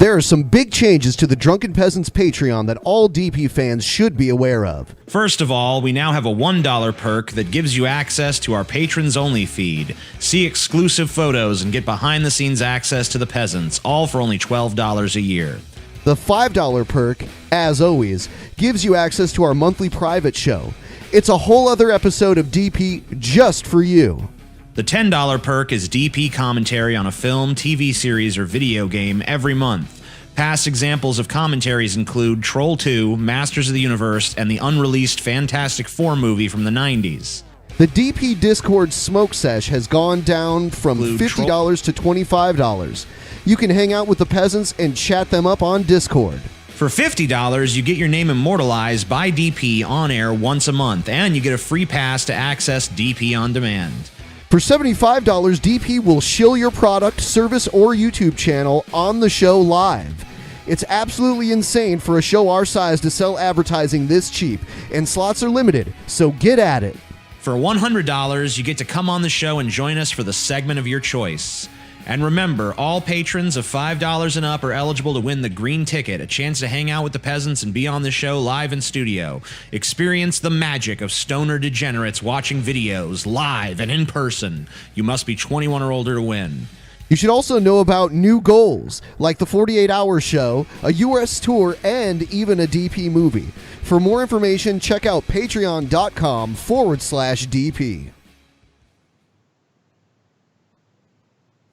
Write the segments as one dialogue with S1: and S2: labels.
S1: There are some big changes to the Drunken Peasants Patreon that all DP fans should be aware of.
S2: First of all, we now have a $1 perk that gives you access to our patrons-only feed. See exclusive photos and get behind-the-scenes access to the peasants, all for only $12 a year.
S1: The $5 perk, as always, gives you access to our monthly private show. It's a whole other episode of DP just for you.
S2: The $10 perk is DP commentary on a film, TV series, or video game every month. Past examples of commentaries include Troll 2, Masters of the Universe, and the unreleased Fantastic Four movie from the 90s.
S1: The DP Discord Smoke Sesh has gone down from $50 to $25. You can hang out with the peasants and chat them up on Discord.
S2: For $50, you get your name immortalized by DP on air once a month, and you get a free pass to access DP on demand.
S1: For $75, DP will shill your product, service, or YouTube channel on the show live. It's absolutely insane for a show our size to sell advertising this cheap, and slots are limited, so get at it.
S2: For $100, you get to come on the show and join us for the segment of your choice. And remember, all patrons of $5 and up are eligible to win the green ticket, a chance to hang out with the peasants and be on the show live in studio. Experience the magic of stoner degenerates watching videos live and in person. You must be 21 or older to win.
S1: You should also know about new goals, like the 48-hour show, a US tour, and even a DP movie. For more information, check out patreon.com/DP.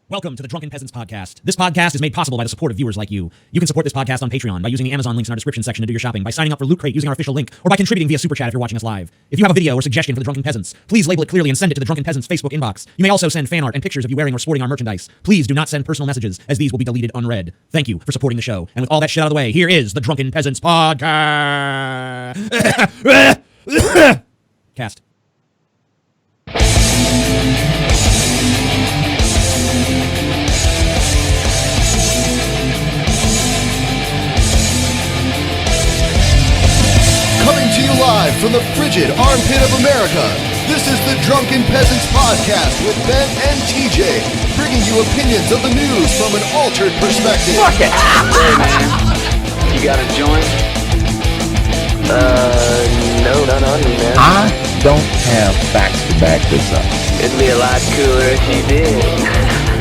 S3: Welcome to the Drunken Peasants Podcast. This podcast is made possible by the support of viewers like you. You can support this podcast on Patreon by using the Amazon links in our description section to do your shopping, by signing up for Loot Crate using our official link, or by contributing via Super Chat if you're watching us live. If you have a video or suggestion for the Drunken Peasants, please label it clearly and send it to the Drunken Peasants Facebook inbox. You may also send fan art and pictures of you wearing or sporting our merchandise. Please do not send personal messages, as these will be deleted unread. Thank you for supporting the show. And with all that shit out of the way, here is the Drunken Peasants Podcast. Cast.
S1: Coming to you live from the frigid armpit of America, this is the Drunken Peasants Podcast with Ben and TJ, bringing you opinions of the news from an altered perspective.
S4: Fuck it! Hey man, you got a joint? No, not on me, man.
S5: I don't have facts to back this up.
S4: It'd be a lot cooler if you did.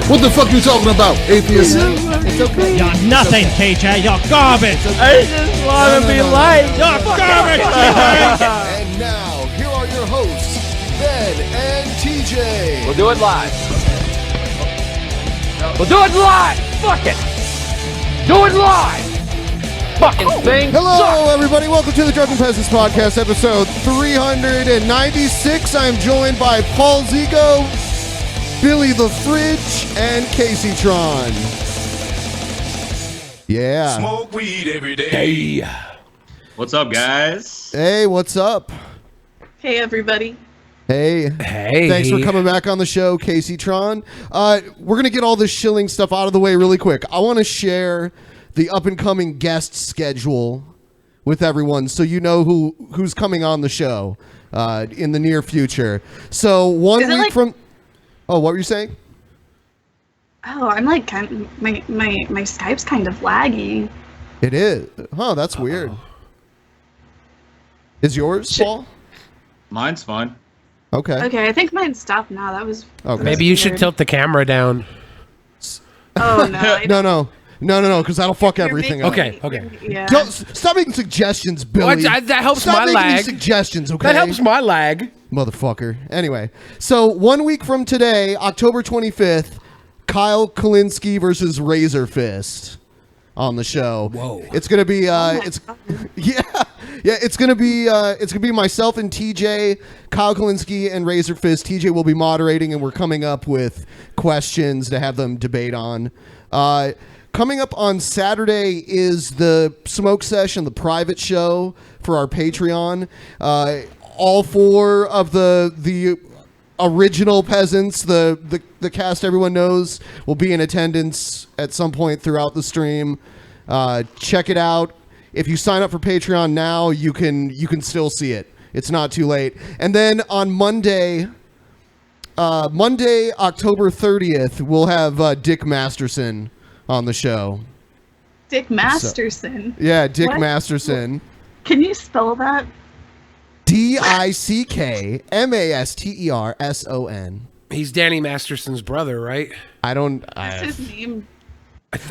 S5: What the fuck you talking about, atheist?
S1: It's okay.
S6: You're nothing, TJ. You're garbage.
S4: I just want to be light.
S6: You're garbage, TJ.
S1: And now, here are your hosts, Ben and TJ.
S4: We'll do it live. We'll do it live. Fuck it. Do it live. Fucking thing.
S1: Hello, everybody. Welcome to the Drunken Peasants Podcast, episode 396. I'm joined by Paulsego, Billy the Fridge, and Kaceytron. Yeah.
S7: Smoke weed every day. What's up, guys?
S1: Hey, what's up?
S8: Hey, everybody.
S1: Hey. Thanks for coming back on the show, Kaceytron. We're going to get all this shilling stuff out of the way really quick. I want to share the up-and-coming guest schedule with everyone so you know who's coming on the show in the near future. So 1 week from... Oh, what were you saying?
S8: Oh, I'm like my Skype's kind of laggy.
S1: It is. Huh, that's weird. Is yours, Paul?
S7: Mine's fine.
S1: Okay.
S8: Okay, I think mine stopped now. That was
S1: Okay.
S6: Maybe you should tilt the camera down.
S8: Oh no.
S1: No, because that'll fuck everything up.
S6: Okay.
S8: Yeah.
S1: Don't, stop making suggestions, Billy.
S6: That helps
S1: Stop
S6: my
S1: making
S6: lag.
S1: these suggestions, okay?
S6: That helps my lag.
S1: Motherfucker. Anyway, so 1 week from today, October 25th, Kyle Kalinske versus Razor Fist on the show.
S6: Whoa.
S1: It's gonna be it's gonna be myself and TJ, Kyle Kalinske and Razor Fist. TJ will be moderating, and we're coming up with questions to have them debate on. Coming up on Saturday is the smoke session, the private show for our Patreon. All four of the original peasants, the cast everyone knows, will be in attendance at some point throughout the stream. Check it out. If you sign up for Patreon now, you can still see it. It's not too late. And then on Monday, October 30th, we'll have Dick Masterson on the show.
S8: Dick Masterson.
S1: Yeah, Dick
S8: What?
S1: Masterson.
S8: Can you spell that?
S1: Dickmasterson.
S6: He's Danny Masterson's brother, right?
S8: That's his name.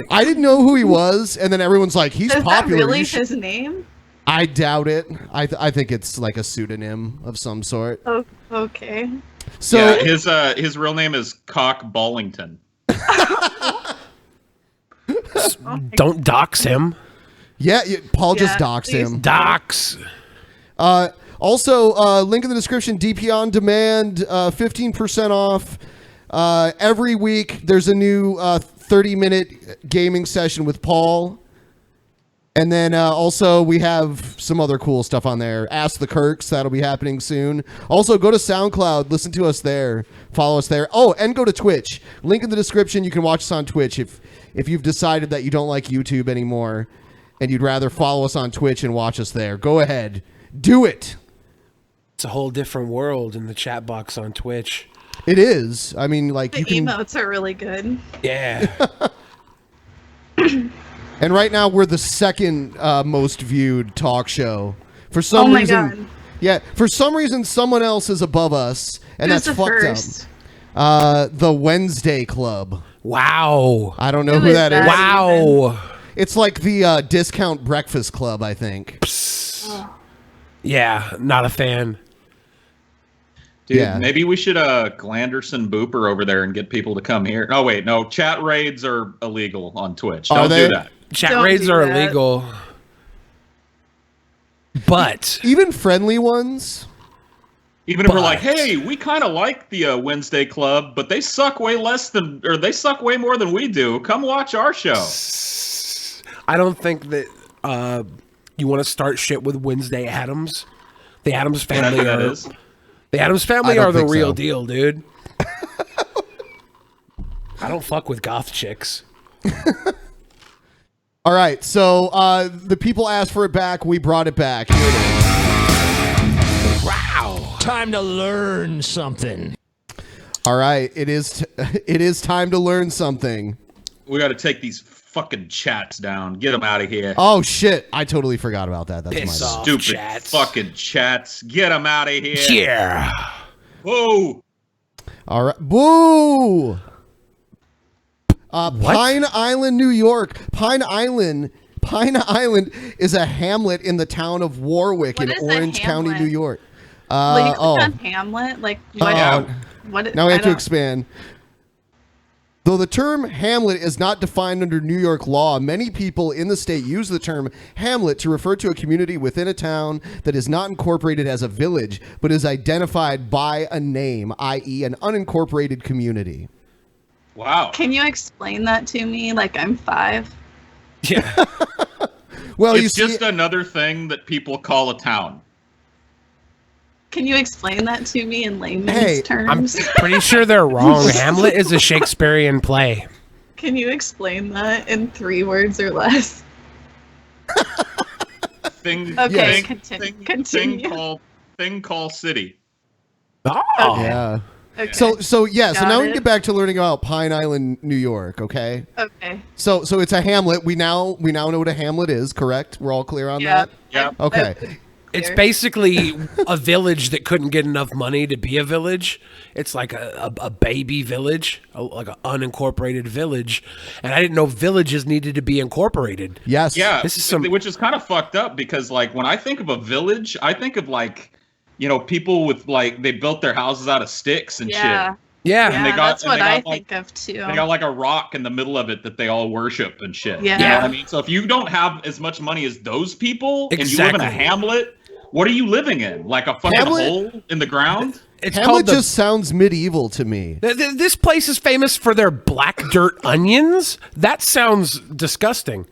S1: I didn't know who he was, and then everyone's like, he's
S8: Is
S1: popular.
S8: that really
S1: You should-
S8: his name?
S1: I doubt it. I think it's like a pseudonym of some sort.
S8: Oh, okay.
S1: So
S7: yeah, his real name is Cock Ballington.
S6: Don't dox him.
S1: yeah, Paul just
S8: Yeah,
S1: doxed
S8: please.
S1: him.
S6: Dox.
S1: Also, link in the description, DP on demand, 15% off. Every week, there's a new 30-minute gaming session with Paul. And then also, we have some other cool stuff on there. Ask the Kirks, that'll be happening soon. Also, go to SoundCloud, listen to us there, follow us there. Oh, and go to Twitch. Link in the description, you can watch us on Twitch if you've decided that you don't like YouTube anymore and you'd rather follow us on Twitch and watch us there. Go ahead. Do it.
S6: It's a whole different world in the chat box on Twitch.
S1: It is. I mean, like,
S8: The
S1: you can.
S8: emotes are really good.
S6: Yeah.
S1: And right now, we're the second most viewed talk show. For some
S8: Oh my
S1: reason.
S8: God.
S1: Yeah, for some reason, someone else is above us, and
S8: Who's
S1: that's
S8: the
S1: fucked
S8: first?
S1: up. The Wednesday Club.
S6: Wow.
S1: I don't know
S8: Who
S1: who
S8: is
S1: that is.
S8: that?
S6: Wow.
S1: It's like the Discount Breakfast Club, I think.
S6: Yeah, not a fan.
S7: Dude,
S1: Yeah.
S7: maybe we should Glanderson Booper over there and get people to come here. Oh wait, no, chat raids are illegal on Twitch.
S1: Are
S7: Don't
S1: they?
S7: do that.
S6: Chat
S8: Don't
S6: raids
S8: do
S6: are
S8: that.
S6: illegal. But
S1: Even friendly ones.
S7: Even if we're
S6: But-
S7: like, hey, we kind of like the Wednesday Club, but they suck way more than we do. Come watch our show.
S6: I don't think that you want to start shit with Wednesday Addams. The Addams family
S7: Whatever that
S6: are
S7: is.
S6: the Addams
S1: I
S6: family
S1: don't
S6: are the
S1: think
S6: real
S1: so.
S6: deal, dude. I don't fuck with goth chicks.
S1: All right, so the people asked for it back. We brought it back. Here it is.
S6: Wow.
S3: Time to learn something.
S1: All right, it is time to learn something.
S7: We got to take these fucking chats down. Get them out of here.
S1: Oh shit! I totally forgot about that. That's
S6: Piss
S1: my bad.
S6: off.
S7: Stupid
S6: chats.
S7: fucking chats. Get them out of here.
S6: Yeah.
S7: Whoa.
S1: All right, boo. Pine Island, New York. Pine Island is a hamlet in the town of Warwick
S8: What
S1: in
S8: is a
S1: Orange County,
S8: hamlet?
S1: New York.
S8: Like, you click on Hamlet? Like, what? What?
S1: Now we
S8: I
S1: have to
S8: don't-
S1: expand. Though the term hamlet is not defined under New York law, many people in the state use the term hamlet to refer to a community within a town that is not incorporated as a village, but is identified by a name, i.e. an unincorporated community.
S7: Wow.
S8: Can you explain that to me? Like, I'm 5.
S6: Yeah.
S1: Well, you
S7: It's
S1: see,
S7: just another thing that people call a town.
S8: Can you explain that to me in layman's
S1: Hey,
S6: I'm
S8: terms?
S6: pretty sure they're wrong. Hamlet is a Shakespearean play.
S8: Can you explain that in 3 words or less?
S7: Thing,
S8: Okay,
S7: thing,
S8: continue.
S7: thing called city.
S6: Oh.
S1: yeah.
S8: Okay.
S1: So yeah. So
S8: Got
S1: now we
S8: it.
S1: can get back to learning about Pine Island, New York. Okay.
S8: Okay.
S1: So it's a hamlet. We now know what a hamlet is. Correct. We're all clear on
S8: Yeah.
S1: that.
S7: Yeah.
S1: Okay.
S6: It's basically a village that couldn't get enough money to be a village. It's like a baby village, like an unincorporated village. And I didn't know villages needed to be incorporated.
S1: Yes.
S7: Yeah,
S6: This is some-
S7: which is kind of fucked up because, like, when I think of a village, I think of like, you know, people with like they built their houses out of sticks and
S8: Yeah.
S7: shit.
S6: Yeah.
S8: Yeah,
S7: they got-
S8: that's
S7: and
S8: what
S7: they got,
S8: I
S7: like-
S8: think of too.
S7: They got like a rock in the middle of it that they all worship and shit.
S8: Yeah.
S7: You know what I mean? So if you don't have as much money as those people and you live in a
S6: Exactly.
S7: hamlet, what are you living in? Like a fucking
S1: Hamlet-
S7: hole in the ground?
S6: It's
S1: Hamlet
S6: called the,
S1: just sounds medieval to me.
S6: This place is famous for their black dirt onions. That sounds disgusting.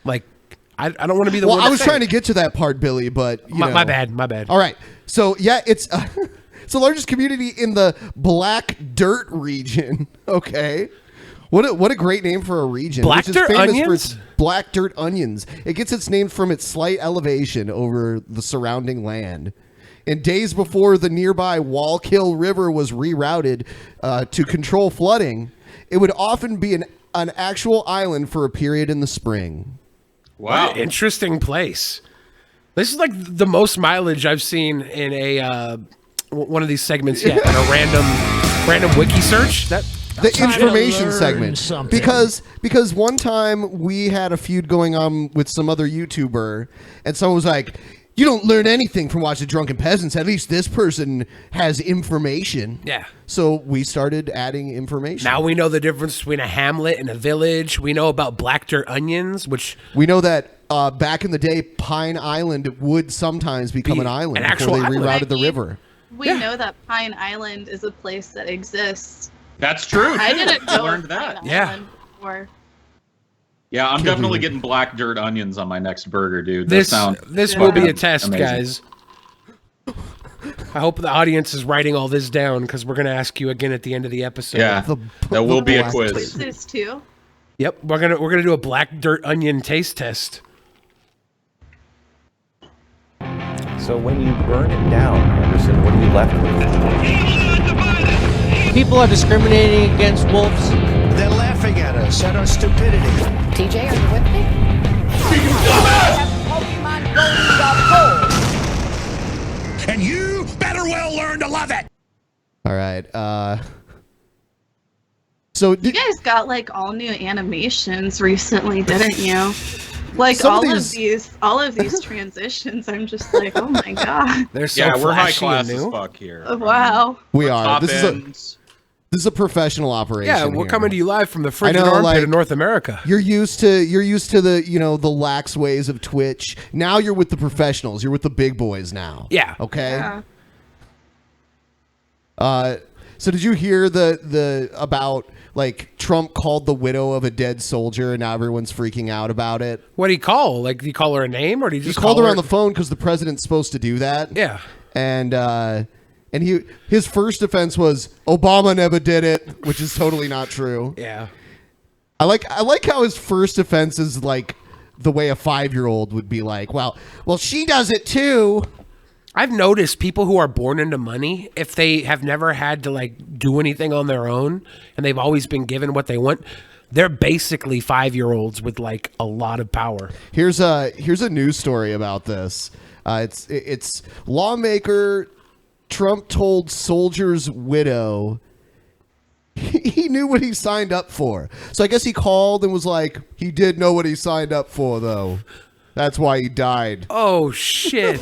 S6: Like, I don't want to be the
S1: Well,
S6: one.
S1: I was trying to get to that part, Billy, but you know.
S6: My bad. My bad.
S1: All right. So yeah, it's it's the largest community in the Black Dirt region. Okay. What a great name for a region.
S6: Black
S1: which is
S6: dirt
S1: famous
S6: onions?
S1: For its black dirt onions. It gets its name from its slight elevation over the surrounding land. In days before the nearby Wallkill River was rerouted to control flooding, it would often be an actual island for a period in the spring.
S7: Wow.
S6: What an interesting place. This is like the most mileage I've seen in a one of these segments yet. In a random wiki search.
S1: The information segment, because one time we had a feud going on with some other YouTuber, and someone was like, "You don't learn anything from watching Drunken Peasants. At least this person has information."
S6: Yeah.
S1: So we started adding information.
S6: Now we know the difference between a hamlet and a village. We know about black dirt onions, which
S1: we know that back in the day, Pine Island would sometimes become an island
S6: an actual
S1: before they
S6: island.
S1: rerouted the river.
S8: We know that Pine Island is a place that exists.
S7: That's true.
S8: I didn't know
S7: learned that.
S8: Pine
S6: Yeah.
S8: Island before.
S7: Yeah, I'm definitely getting black dirt onions on my next burger, dude.
S6: this will be
S8: Yeah.
S6: a test,
S7: amazing.
S6: guys. I hope the audience is writing all this down because we're going to ask you again at the end of the episode.
S7: Yeah, that will be a
S1: black
S7: quiz.
S8: Quizzes too.
S6: Yep, we're gonna do a black dirt onion taste test.
S9: So when you burn it down, Anderson, what are you left with?
S10: People are discriminating against wolves.
S11: They're laughing at us, at our stupidity.
S12: TJ, are you with me?
S11: And you better well learn to love it.
S1: All right. So
S8: You guys got like all new animations recently, didn't you? Like
S1: Some of
S8: all of these transitions, I'm just like, oh my god.
S6: They're so
S7: Yeah, we're high
S6: flashy
S7: class
S6: and
S7: as
S6: new.
S7: fuck here.
S8: Wow.
S1: we are.
S7: Top
S1: This
S7: ends.
S1: is a professional operation.
S6: Yeah, we're
S1: here.
S6: coming to you live from the frigid
S1: know,
S6: armpit
S1: like-
S6: of North America.
S1: You're used to the the lax ways of Twitch. Now you're with the professionals. You're with the big boys now.
S6: Yeah.
S1: Okay.
S8: Yeah.
S1: So did you hear the about like Trump called the widow of a dead soldier and now everyone's freaking out about it?
S6: What did he call? Like, did he call her a name or did he
S1: He
S6: just
S1: called
S6: call
S1: her on the phone because the president's supposed to do that.
S6: Yeah.
S1: And his first defense was Obama never did it, which is totally not true.
S6: Yeah.
S1: I like how his first defense is like the way a 5-year-old would be like, well, she does it too.
S6: I've noticed people who are born into money, if they have never had to like do anything on their own and they've always been given what they want, they're basically 5-year-olds with like a lot of power.
S1: Here's a news story about this. It's lawmaker Trump told soldier's widow he knew what he signed up for. So I guess he called and was like, he did know what he signed up for though. That's why he died.
S6: Oh shit.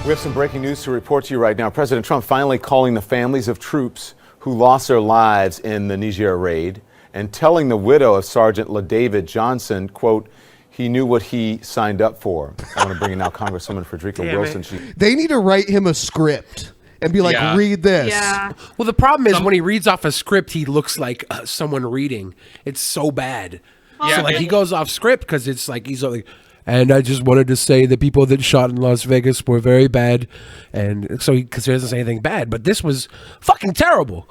S9: We have some breaking news to report to you right now. President Trump finally calling the families of troops who lost their lives in the Niger raid and telling the widow of Sergeant LaDavid Johnson, quote, he knew what he signed up for. I want to bring in now Congresswoman Frederica Wilson.
S1: They need to write him a script and be like,
S7: Yeah.
S1: read this.
S8: Yeah.
S6: Well, the problem is when he reads off a script, he looks like someone reading. It's so bad.
S7: Yeah,
S6: So like
S7: and-
S6: he goes off script because it's like he's like, and I just wanted to say the people that shot in Las Vegas were very bad, and so because he doesn't say anything bad, but this was fucking terrible.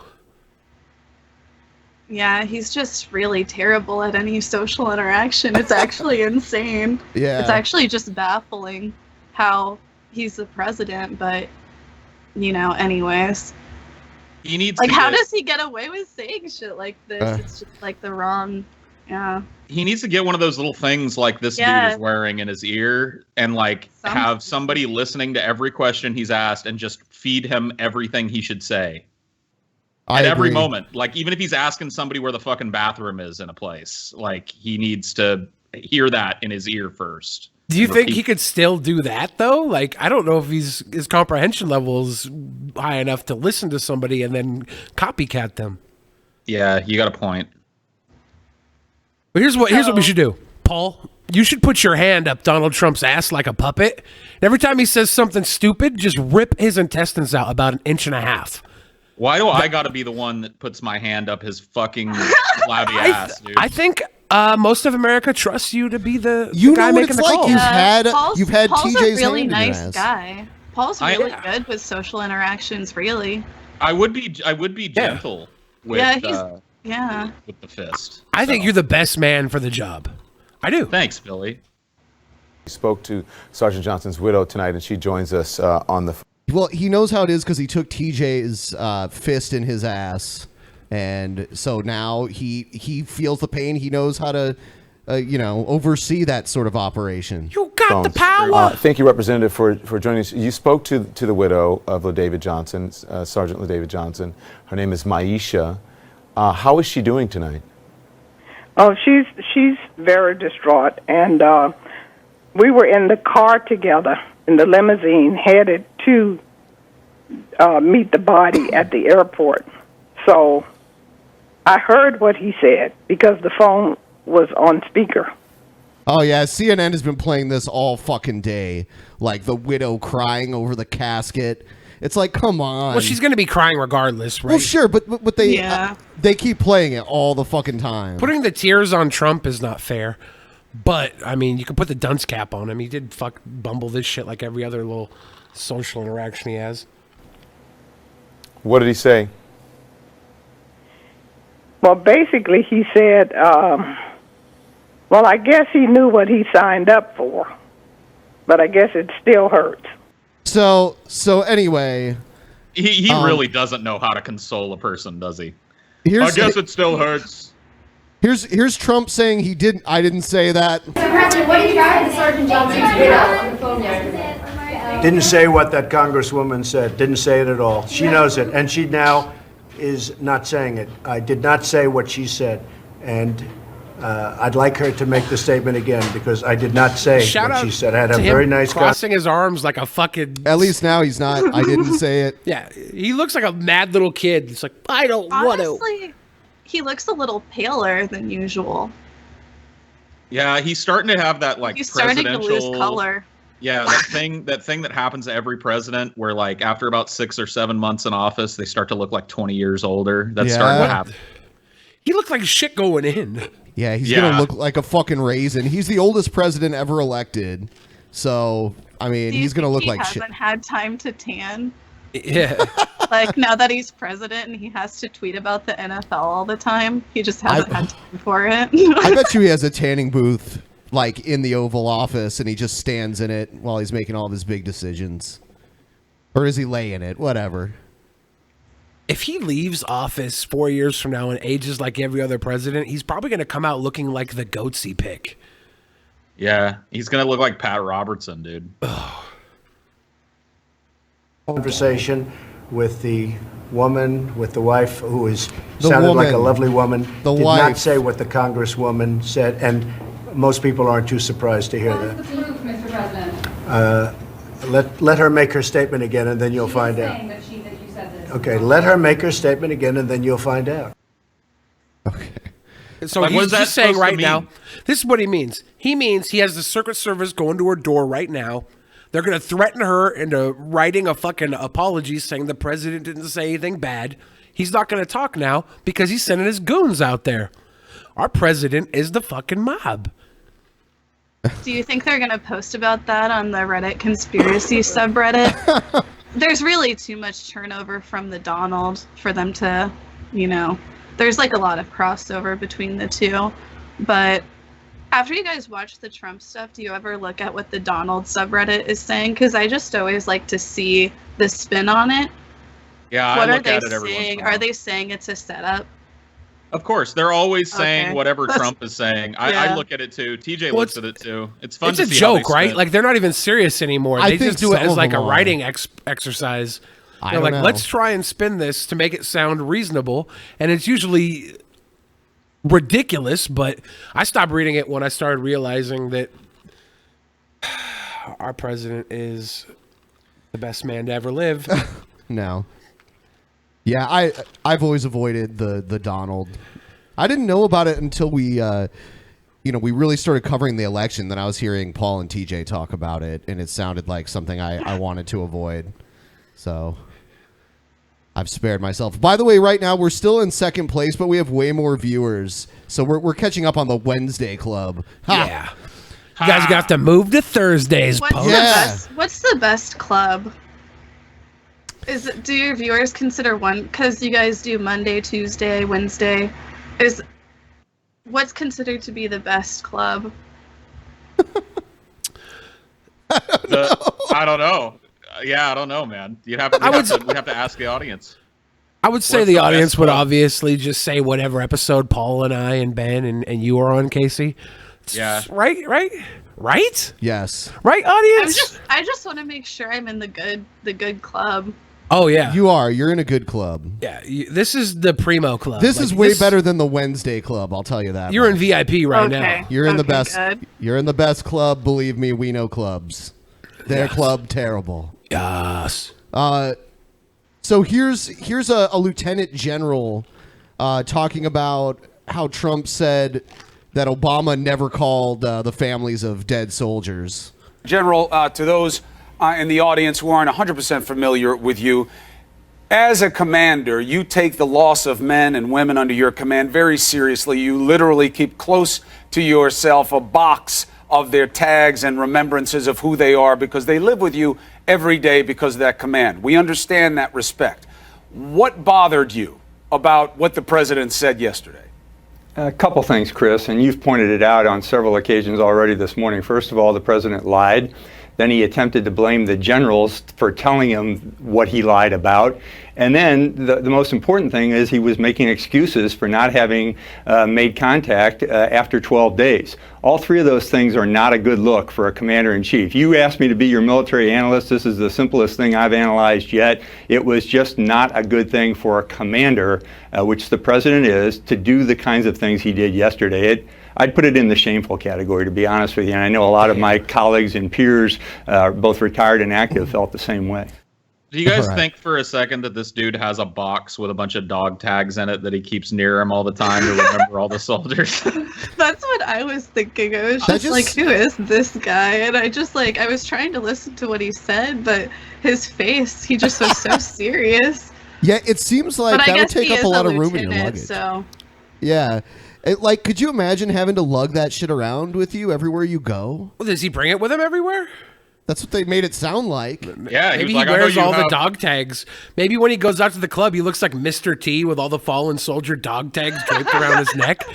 S8: Yeah, he's just really terrible at any social interaction. It's actually insane.
S1: Yeah.
S8: It's actually just baffling how he's the president, but anyways.
S7: He needs
S8: Like,
S7: to
S8: how
S7: get,
S8: does he get away with saying shit like this? It's just like the wrong. Yeah.
S7: he needs to get one of those little things like this
S8: Yeah.
S7: dude is wearing in his ear and like have somebody listening to every question he's asked and just feed him everything he should say. At every moment. Like, even if he's asking somebody where the fucking bathroom is in a place, like, he needs to hear that in his ear first.
S6: Do you think he
S7: Repeat.
S6: could still do that though? Like, I don't know if his comprehension level is high enough to listen to somebody and then copycat them.
S7: Yeah, you got a point.
S6: But here's what we should do, Paul. You should put your hand up Donald Trump's ass like a puppet. And every time he says something stupid, just rip his intestines out about 1.5 inches.
S7: Why do I got to be the one that puts my hand up his fucking flabby ass, dude?
S6: I think most of America trusts you to be the
S1: You
S6: guy
S1: know what
S6: making
S1: it's
S6: the
S1: like.
S6: calls.
S1: You've had
S8: Paul's
S1: TJ's
S8: a really
S1: hand in your
S8: nice
S1: ass.
S8: guy. Paul's really good with social interactions, really.
S7: I would be gentle with,
S8: Yeah, he's
S7: with the fist.
S6: I think you're the best man for the job. I do.
S7: Thanks, Billy.
S9: We spoke to Sergeant Johnson's widow tonight, and she joins us on the.
S1: Well, he knows how it is because he took TJ's fist in his ass. And so now he feels the pain. He knows how to, oversee that sort of operation.
S6: You got the power.
S9: Thank you, Representative, for joining us. You spoke to the widow of LaDavid Johnson, Sergeant LaDavid Johnson. Her name is Maisha. How is she doing tonight?
S13: Oh, she's very distraught, and we were in the car together in the limousine, headed to meet the body at the airport. So I heard what he said because the phone was on speaker.
S1: Oh, yeah. CNN has been playing this all fucking day. Like the widow crying over the casket. It's like, come on.
S6: Well, she's going to be crying regardless, right?
S1: Well, sure, but they keep playing it all the fucking time.
S6: Putting the tears on Trump is not fair. But, I mean, you can put the dunce cap on him. He did bumble this shit like every other little social interaction he has.
S9: What did he say?
S13: Well, basically, he said, well, I guess he knew what he signed up for, but I guess it still hurts.
S1: So anyway,
S7: he really doesn't know how to console a person, does he?
S1: I
S7: guess it still hurts.
S1: Here's Trump saying I didn't say that.
S14: So, President, what did you guys and Sergeant Johnson spit out on the phone yesterday?
S15: Didn't say what that Congresswoman said. Didn't say it at all. She knows it, and she now is not saying it. I did not say what she said, and I'd like her to make the statement again because I did not say what she said. I had a very nice
S6: crossing his arms like a fucking.
S1: At least now he's not. I didn't say it.
S6: Yeah, he looks like a mad little kid. It's like I don't want to.
S8: Honestly, he looks a little paler than usual.
S7: Yeah, he's starting to have that like
S8: He's starting to
S7: presidential
S8: lose color.
S7: Yeah, that thing that happens to every president, where like after about 6 or 7 months in office, they start to look like 20 years older. That's starting to happen.
S6: He looked like shit going in.
S1: Yeah, he's gonna look like a fucking raisin. He's the oldest president ever elected, so I mean, he's gonna look like shit.
S8: He hasn't had time to tan.
S6: Yeah.
S8: Like now that he's president and he has to tweet about the NFL all the time, he just hasn't had time for it.
S1: I bet you he has a tanning booth like in the Oval Office, and he just stands in it while he's making all of his big decisions, or is he laying it? Whatever.
S6: If he leaves office 4 years from now and ages like every other president, he's probably going to come out looking like the goats he pick.
S7: Yeah, he's going to look like Pat Robertson, dude.
S15: Conversation with the woman, with the wife, who sounded like a lovely woman.
S1: The
S15: did
S1: wife.
S15: not say what the Congresswoman said, and most people aren't too surprised to hear that.
S14: What's the proof, Mr. President?
S15: Let her make her statement again, and then you'll find out.
S14: Saying that you said this.
S15: Okay, let her make her statement again, and then you'll find out.
S6: So
S7: Like, what
S6: he's
S7: is that
S6: just saying
S7: supposed to
S6: right now,
S7: mean?
S6: this is what he means. He means he has the Secret Service going to her door right now. They're going to threaten her into writing a fucking apology saying the president didn't say anything bad. He's not going to talk now because he's sending his goons out there. Our president is the fucking mob.
S8: Do you think they're going to post about that on the Reddit conspiracy subreddit? There's really too much turnover from the Donald for them to, there's like a lot of crossover between the two. But after you guys watch the Trump stuff, do you ever look at what the Donald subreddit is saying? Because I just always like to see the spin on it.
S7: Yeah,
S8: What
S7: I
S8: are
S7: look
S8: they
S7: at it every once in
S8: saying?
S7: a while.
S8: Are they saying it's a setup?
S7: Of course, they're always saying
S8: Okay.
S7: whatever Trump is saying. I
S8: Yeah.
S7: look at it too. TJ
S6: Well,
S7: looks at it too. It's fun
S6: It's
S7: to
S6: a
S7: see how they
S6: joke, right?
S7: spin.
S6: Like they're not even serious anymore.
S1: I
S6: They
S1: think
S6: just do it
S1: some
S6: as
S1: of
S6: like a
S1: them are.
S6: writing exercise.
S1: I
S6: They're
S1: don't
S6: like,
S1: know.
S6: let's try and spin this to make it sound reasonable, and it's usually ridiculous. But I stopped reading it when I started realizing that our president is the best man to ever live.
S1: No. Yeah, I've always avoided the Donald. I didn't know about it until we we really started covering the election. Then I was hearing Paul and TJ talk about it, and it sounded like something I wanted to avoid. So I've spared myself. By the way, right now we're still in second place, but we have way more viewers. So we're catching up on the Wednesday Club. Ha!
S6: Yeah. You guys got to move to Thursdays.
S8: What's the best club? Do your viewers consider one? Because you guys do Monday, Tuesday, Wednesday. What's considered to be the best club?
S7: I don't know. Yeah, I don't know, man. We'd have to ask the audience.
S6: I would say the audience would obviously just say whatever episode Paul and I and Ben and you are on, Casey.
S7: Yeah.
S6: Right?
S1: Yes.
S6: Right, audience?
S8: I just want to make sure I'm in the good club.
S6: Oh, yeah.
S1: You are. You're in a good club.
S6: Yeah, this is the Primo Club.
S1: This is way better than the Wednesday Club, I'll tell you that.
S6: You're in VIP right now.
S1: You're in the best.
S8: Good.
S1: You're in the best club. Believe me, we know clubs. Their club terrible.
S6: Yes.
S1: So here's a lieutenant general talking about how Trump said that Obama never called the families of dead soldiers.
S16: General, to those in the audience who aren't 100% familiar with you, as a commander, you take the loss of men and women under your command very seriously. You literally keep close to yourself a box of their tags and remembrances of who they are because they live with you every day because of that command. We understand that respect. What bothered you about what the president said yesterday?
S17: A couple things, Chris, and you've pointed it out on several occasions already this morning. First of all, the president lied. Then he attempted to blame the generals for telling him what he lied about. And then the most important thing is he was making excuses for not having made contact after 12 days. All three of those things are not a good look for a commander-in-chief. You asked me to be your military analyst. This is the simplest thing I've analyzed yet. It was just not a good thing for a commander, which the president is, to do the kinds of things he did yesterday. I'd put it in the shameful category, to be honest with you. And I know a lot of my colleagues and peers, both retired and active, felt the same way.
S7: Do you guys think for a second that this dude has a box with a bunch of dog tags in it that he keeps near him all the time to remember all the soldiers?
S8: That's what I was thinking. I was just like, who is this guy? And I was trying to listen to what he said, but his face, he just was so serious.
S1: Yeah, it seems like that would take up a lot of room in your luggage.
S8: So.
S1: Yeah. Could you imagine having to lug that shit around with you everywhere you go?
S6: Well, does he bring it with him everywhere?
S1: That's what they made it sound like.
S7: Yeah,
S6: maybe he wears all the dog tags. Maybe when he goes out to the club, he looks like Mr. T with all the fallen soldier dog tags draped around his neck.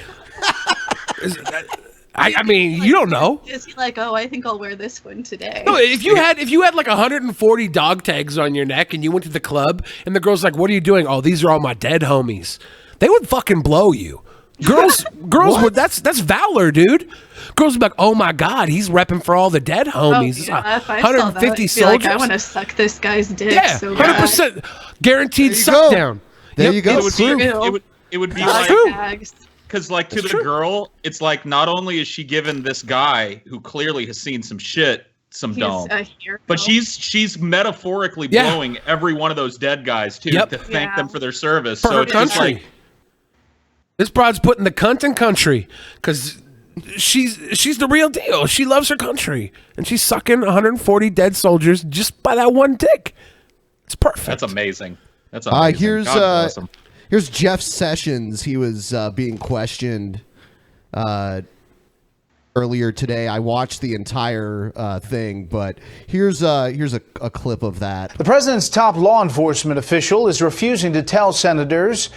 S6: I mean, you don't know.
S8: Is he like, oh, I think I'll wear this one today?
S6: No, if you had like 140 dog tags on your neck and you went to the club and the girl's like, what are you doing? Oh, these are all my dead homies. They would fucking blow you. Girls would. That's valor, dude. Girls would be like, oh my god, he's repping for all the dead homies.
S8: Oh, yeah, if I
S6: 150
S8: saw that,
S6: soldiers.
S8: like, I want to suck this guy's dick.
S6: Yeah,
S8: so bad.
S6: 100% guaranteed suck down.
S1: There you go.
S7: It would be like, because like to the girl, it's like not only is she given this guy who clearly has seen some shit some dome, but she's metaphorically blowing every one of those dead guys too to thank them for their service.
S6: For
S7: so
S6: her
S7: it's
S6: country.
S7: just like,
S6: this broad's putting the cunt in country because she's the real deal. She loves her country, and she's sucking 140 dead soldiers just by that one dick. It's perfect.
S7: That's amazing. That's amazing.
S1: Here's Jeff Sessions. He was being questioned earlier today. I watched the entire thing, but here's a clip of that.
S18: The president's top law enforcement official is refusing to tell senators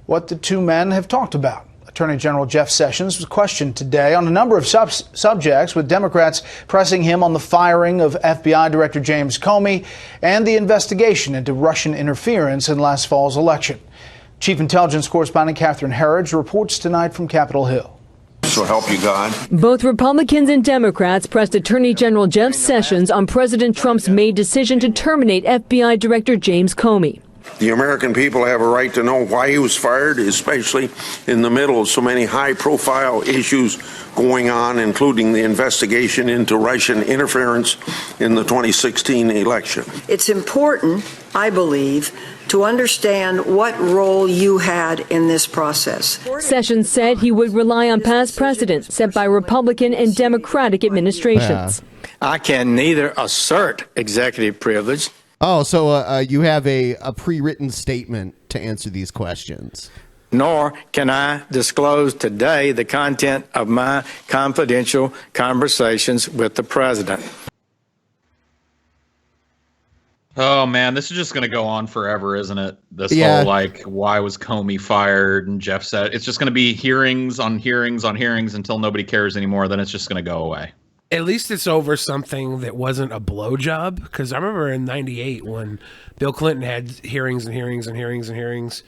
S18: what the two men have talked about. Attorney General Jeff Sessions was questioned today on a number of subjects, with Democrats pressing him on the firing of FBI Director James Comey and the investigation into Russian interference in last fall's election. Chief Intelligence Correspondent Catherine Herridge reports tonight from Capitol Hill.
S19: So help you God.
S20: Both Republicans and Democrats pressed Attorney General Jeff Sessions on President Trump's May decision to terminate FBI Director James Comey.
S19: The American people have a right to know why he was fired, especially in the middle of so many high-profile issues going on, including the investigation into Russian interference in the 2016 election.
S21: It's important, I believe, to understand what role you had in this process.
S20: Sessions said he would rely on past precedents set by Republican and Democratic administrations.
S22: I can neither assert executive privilege.
S1: Oh, so you have a pre-written statement to answer these questions.
S22: Nor can I disclose today the content of my confidential conversations with the president.
S7: oh man, this is just going to go on forever, isn't it? This whole, like, why was Comey fired? And Jeff said it's just going to be hearings on hearings on hearings until nobody cares anymore. Then it's just going to go away.
S6: At least it's over something that wasn't a blowjob. Because I remember in '98 when Bill Clinton had hearings and hearings and hearings and hearings.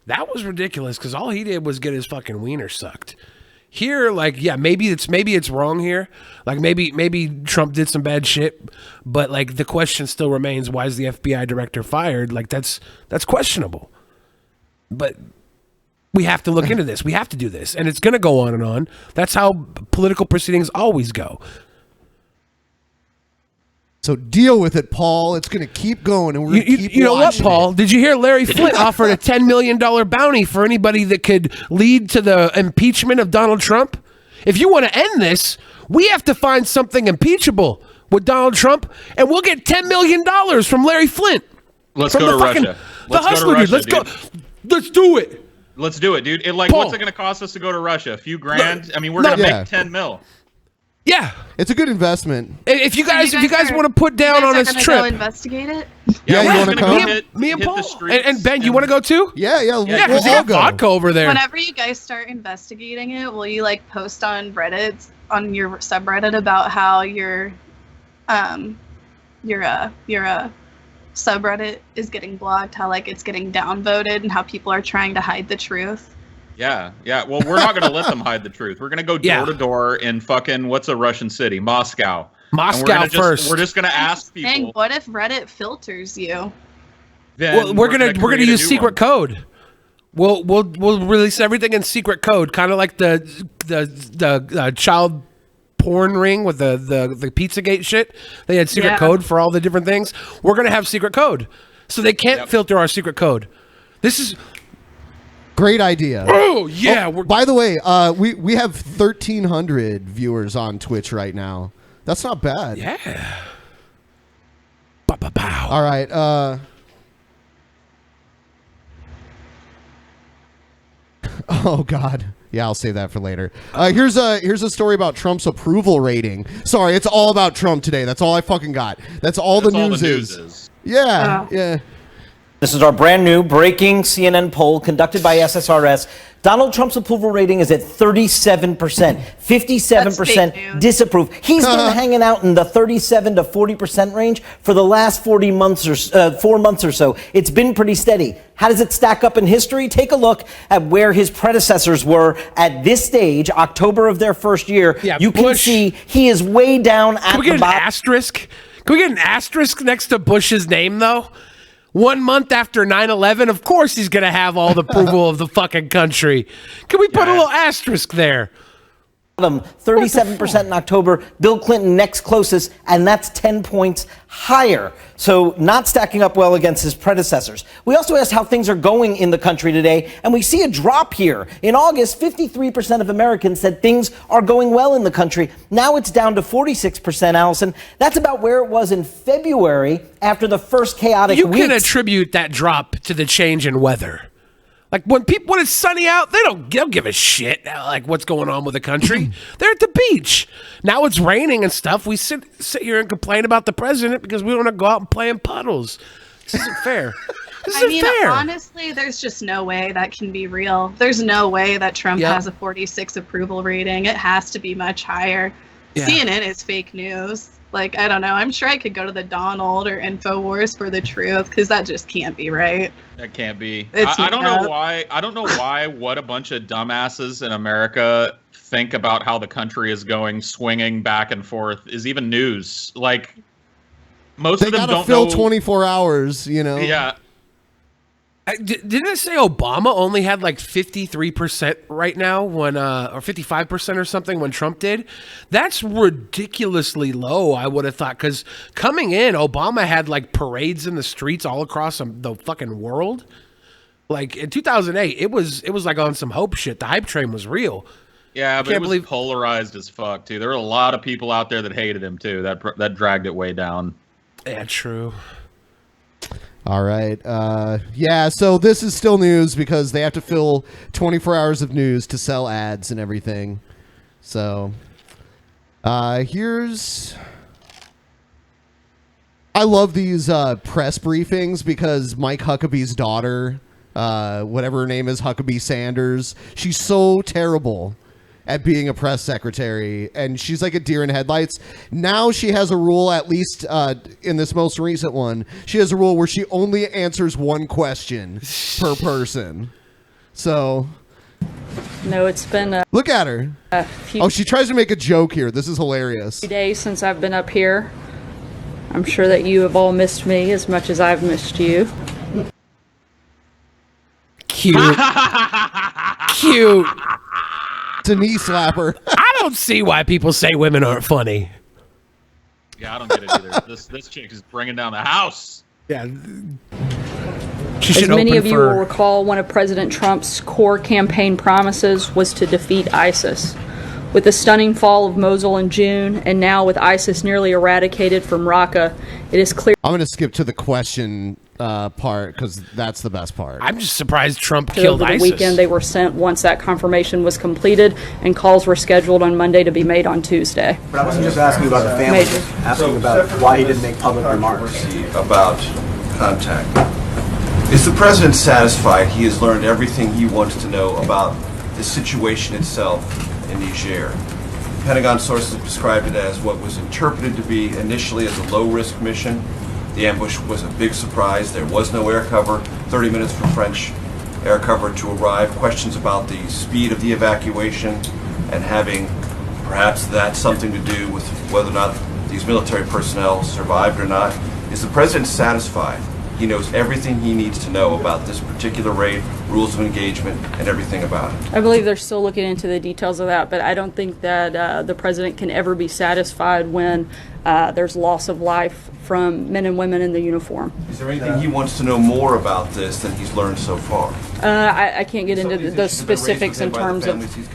S6: That was ridiculous because all he did was get his fucking wiener sucked. Here, like, yeah, maybe it's wrong here. Like maybe Trump did some bad shit, but like the question still remains: why is the FBI director fired? Like that's questionable. But we have to look into this. We have to do this, and it's going to go on and on. That's how political proceedings always go.
S1: So deal with it, Paul. It's going to keep going, and we're going to keep
S6: You know what,
S1: watching
S6: Paul?
S1: it.
S6: Did you hear Larry Flynt offered a $10 million bounty for anybody that could lead to the impeachment of Donald Trump? If you want to end this, we have to find something impeachable with Donald Trump, and we'll get $10 million from Larry Flynt.
S7: Let's go to Russia.
S6: The hustler dude. Let's go. Let's do it.
S7: Let's do it, dude.
S6: Paul.
S7: What's it going to cost us to go to Russia? A few grand? I mean, we're going to make 10 mil.
S6: Yeah,
S1: it's a good investment.
S6: If you guys want to put down on this trip,
S8: go investigate it.
S1: Yeah, you want to come?
S6: Me and Paul and Ben, you want to go too?
S1: Yeah,
S6: because you got vodka over there.
S8: Whenever you guys start investigating it, will you like post on Reddit, on your subreddit, about how your subreddit is getting blocked, how like it's getting downvoted, and how people are trying to hide the truth?
S7: Yeah. Well, we're not going to let them hide the truth. We're going to go door to door in fucking, what's a Russian city? Moscow.
S6: First.
S7: We're just going to ask people.
S8: Dang, what if Reddit filters you?
S6: Well, we're gonna use secret code. We'll release everything in secret code, kind of like the child porn ring with the Pizzagate shit. They had secret code for all the different things. We're gonna have secret code, so they can't filter our secret code. This is.
S1: Great idea.
S6: Oh yeah.
S1: By the way, we have 1,300 viewers on Twitch right now. That's not bad.
S6: Yeah.
S1: All right. Oh God. Yeah, I'll save that for later. Here's a story about Trump's approval rating. Sorry, it's all about Trump today. That's all I fucking got. That's all the news is. Yeah. Yeah.
S2: This is our brand new breaking CNN poll conducted by SSRS. Donald Trump's approval rating is at 37%, 57% disapprove. He's been hanging out in the 37 to 40% range for the last 4 months or so. It's been pretty steady. How does it stack up in history? Take a look at where his predecessors were at this stage, October of their first year.
S6: Yeah,
S2: you can see he is way down at the bottom.
S6: Can we get an asterisk? Can we get an asterisk next to Bush's name, though? 1 month after 9/11, of course he's going to have all the approval of the fucking country. Can we put a little asterisk there?
S2: 37% in October. Bill Clinton next closest, and that's 10 points higher. So not stacking up well against his predecessors. We also asked how things are going in the country today, and we see a drop here. In August, 53% of Americans said things are going well in the country. Now it's down to 46%, Allison. That's about where it was in February after the first chaotic weeks.
S6: You can attribute that drop to the change in weather. Like when it's sunny out, they don't give a shit like what's going on with the country. They're at the beach. Now it's raining and stuff. We sit here and complain about the president because we don't want to go out and play in puddles. This isn't fair. This isn't fair.
S8: Honestly, there's just no way that can be real. There's no way that Trump has a 46 approval rating. It has to be much higher. Yeah. CNN is fake news. Like, I don't know. I'm sure I could go to the Donald or InfoWars for the truth because that just can't be right.
S7: That can't be. I don't know why. I don't know why. What a bunch of dumbasses in America think about how the country is going, swinging back and forth is even news. Like most of them don't
S1: fill
S7: know.
S1: 24 hours. You know.
S7: Yeah.
S6: Didn't it say Obama only had like 53% right now when, or 55% or something when Trump did? That's ridiculously low, I would have thought. Because coming in, Obama had like parades in the streets all across the fucking world. Like in 2008, it was like on some hope shit. The hype train was real.
S7: Yeah, but it was polarized as fuck too. There were a lot of people out there that hated him too. That dragged it way down.
S6: Yeah, true.
S1: All right. Yeah, so this is still news because they have to fill 24 hours of news to sell ads and everything. So here's... I love these press briefings because Mike Huckabee's daughter, whatever her name is, Huckabee Sanders, she's so terrible. at being a press secretary, and she's like a deer in headlights. Now she has a rule, at least in this most recent one, she has a rule where she only answers one question per person. So...
S4: No, it's been
S1: look at her. Oh, she tries to make a joke here. This is hilarious.
S4: Days since I've been up here. I'm sure that you have all missed me as much as I've missed you.
S6: Cute. Cute.
S1: It's a knee slapper.
S6: I don't see why people say women aren't funny.
S7: Yeah, I don't get it either. This chick is bringing down the house.
S6: Yeah.
S4: As many of you will recall, one of President Trump's core campaign promises was to defeat ISIS. With the stunning fall of Mosul in June, and now with ISIS nearly eradicated from Raqqa, it is clear...
S1: I'm going to skip to the question part, because that's the best part.
S6: I'm just surprised Trump killed
S4: over the
S6: ISIS.
S4: weekend they were sent once that confirmation was completed, and calls were scheduled on Monday to be made on Tuesday.
S5: But I wasn't just asking about the family, asking about why he didn't make public remarks.
S23: About contact. Is the president satisfied he has learned everything he wants to know about the situation itself in Niger? Pentagon sources have described it as what was interpreted to be initially as a low-risk mission. The ambush was a big surprise. There was no air cover, 30 minutes for French air cover to arrive. Questions about the speed of the evacuation and having perhaps that something to do with whether or not these military personnel survived or not. Is the president satisfied he knows everything he needs to know about this particular raid, rules of engagement, and everything about it?
S4: I believe they're still looking into the details of that, but I don't think that the president can ever be satisfied when there's loss of life from men and women in the uniform.
S23: Is there anything he wants to know more about this than he's learned so far?
S4: I can't get into the specifics in terms of...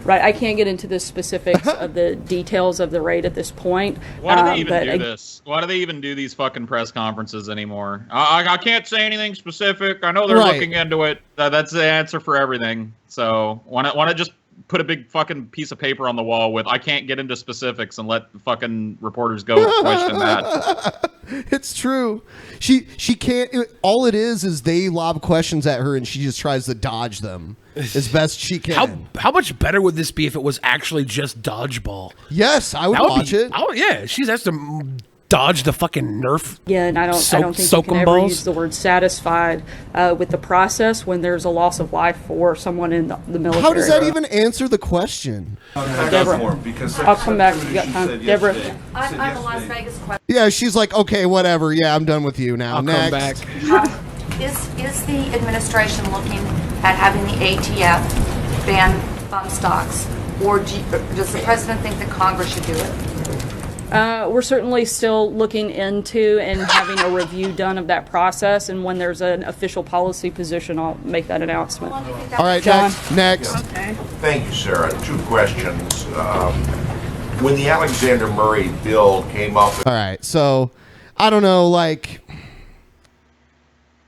S4: Right, I can't get into the specifics of the details of the raid at this point.
S7: Why do they even do this? Why do they even do these fucking press conferences anymore? I can't say anything specific. I know they're looking into it. That's the answer for everything. So why not just put a big fucking piece of paper on the wall with "I can't get into specifics" and let the fucking reporters go question that.
S1: It's true. She can't. All it is they lob questions at her and she just tries to dodge them as best she can.
S6: How much better would this be if it was actually just dodgeball?
S1: Yes, I would watch it.
S6: Oh yeah, she has to dodge the fucking Nerf.
S4: Yeah, and I don't think you can ever use the word satisfied with the process when there's a loss of life for someone in the military.
S1: How does that even answer the question?
S4: Deborah, I'll come back. You got time, Deborah.
S14: I'm a Las Vegas question.
S1: Yeah, she's like, okay, whatever. Yeah, I'm done with you now. Next.
S14: Come back. Is the administration looking at having the ATF ban bump stocks, or does the president think that Congress should do it?
S4: We're certainly still looking into and having a review done of that process, and when there's an official policy position, I'll make that announcement.
S1: All right,
S4: John.
S1: Next.
S14: Okay.
S24: Thank you, Sarah. Two questions. When the Alexander Murray bill came up...
S1: All right, so I don't know,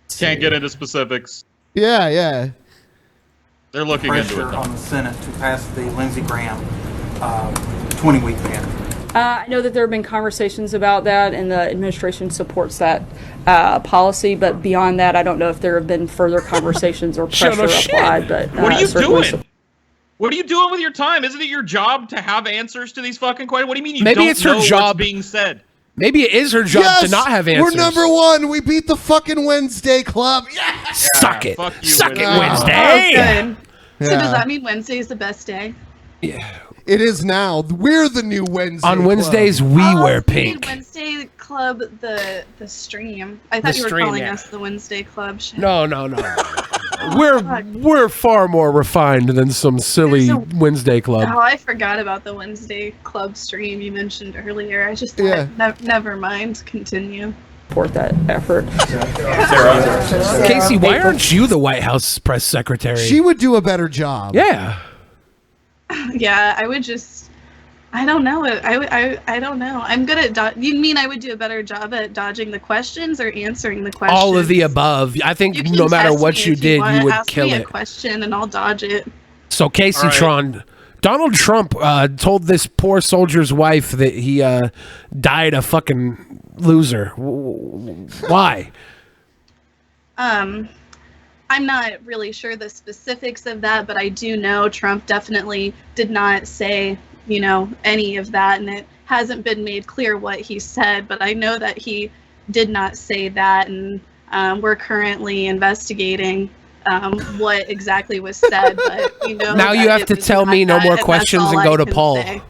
S7: Can't get into specifics.
S1: Yeah.
S7: They're looking into it.
S25: On the Senate to pass the Lindsey Graham 20-week ban.
S4: I know that there have been conversations about that, and the administration supports that policy. But beyond that, I don't know if there have been further conversations or pressure applied. But
S7: what are you doing? What are you doing with your time? Isn't it your job to have answers to these fucking questions? What do you mean you
S6: Maybe
S7: don't
S6: it's her
S7: know
S6: job
S7: what's being said?
S6: Maybe it is her job to not have answers.
S1: We're number one. We beat the fucking Wednesday Club. Yes!
S6: Suck it.
S7: Fuck you,
S6: Suck it,
S7: Wednesday.
S6: Wednesday.
S8: Oh, good. So does that mean Wednesday is the best day?
S6: Yeah.
S1: It is now. We're the new Wednesday
S6: On Wednesdays,
S1: Club.
S6: we wear pink.
S8: Wednesday Club, the stream. I thought you were calling us the Wednesday Club. Shit.
S6: No. We're far more refined than some silly Wednesday Club.
S8: Oh, I forgot about the Wednesday Club stream you mentioned earlier. I just thought, never mind. Continue.
S4: Support that effort.
S6: Casey, why aren't you the White House press secretary?
S1: She would do a better job.
S6: Yeah.
S8: Yeah, I would just. I don't know. I don't know. I'm good at. You mean I would do a better job at dodging the questions or answering the questions?
S6: All of the above. I think no matter what you did, you would kill
S8: Ask me
S6: it.
S8: a question and I'll dodge it.
S6: So Kaceytron, Donald Trump told this poor soldier's wife that he died a fucking loser. Why?
S8: I'm not really sure the specifics of that, but I do know Trump definitely did not say, any of that, and it hasn't been made clear what he said, but I know that he did not say that, and we're currently investigating what exactly was said, but
S6: now you have to tell me no more questions and go to Paul.
S8: Say.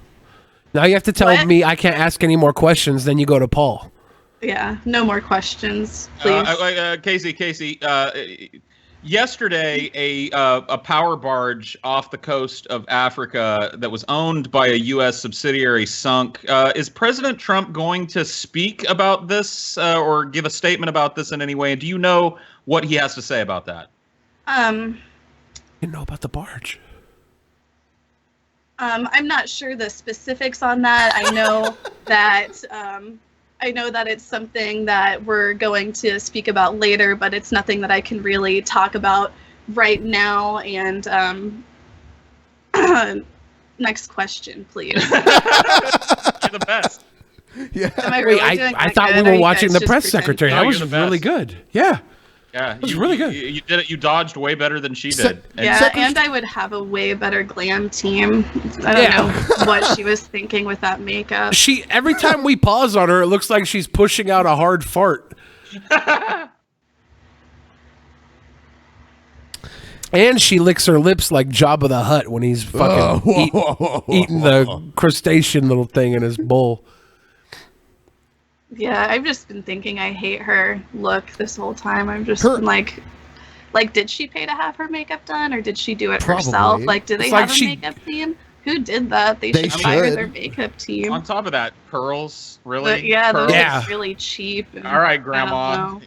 S6: Now you have to tell me I can't ask any more questions, then you go to Paul.
S8: Yeah, no more questions, please.
S7: Casey, yesterday a power barge off the coast of Africa that was owned by a U.S. subsidiary sunk. Is President Trump going to speak about this or give a statement about this in any way? And do you know what he has to say about that?
S6: You know about the barge.
S8: I'm not sure the specifics on that. I know that it's something that we're going to speak about later, but it's nothing that I can really talk about right now. And next question, please.
S7: You're the best.
S1: Yeah.
S8: Am I really doing
S6: I
S8: that
S6: thought
S8: good,
S6: we
S8: or
S6: were
S8: you
S6: watching
S8: guys
S6: the
S8: just
S6: press
S8: pretending?
S6: secretary. That was really good. Yeah.
S7: Yeah,
S6: it was really good.
S7: You did it. You dodged way better than she did.
S8: And I would have a way better glam team. I don't know what she was thinking with that makeup.
S6: Every time we pause on her, it looks like she's pushing out a hard fart. And she licks her lips like Jabba the Hutt when he's fucking eating the crustacean little thing in his bowl.
S8: Yeah, I've just been thinking I hate her look this whole time. I've just been like, did she pay to have her makeup done, or did she do it herself? Like, do they have a makeup team? Who did that? They should fire their makeup team.
S7: On top of that, pearls, really?
S8: But yeah,
S7: Pearls?
S8: those look really cheap. And
S7: All right,
S8: I don't
S7: Grandma.
S8: know.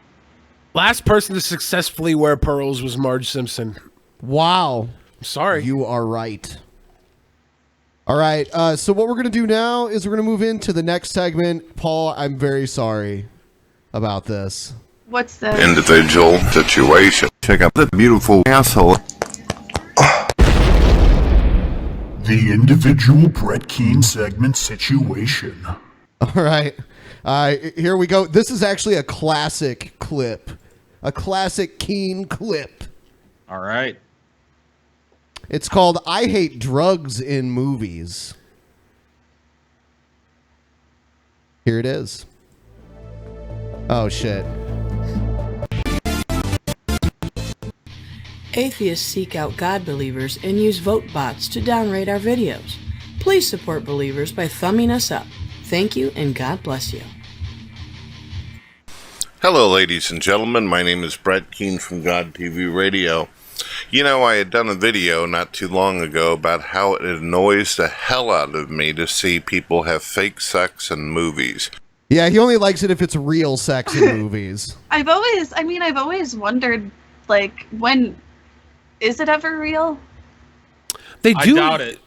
S6: Last person to successfully wear pearls was Marge Simpson.
S1: Wow.
S6: I'm sorry.
S1: You are right. All right. So what we're going to do now is we're going to move into the next segment. Paul, I'm very sorry about this.
S8: What's that?
S24: Individual situation. Check out the beautiful asshole.
S3: The individual Brett Keane segment situation.
S1: All right. Here we go. This is actually a classic clip. A classic Keane clip.
S7: All right.
S1: It's called I Hate Drugs in Movies. Here it is. Oh, shit.
S9: Atheists seek out God believers and use vote bots to downrate our videos. Please support believers by thumbing us up. Thank you and God bless you.
S24: Hello, ladies and gentlemen. My name is Brett Keane from God TV Radio. You know, I had done a video not too long ago about how it annoys the hell out of me to see people have fake sex in movies.
S1: Yeah, he only likes it if it's real sex in movies.
S8: I've always wondered, like, when is it ever real?
S6: They do.
S7: I doubt it.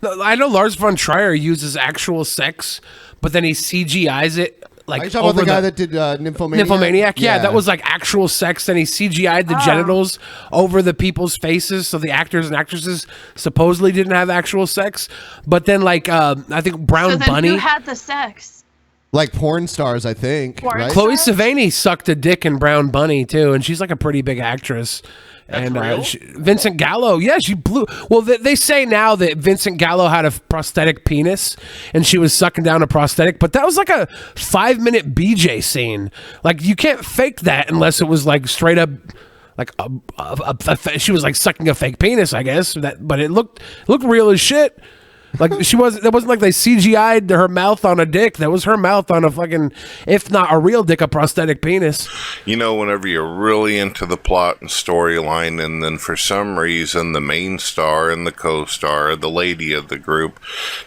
S6: I know Lars von Trier uses actual sex, but then he CGI's it. Like,
S1: are you talking about the guy that did Nymphomaniac?
S6: Nymphomaniac, yeah, that was like actual sex. Then he CGI'd the genitals over the people's faces, so the actors and actresses supposedly didn't have actual sex. But then, like, I think Brown
S8: So then
S6: Bunny,
S8: who had the sex?
S1: Like porn stars, I think. Right?
S6: Chloe Sevigny sucked a dick in Brown Bunny too, and she's like a pretty big actress.
S7: That's
S6: and
S7: real?
S6: Vincent Gallo, yeah, she blew. Well, they say now that Vincent Gallo had a prosthetic penis, and she was sucking down a prosthetic. But that was like a 5-minute BJ scene. Like, you can't fake that unless it was like straight up, like she was like sucking a fake penis, I guess. But it looked real as shit. Like, it wasn't like they CGI'd her mouth on a dick. That was her mouth on a fucking, if not a real dick, a prosthetic penis.
S24: You know, whenever you're really into the plot and storyline, and then for some reason the main star and the co-star, the lady of the group,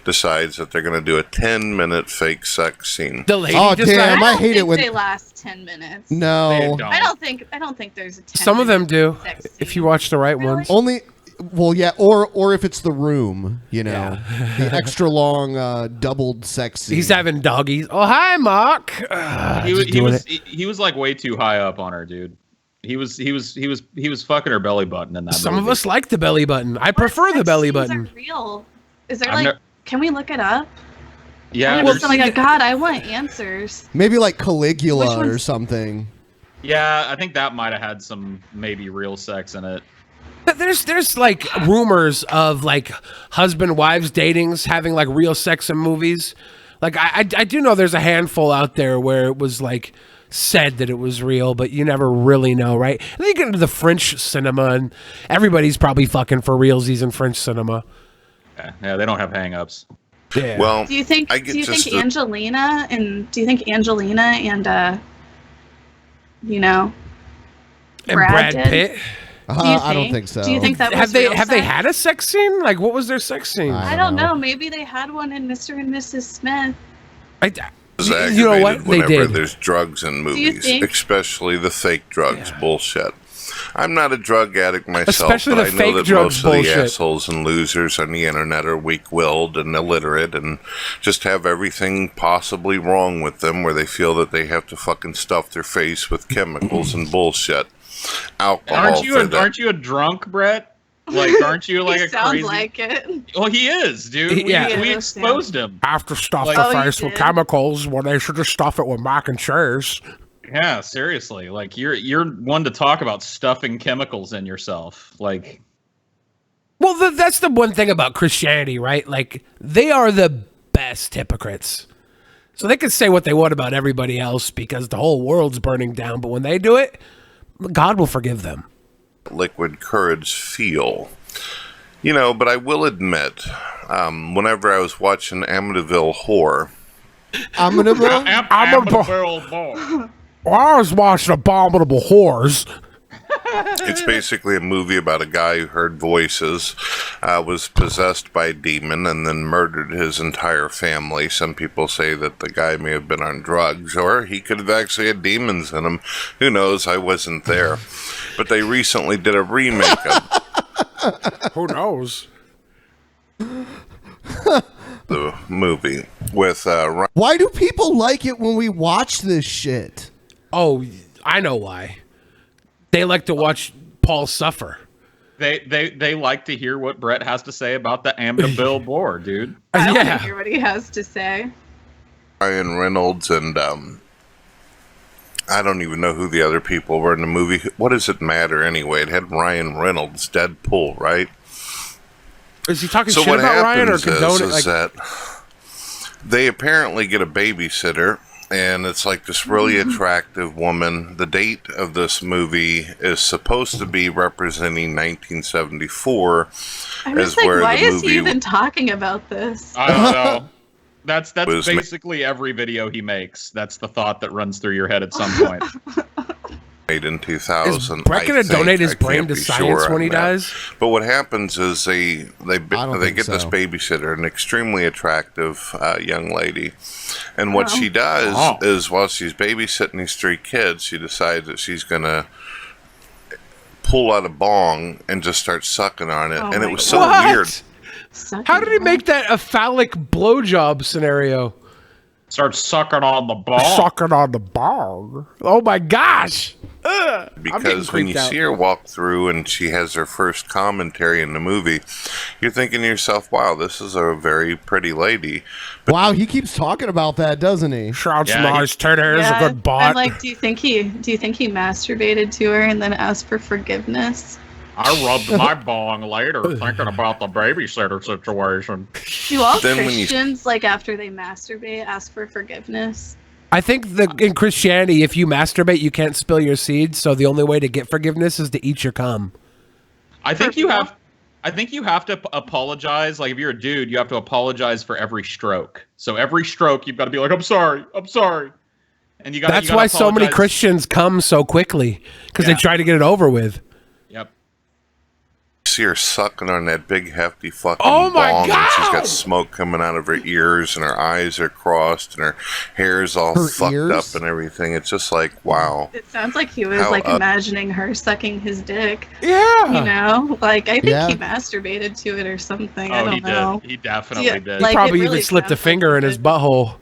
S24: decides that they're going to do a 10-minute fake sex scene.
S6: The lady
S1: damn, I hate it when
S8: they last 10 minutes.
S1: No.
S8: I don't think there's a 10
S6: Some of them do, if you watch the right ones.
S1: Only. Well, yeah, or if it's The Room, you know, the extra long doubled sex scene.
S6: He's having doggies. Oh, hi, Mark.
S7: He was like way too high up on her, dude. He was fucking her belly button in that.
S6: Some
S7: movie.
S6: of us like the belly button. I prefer the belly button.
S8: Real? Is there can we look it up?
S7: Yeah.
S8: I'm like, God, I want answers.
S1: Maybe like Caligula or something.
S7: Yeah, I think that might have had some maybe real sex in it.
S6: There's like rumors of like husband wives datings having like real sex in movies. Like I do know there's a handful out there where it was like said that it was real, but you never really know, right? And then you get into the French cinema, and everybody's probably fucking for realsies in French cinema.
S7: Yeah, they don't have hang-ups.
S6: Yeah.
S24: Well,
S8: Do you think Angelina and
S6: Brad
S8: did?
S6: Pitt?
S1: I don't think so.
S8: Do you think that was
S6: have they
S8: real
S6: they
S8: sex?
S6: had a sex scene? Like, what was their sex scene?
S8: I don't know. Maybe they had one in Mr. and Mrs. Smith.
S6: You know what? They
S24: Whenever
S6: did.
S24: there's drugs in
S8: you
S24: movies,
S8: think-
S24: especially the fake drugs bullshit. I'm not a drug addict myself,
S6: Especially
S24: but
S6: the
S24: I know
S6: fake
S24: that
S6: drugs
S24: most of the
S6: bullshit.
S24: assholes and losers on the internet are weak-willed and illiterate and just have everything possibly wrong with them, where they feel that they have to fucking stuff their face with chemicals and bullshit. Alcohol.
S7: Aren't you a drunk, Brett? Like, aren't you like
S8: He
S7: a
S8: sounds
S7: crazy?
S8: like it.
S7: Well, he is, dude. We exposed him.
S6: Have to stuff
S7: Like-
S6: the
S7: Oh, you
S6: face with
S7: did?
S6: chemicals when they should just stuff it with mac and cheese.
S7: Yeah, seriously. Like you're one to talk about stuffing chemicals in yourself. Like,
S6: Well, that's the one thing about Christianity, right? Like, they are the best hypocrites. So they can say what they want about everybody else because the whole world's burning down, but when they do it, God will forgive them.
S24: Liquid courage feel. You know, but I will admit, whenever I was watching Amityville Horror,
S6: Well, I was watching Abominable Whores.
S24: it's basically a movie about a guy who heard voices, was possessed by a demon, and then murdered his entire family. Some people say that the guy may have been on drugs, or he could have actually had demons in him. Who knows? I wasn't there. But they recently did a remake of
S6: Who knows?
S24: the movie with
S1: Why do people like it when we watch this shit?
S6: Oh, I know why. They like to watch Paul suffer.
S7: they like to hear what Brett has to say about the Amityville Boar, dude.
S8: I want to hear what he has to say.
S24: Ryan Reynolds and I don't even know who the other people were in the movie. What does it matter anyway? It had Ryan Reynolds, Deadpool, right?
S6: Is he talking
S24: So
S6: shit
S24: what
S6: about Ryan or
S24: happens
S6: condoning?
S24: is that they apparently get a babysitter, and it's like this really attractive woman. The date of this movie is supposed to be representing 1974.
S8: I'm just
S24: as
S8: like,
S24: where
S8: why
S24: the
S8: is
S24: movie
S8: he even talking about this?
S7: I don't know. That's
S24: Was ma-
S7: basically every video he makes. That's the thought that runs through your head at some point.
S24: made in 2000.
S6: Is Brett gonna donate his brain
S24: can't
S6: to
S24: be
S6: science when
S24: on
S6: he
S24: that.
S6: dies?
S24: But what happens is they
S1: think
S24: get this
S1: so.
S24: babysitter, an extremely attractive young lady, and what
S8: Oh.
S24: she does is while she's babysitting these three kids, she decides that she's gonna pull out a bong and just start sucking on it,
S8: Oh
S24: and it
S8: my
S24: was so
S6: God.
S24: weird.
S6: How did he make that a phallic blowjob scenario?
S7: Start sucking on the ball.
S6: Sucking on the bong. Oh my gosh! Ugh, I'm getting
S24: Because when you
S6: creeped out.
S24: see her walk through and she has her first commentary in the movie, you're thinking to yourself, wow, this is a very pretty lady.
S1: Wow, he keeps talking about that, doesn't he?
S6: Shouts
S24: Yeah,
S6: nice titties,
S8: Yeah,
S6: a good butt.
S8: I'm like, do you think he masturbated to her and then asked for forgiveness?
S7: I rubbed my bong later thinking about the babysitter situation.
S8: Do all
S24: Then when you-
S8: Christians, like after they masturbate, ask for forgiveness?
S6: I think that in Christianity, if you masturbate, you can't spill your seeds. So the only way to get forgiveness is to eat your cum.
S7: I think you have to apologize. Like if you're a dude, you have to apologize for every stroke. So every stroke, you've got to be like, I'm sorry. And you got.
S6: That's why so many Christians come so quickly because they try to get it over with.
S7: Yep.
S24: See her sucking on that big hefty fucking
S6: Oh my
S24: bong, and she's
S6: God!
S24: got smoke coming out of her ears, and her eyes are crossed, and her hair's all
S1: Her
S24: fucked
S1: ears?
S24: up and everything. It's just like, wow.
S8: It sounds like he was
S24: How
S8: like
S24: up-
S8: imagining her sucking his dick.
S6: Yeah.
S8: You know, like I think
S1: Yeah.
S8: he masturbated to it or something. I
S7: Oh,
S8: don't
S7: he
S8: know.
S7: did. He definitely
S8: Yeah,
S7: did.
S6: He
S8: like,
S6: probably
S8: it really
S6: even slipped a
S8: sounds
S6: finger in his butthole.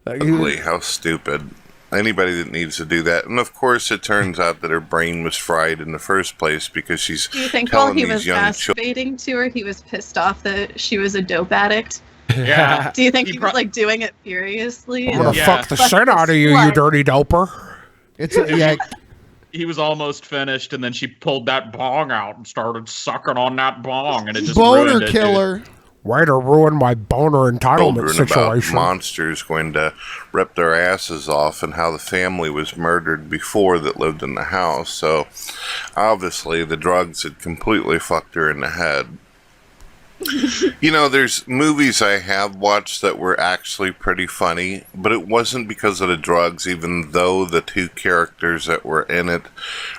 S24: Ugly, how stupid. Anybody that needs to do that. And of course, it turns out that her brain was fried in the first place because she's
S8: Do you think while
S24: telling
S8: he
S24: these
S8: was
S24: young children.
S8: masturbating to her, he was pissed off that she was a dope addict?
S7: Yeah.
S8: Do you think he was like doing it furiously?
S6: I'm gonna
S8: and-
S6: fuck the
S8: Fuck
S6: shit
S8: this
S6: out of you, you
S8: slut.
S6: dirty doper.
S1: It's yeah.
S7: he was almost finished, and then she pulled that bong out and started sucking on that bong, and it just
S1: Boner
S7: ruined it,
S1: killer.
S7: dude.
S6: Way to ruin my boner entitlement
S24: Children about
S6: situation.
S24: monsters going to rip their asses off, and how the family was murdered before that lived in the house. So obviously the drugs had completely fucked her in the head. You know, there's movies I have watched that were actually pretty funny, but it wasn't because of the drugs, even though the two characters that were in it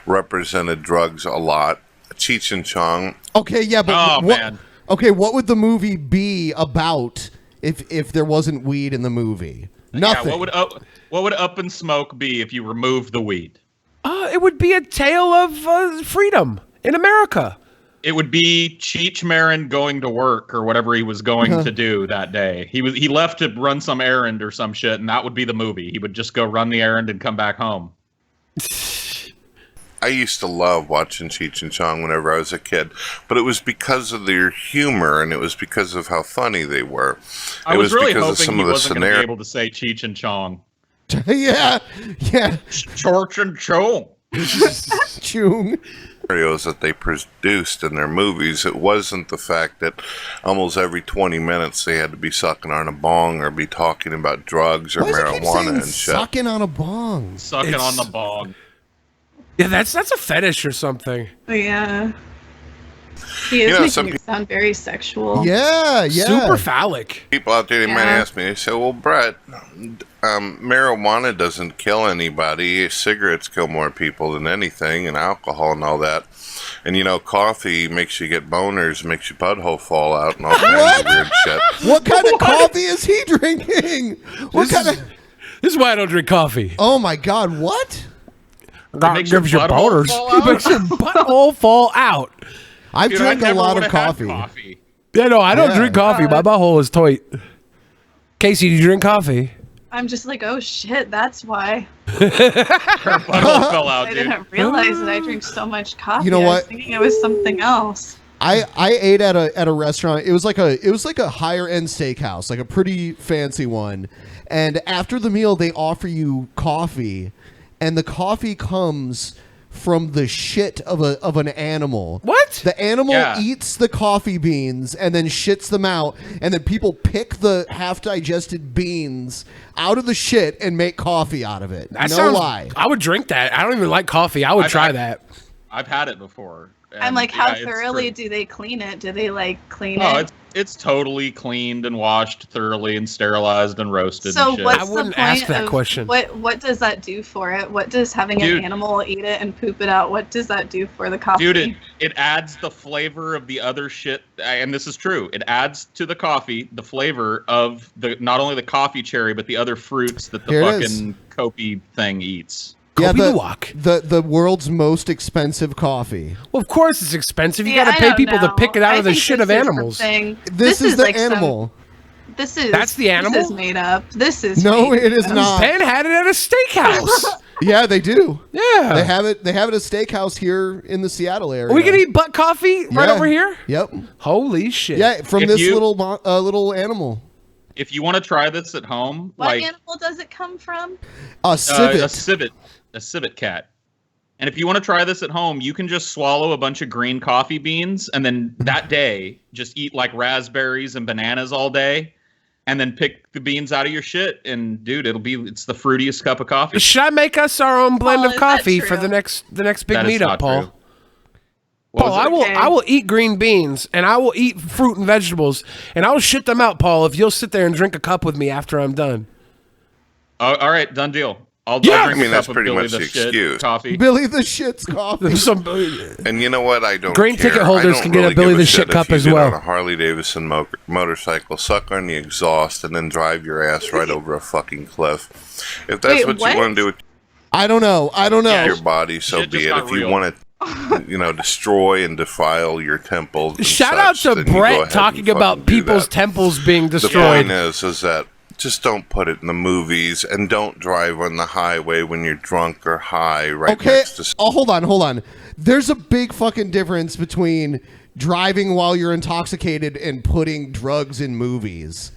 S24: represented drugs a lot. Cheech and Chong.
S1: Okay, yeah, but
S7: man.
S1: Okay, what would the movie be about if there wasn't weed in the movie? Nothing.
S7: Yeah, what would Up in Smoke be if you removed the weed?
S6: It would be a tale of freedom in America.
S7: It would be Cheech Marin going to work or whatever he was going to do that day. He left to run some errand or some shit, and that would be the movie. He would just go run the errand and come back home.
S24: I used to love watching Cheech and Chong whenever I was a kid, but it was because of their humor, and it was because of how funny they were.
S7: I was really hoping he wasn't going to be able to say Cheech and Chong.
S1: yeah.
S7: Chorch and Chong.
S1: Chung.
S24: Scenarios that they produced in their movies. It wasn't the fact that almost every 20 minutes they had to be sucking on a bong or be talking about drugs or marijuana and shit.
S1: Sucking on a bong.
S7: Sucking on the bong.
S6: Yeah, that's a fetish or something.
S8: Yeah. He is making it sound very sexual.
S1: Yeah.
S6: Super phallic.
S24: People out there, they might ask me, they say, well, Brett, marijuana doesn't kill anybody. Cigarettes kill more people than anything, and alcohol and all that. And, you know, coffee makes you get boners, makes your butthole fall out and all kinds of weird shit.
S1: What kind of coffee is he drinking?
S6: This is why I don't drink coffee.
S1: Oh, my God. What?
S6: It makes your boners. It makes your butthole fall out.
S1: I've drank a lot of coffee.
S6: Yeah, no, I don't drink coffee. My butthole is tight. Casey, do you drink coffee?
S8: I'm just like, oh shit, that's why.
S7: Her butthole fell out,
S8: I
S7: dude.
S8: didn't realize that I drink so much coffee.
S1: You know
S8: I
S1: what?
S8: was thinking it was something else.
S1: I ate at a restaurant. It was like a higher end steakhouse, like a pretty fancy one. And after the meal, they offer you coffee, and the coffee comes from the shit of an animal.
S6: What?
S1: The animal eats the coffee beans and then shits them out, and then people pick the half-digested beans out of the shit and make coffee out of it.
S6: That
S1: no
S6: sounds,
S1: lie.
S6: I would drink that. I don't even like coffee. I would try that.
S7: I've had it before.
S8: I'm like, how thoroughly do they clean it? Do they like clean it?
S7: It's totally cleaned and washed thoroughly and sterilized and roasted.
S8: So
S7: and shit.
S8: what's the point of what does that do for it? What does having an animal eat it and poop it out? What does that do for the coffee?
S7: Dude, it adds the flavor of the other shit, and this is true. It adds to the coffee the flavor of not only the coffee cherry but the other fruits that the fucking Kopi thing eats.
S1: Yeah, the world's most expensive coffee.
S6: Well, of course it's expensive. You got to pay people to pick it out of the shit of animals.
S1: This is the animal.
S6: That's the animal?
S8: This is made up. This is
S1: No,
S8: fake.
S1: it is not.
S6: Ben had it at a steakhouse.
S1: Yeah, they do.
S6: Yeah.
S1: They have it at a steakhouse here in the Seattle area.
S6: We can eat butt coffee right
S1: Yeah.
S6: over here?
S1: Yep.
S6: Holy shit.
S1: Yeah, from this little animal.
S7: If you want to try this at home,
S8: What
S7: like
S8: animal does it come from?
S1: A civet.
S7: A civet cat. And if you want to try this at home, you can just swallow a bunch of green coffee beans and then that day just eat like raspberries and bananas all day and then pick the beans out of your shit and dude, it's the fruitiest cup of coffee.
S6: Should I make us our own blend
S8: Paul,
S6: of
S8: is that
S6: coffee for
S8: true?
S6: the next big
S7: That is
S6: meetup,
S7: not
S6: Paul?
S7: true. What
S6: Paul,
S7: was it?
S6: I will eat green beans and I will eat fruit and vegetables and I will shit them out, Paul, if you'll sit there and drink a cup with me after I'm done.
S7: Oh, all right, done deal. I'll
S24: Yeah!
S7: drink
S24: I mean,
S7: a
S24: that's
S7: cup of
S24: pretty
S7: Billy
S24: much
S7: the
S24: the
S7: Shit
S24: excuse.
S7: coffee.
S1: Billy the Shit's coffee.
S24: And you know what? I don't
S6: Green
S24: care.
S6: ticket holders
S24: I don't
S6: can get a
S24: really
S6: Billy
S24: give
S6: the
S24: shit
S6: Shit cup
S24: if you
S6: as
S24: get
S6: well.
S24: on a Harley Davidson motorcycle, suck on the exhaust, and then drive your ass right over a fucking cliff. If that's what you want to do with
S1: I don't know.
S24: your body, so
S7: Shit
S24: be
S7: just
S24: it.
S7: got
S24: If you
S7: real.
S24: want to, destroy and defile your temples. and
S6: Shout out
S24: such,
S6: to
S24: then you go
S6: Brett
S24: ahead and
S6: talking
S24: fucking
S6: about
S24: do
S6: people's
S24: that.
S6: temples being
S24: The
S6: destroyed.
S24: point is that just don't put it in the movies and don't drive on the highway when you're drunk or high right
S1: Okay.
S24: next to.
S1: Oh, hold on. There's a big fucking difference between driving while you're intoxicated and putting drugs in movies.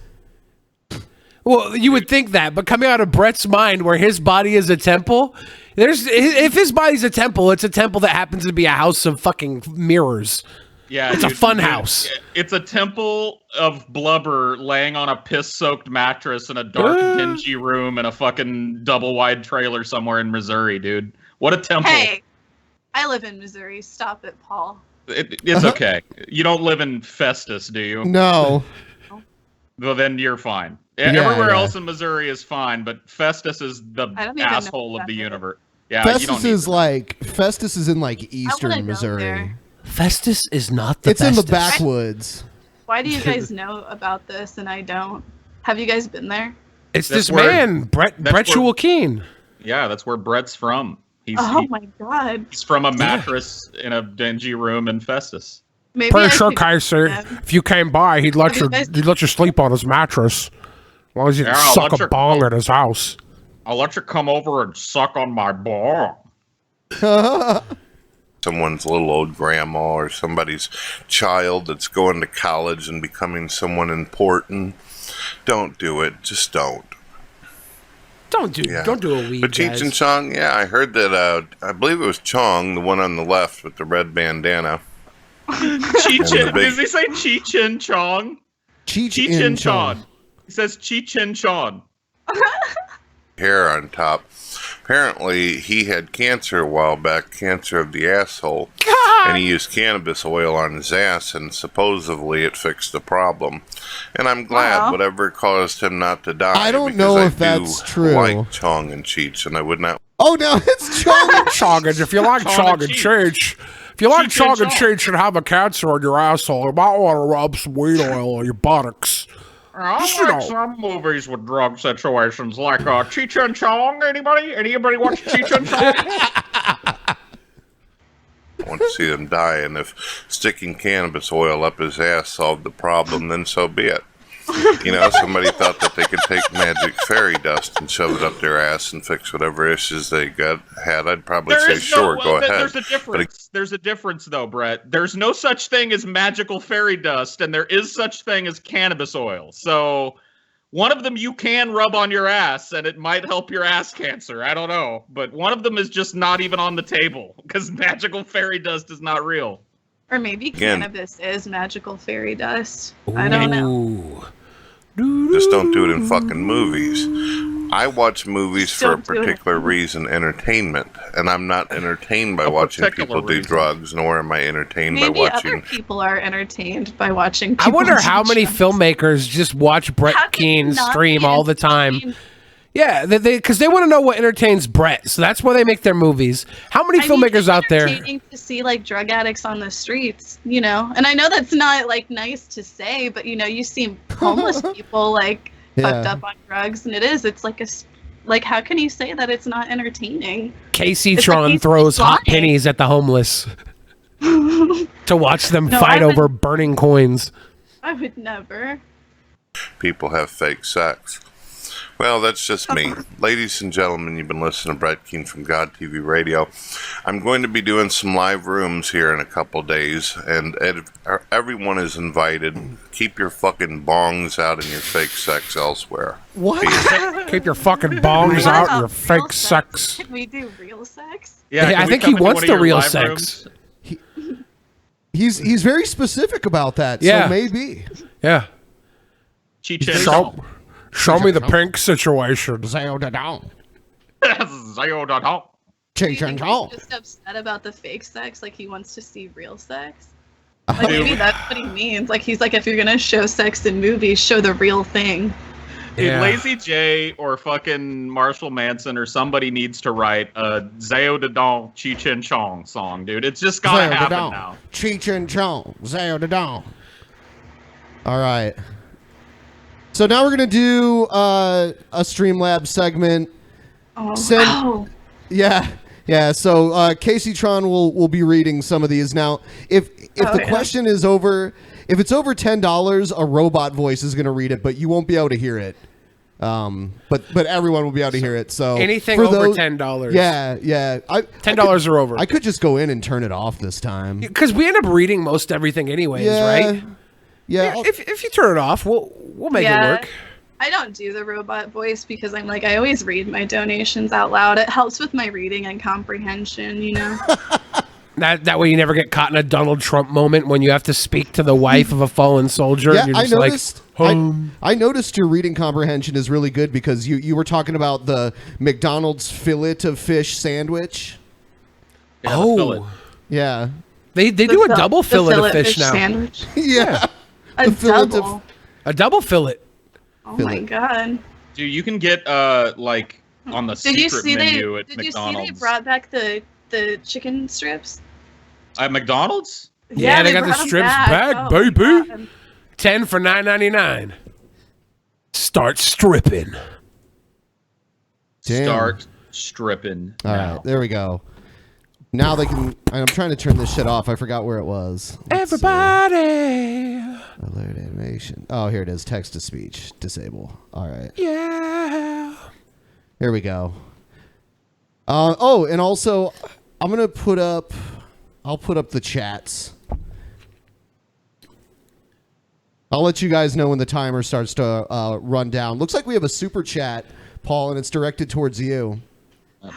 S6: Well, you would think that, but coming out of Brett's mind, where his body is a temple, if his body's a temple, it's a temple that happens to be a house of fucking mirrors.
S7: Yeah,
S6: it's a fun house.
S7: It's a temple of blubber laying on a piss-soaked mattress in a dark, dingy room in a fucking double-wide trailer somewhere in Missouri, dude. What a temple!
S8: Hey, I live in Missouri. Stop it, Paul.
S7: It's okay. You don't live in Festus, do you?
S1: No.
S7: Well, then you're fine. Everywhere else in Missouri is fine, but Festus is the asshole of the universe. Yeah,
S1: Festus is Festus is in like eastern Missouri.
S6: Festus is not the
S1: It's in the
S6: bestest.
S1: backwoods.
S8: Why do you guys know about this and I don't? Have you guys been there?
S6: It's this man, Brett Joaquin.
S7: Yeah, that's where Brett's from.
S8: My God.
S7: He's from a mattress in a dingy room in Festus.
S8: Maybe
S6: Pretty
S8: I
S6: sure,
S8: could-
S6: Kaiser, if you came by, he'd let you sleep on his mattress. As long as you
S7: I'll
S6: suck
S7: let
S6: a
S7: you-
S6: bong at his house.
S7: I'll let you come over and suck on my ball.
S24: Someone's little old grandma or somebody's child that's going to college and becoming someone important. Don't do it. Just don't.
S6: Don't do a weed,
S24: But Cheech and Chong, yeah, I heard that, I believe it was Chong, the one on the left with the red bandana.
S7: Cheech and, does he say Cheech and Chong?
S1: Cheech
S7: and Chong. He says Cheech and Chong.
S24: Hair on top. Apparently, he had cancer a while back, cancer of the asshole, and he used cannabis oil on his ass, and supposedly it fixed the problem. And I'm glad whatever caused him not to die.
S1: I don't know if that's true.
S24: Like Chong and Cheech, and I would not.
S1: Oh no, it's Chong.
S6: Chong, if you like Chong and Cheech, if you like Chong and Cheech and have a cancer on your asshole, you might want to rub some weed oil on your buttocks.
S7: I like some movies with drug situations, like Cheech and Chong. Anybody watch Cheech and Chong?
S24: I want to see them die, and if sticking cannabis oil up his ass solved the problem, then so be it. You know, somebody thought that they could take magic fairy dust and shove it up their ass and fix whatever issues they had. I'd probably say, sure, go ahead.
S7: There's a difference. There's a difference, though, Brett. There's no such thing as magical fairy dust, and there is such thing as cannabis oil. So one of them you can rub on your ass, and it might help your ass cancer. I don't know. But one of them is just not even on the table, because magical fairy dust is not real.
S8: Or maybe cannabis is magical fairy dust. I don't know.
S24: Just don't do it in fucking movies. I watch movies for a particular reason, entertainment, and I'm not entertained by watching people do drugs, nor am I entertained by
S8: Maybe
S24: watching.
S8: other people are entertained by watching people
S6: I wonder how
S8: do
S6: many
S8: drugs.
S6: filmmakers just watch Brett Keane
S8: not
S6: stream
S8: be
S6: all the time. Yeah, because they want to know what entertains Brett, so that's why they make their movies. How many filmmakers out there?
S8: Entertaining to see like drug addicts on the streets, you know, and I know that's not like nice to say, but you know, you see homeless people like fucked up on drugs, and it's like how can you say that it's not entertaining?
S6: Kaceytron throws hot pennies at the homeless to watch them fight over burning coins.
S8: I would never.
S24: People have fake sex. Well, that's just me. Ladies and gentlemen, you've been listening to Brett Keane from God TV Radio. I'm going to be doing some live rooms here in a couple days, and everyone is invited. Keep your fucking bongs out and your fake sex elsewhere.
S1: What?
S6: Keep your fucking bongs out and your fake sex.
S8: Can we do real sex?
S6: Yeah, I think he wants the real sex.
S1: He's very specific about that, so maybe.
S6: Yeah. Show me the pink situation.
S1: Zao-da-dong.
S7: Zao-da-dong.
S1: Cheech and Chong.
S8: Just upset about the fake sex, like he wants to see real sex. Like maybe that's what he means. Like he's like, if you're gonna show sex in movies, show the real thing.
S7: Dude, Lazy J or fucking Marshall Manson or somebody needs to write a Zao-da-dong Cheech and Chong song, dude. It's just gotta happen now.
S1: Cheech and Chong. Zao-da-dong. All right. So now we're going to do a Streamlabs segment.
S8: Oh,
S1: Yeah. So Kaceytron will be reading some of these. Now, if the question is over, if it's over $10, a robot voice is going to read it, but you won't be able to hear it. But everyone will be able to hear it. So
S6: anything over $10.
S1: Yeah.
S6: $10 or over.
S1: I could just go in and turn it off this time.
S6: Because we end up reading most everything anyways, right?
S1: Yeah.
S6: If you turn it off, we'll make it work.
S8: I don't do the robot voice because I'm like, I always read my donations out loud. It helps with my reading and comprehension, you know?
S6: That way you never get caught in a Donald Trump moment when you have to speak to the wife of a fallen soldier.
S1: Yeah,
S6: and you're
S1: I
S6: just
S1: noticed.
S6: Like,
S1: I noticed your reading comprehension is really good because you were talking about the McDonald's fillet of fish sandwich.
S7: Yeah, the fillet.
S1: Yeah.
S6: They do a double fillet of fish now.
S8: Sandwich.
S1: Yeah.
S8: A double.
S6: A double fillet.
S8: Oh my god.
S7: Dude, you can get like on the
S8: Did you
S7: secret
S8: see
S7: menu
S8: they
S7: at
S8: did you
S7: McDonald's.
S8: see they brought back the chicken strips?
S7: At McDonald's?
S6: Yeah, they got the
S8: brought 'em
S6: strips
S8: back.
S6: back,
S8: Oh my
S6: baby.
S8: God.
S6: 10 for $9.99. Start stripping.
S1: Damn.
S7: Start stripping.
S1: All
S7: now.
S1: right, there we go. Now they can. I'm trying to turn this shit off. I forgot where it was.
S6: Everybody.
S1: Alert animation. Oh, here it is. Text to speech. Disable. All right.
S6: Yeah.
S1: Here we go. Oh, and also, I'm gonna put up. I'll put up the chats. I'll let you guys know when the timer starts to run down. Looks like we have a super chat, Paul, and it's directed towards you.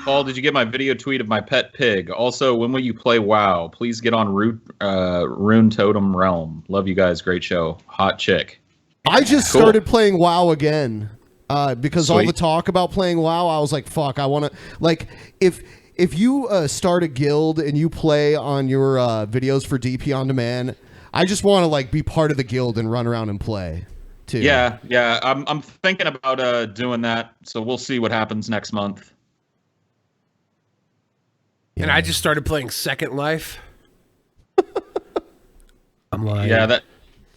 S7: Paul, did you get my video tweet of my pet pig? Also, when will you play WoW? Please get on Rune Totem Realm. Love you guys. Great show. Hot chick.
S1: I just
S7: Cool.
S1: started playing WoW again because all
S7: Sweet.
S1: the talk about playing WoW, I was like, fuck, I want to... Like, if you start a guild and you play on your videos for DP On Demand, I just want to like be part of the guild and run around and play, too.
S7: Yeah. I'm thinking about doing that, so we'll see what happens next month.
S6: And I just started playing Second Life. I'm like,
S7: Yeah, that...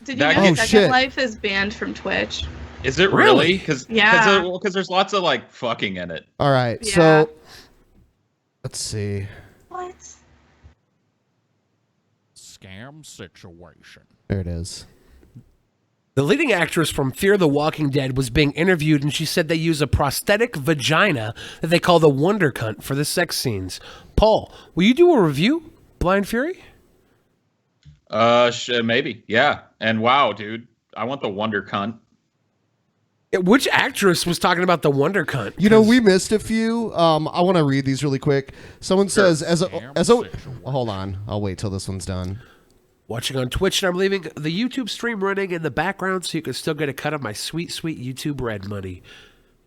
S8: Did you know
S1: Oh,
S8: Second
S1: shit.
S8: Life is banned from Twitch?
S7: Is it
S6: Really?
S7: really? Because
S8: Yeah.
S7: there's lots of like fucking in it.
S1: All right,
S8: Yeah.
S1: so... Let's see.
S8: What?
S10: Scam situation.
S1: There it is.
S6: The leading actress from Fear the Walking Dead was being interviewed, and she said they use a prosthetic vagina that they call the Wonder Cunt for the sex scenes. Paul, will you do a review? Blind Fury?
S7: Maybe. Yeah. And wow, dude, I want the Wonder Cunt.
S6: Which actress was talking about the Wonder Cunt?
S1: You know, we missed a few. I want to read these really quick. Someone says, hold on. I'll wait till this one's done.
S6: Watching on Twitch, and I'm leaving the YouTube stream running in the background so you can still get a cut of my sweet, sweet YouTube Red money.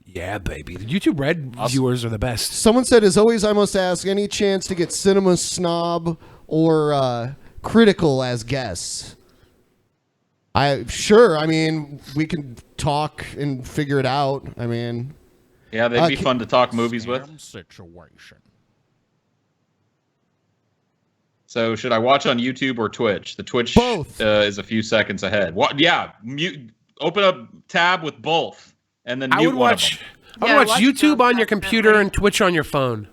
S6: Yeah, baby. The YouTube Red viewers are the best.
S1: Someone said, as always, I must ask, any chance to get Cinema Snob or Critical as guests? Sure. I mean, we can talk and figure it out. I mean...
S7: Yeah, they'd be fun to talk movies with.
S10: Situation.
S7: So should I watch on YouTube or Twitch? The Twitch is a few seconds ahead. What? Yeah, open a tab with both, and then mute one of them.
S6: I would watch YouTube on your computer and Twitch on your phone.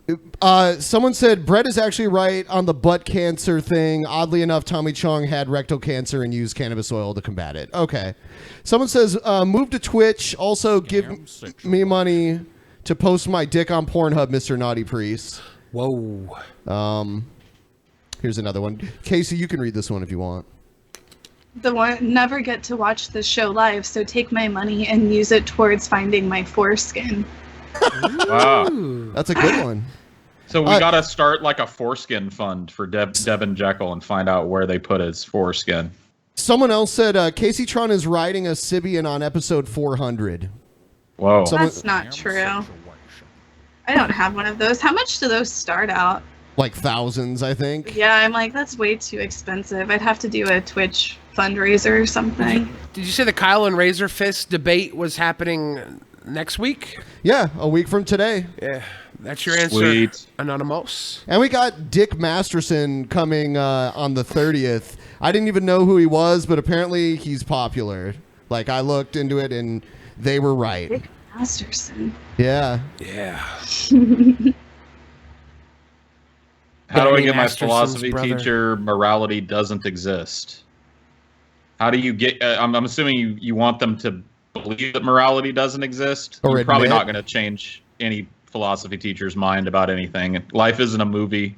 S1: Someone said Brett is actually right on the butt cancer thing. Oddly enough, Tommy Chong had rectal cancer and used cannabis oil to combat it. Okay. Someone says move to Twitch. Also, give me money to post my dick on Pornhub, Mr. Naughty Priest.
S6: Whoa.
S1: Here's another one. Casey, you can read this one if you want.
S8: The one never get to watch the show live, so take my money and use it towards finding my foreskin.
S7: Wow.
S1: That's a good one.
S7: So we gotta start like a foreskin fund for Devin Jekyll and find out where they put his foreskin.
S1: Someone else said Kaceytron is riding a Sibian on episode 400.
S7: Whoa.
S8: That's not true. I don't have one of those. How much do those start out?
S1: Like thousands, I think.
S8: Yeah, I'm like, that's way too expensive. I'd have to do a Twitch fundraiser or something.
S6: Did you say the Kyle and Razor Fist debate was happening next week?
S1: Yeah, a week from today.
S6: Yeah, that's your answer,
S7: Sweet.
S6: Anonymous.
S1: And we got Dick Masterson coming on the 30th. I didn't even know who he was, but apparently he's popular. Like, I looked into it, and they were right.
S8: Dick Masterson.
S1: Yeah.
S6: Yeah.
S7: How do I get my
S6: Masterson's
S7: philosophy
S6: brother.
S7: teacher morality doesn't exist? How do you get... I'm assuming you want them to believe that morality doesn't exist?
S1: Or
S7: You're probably
S1: admit.
S7: not going to change any philosophy teacher's mind about anything. Life isn't a movie.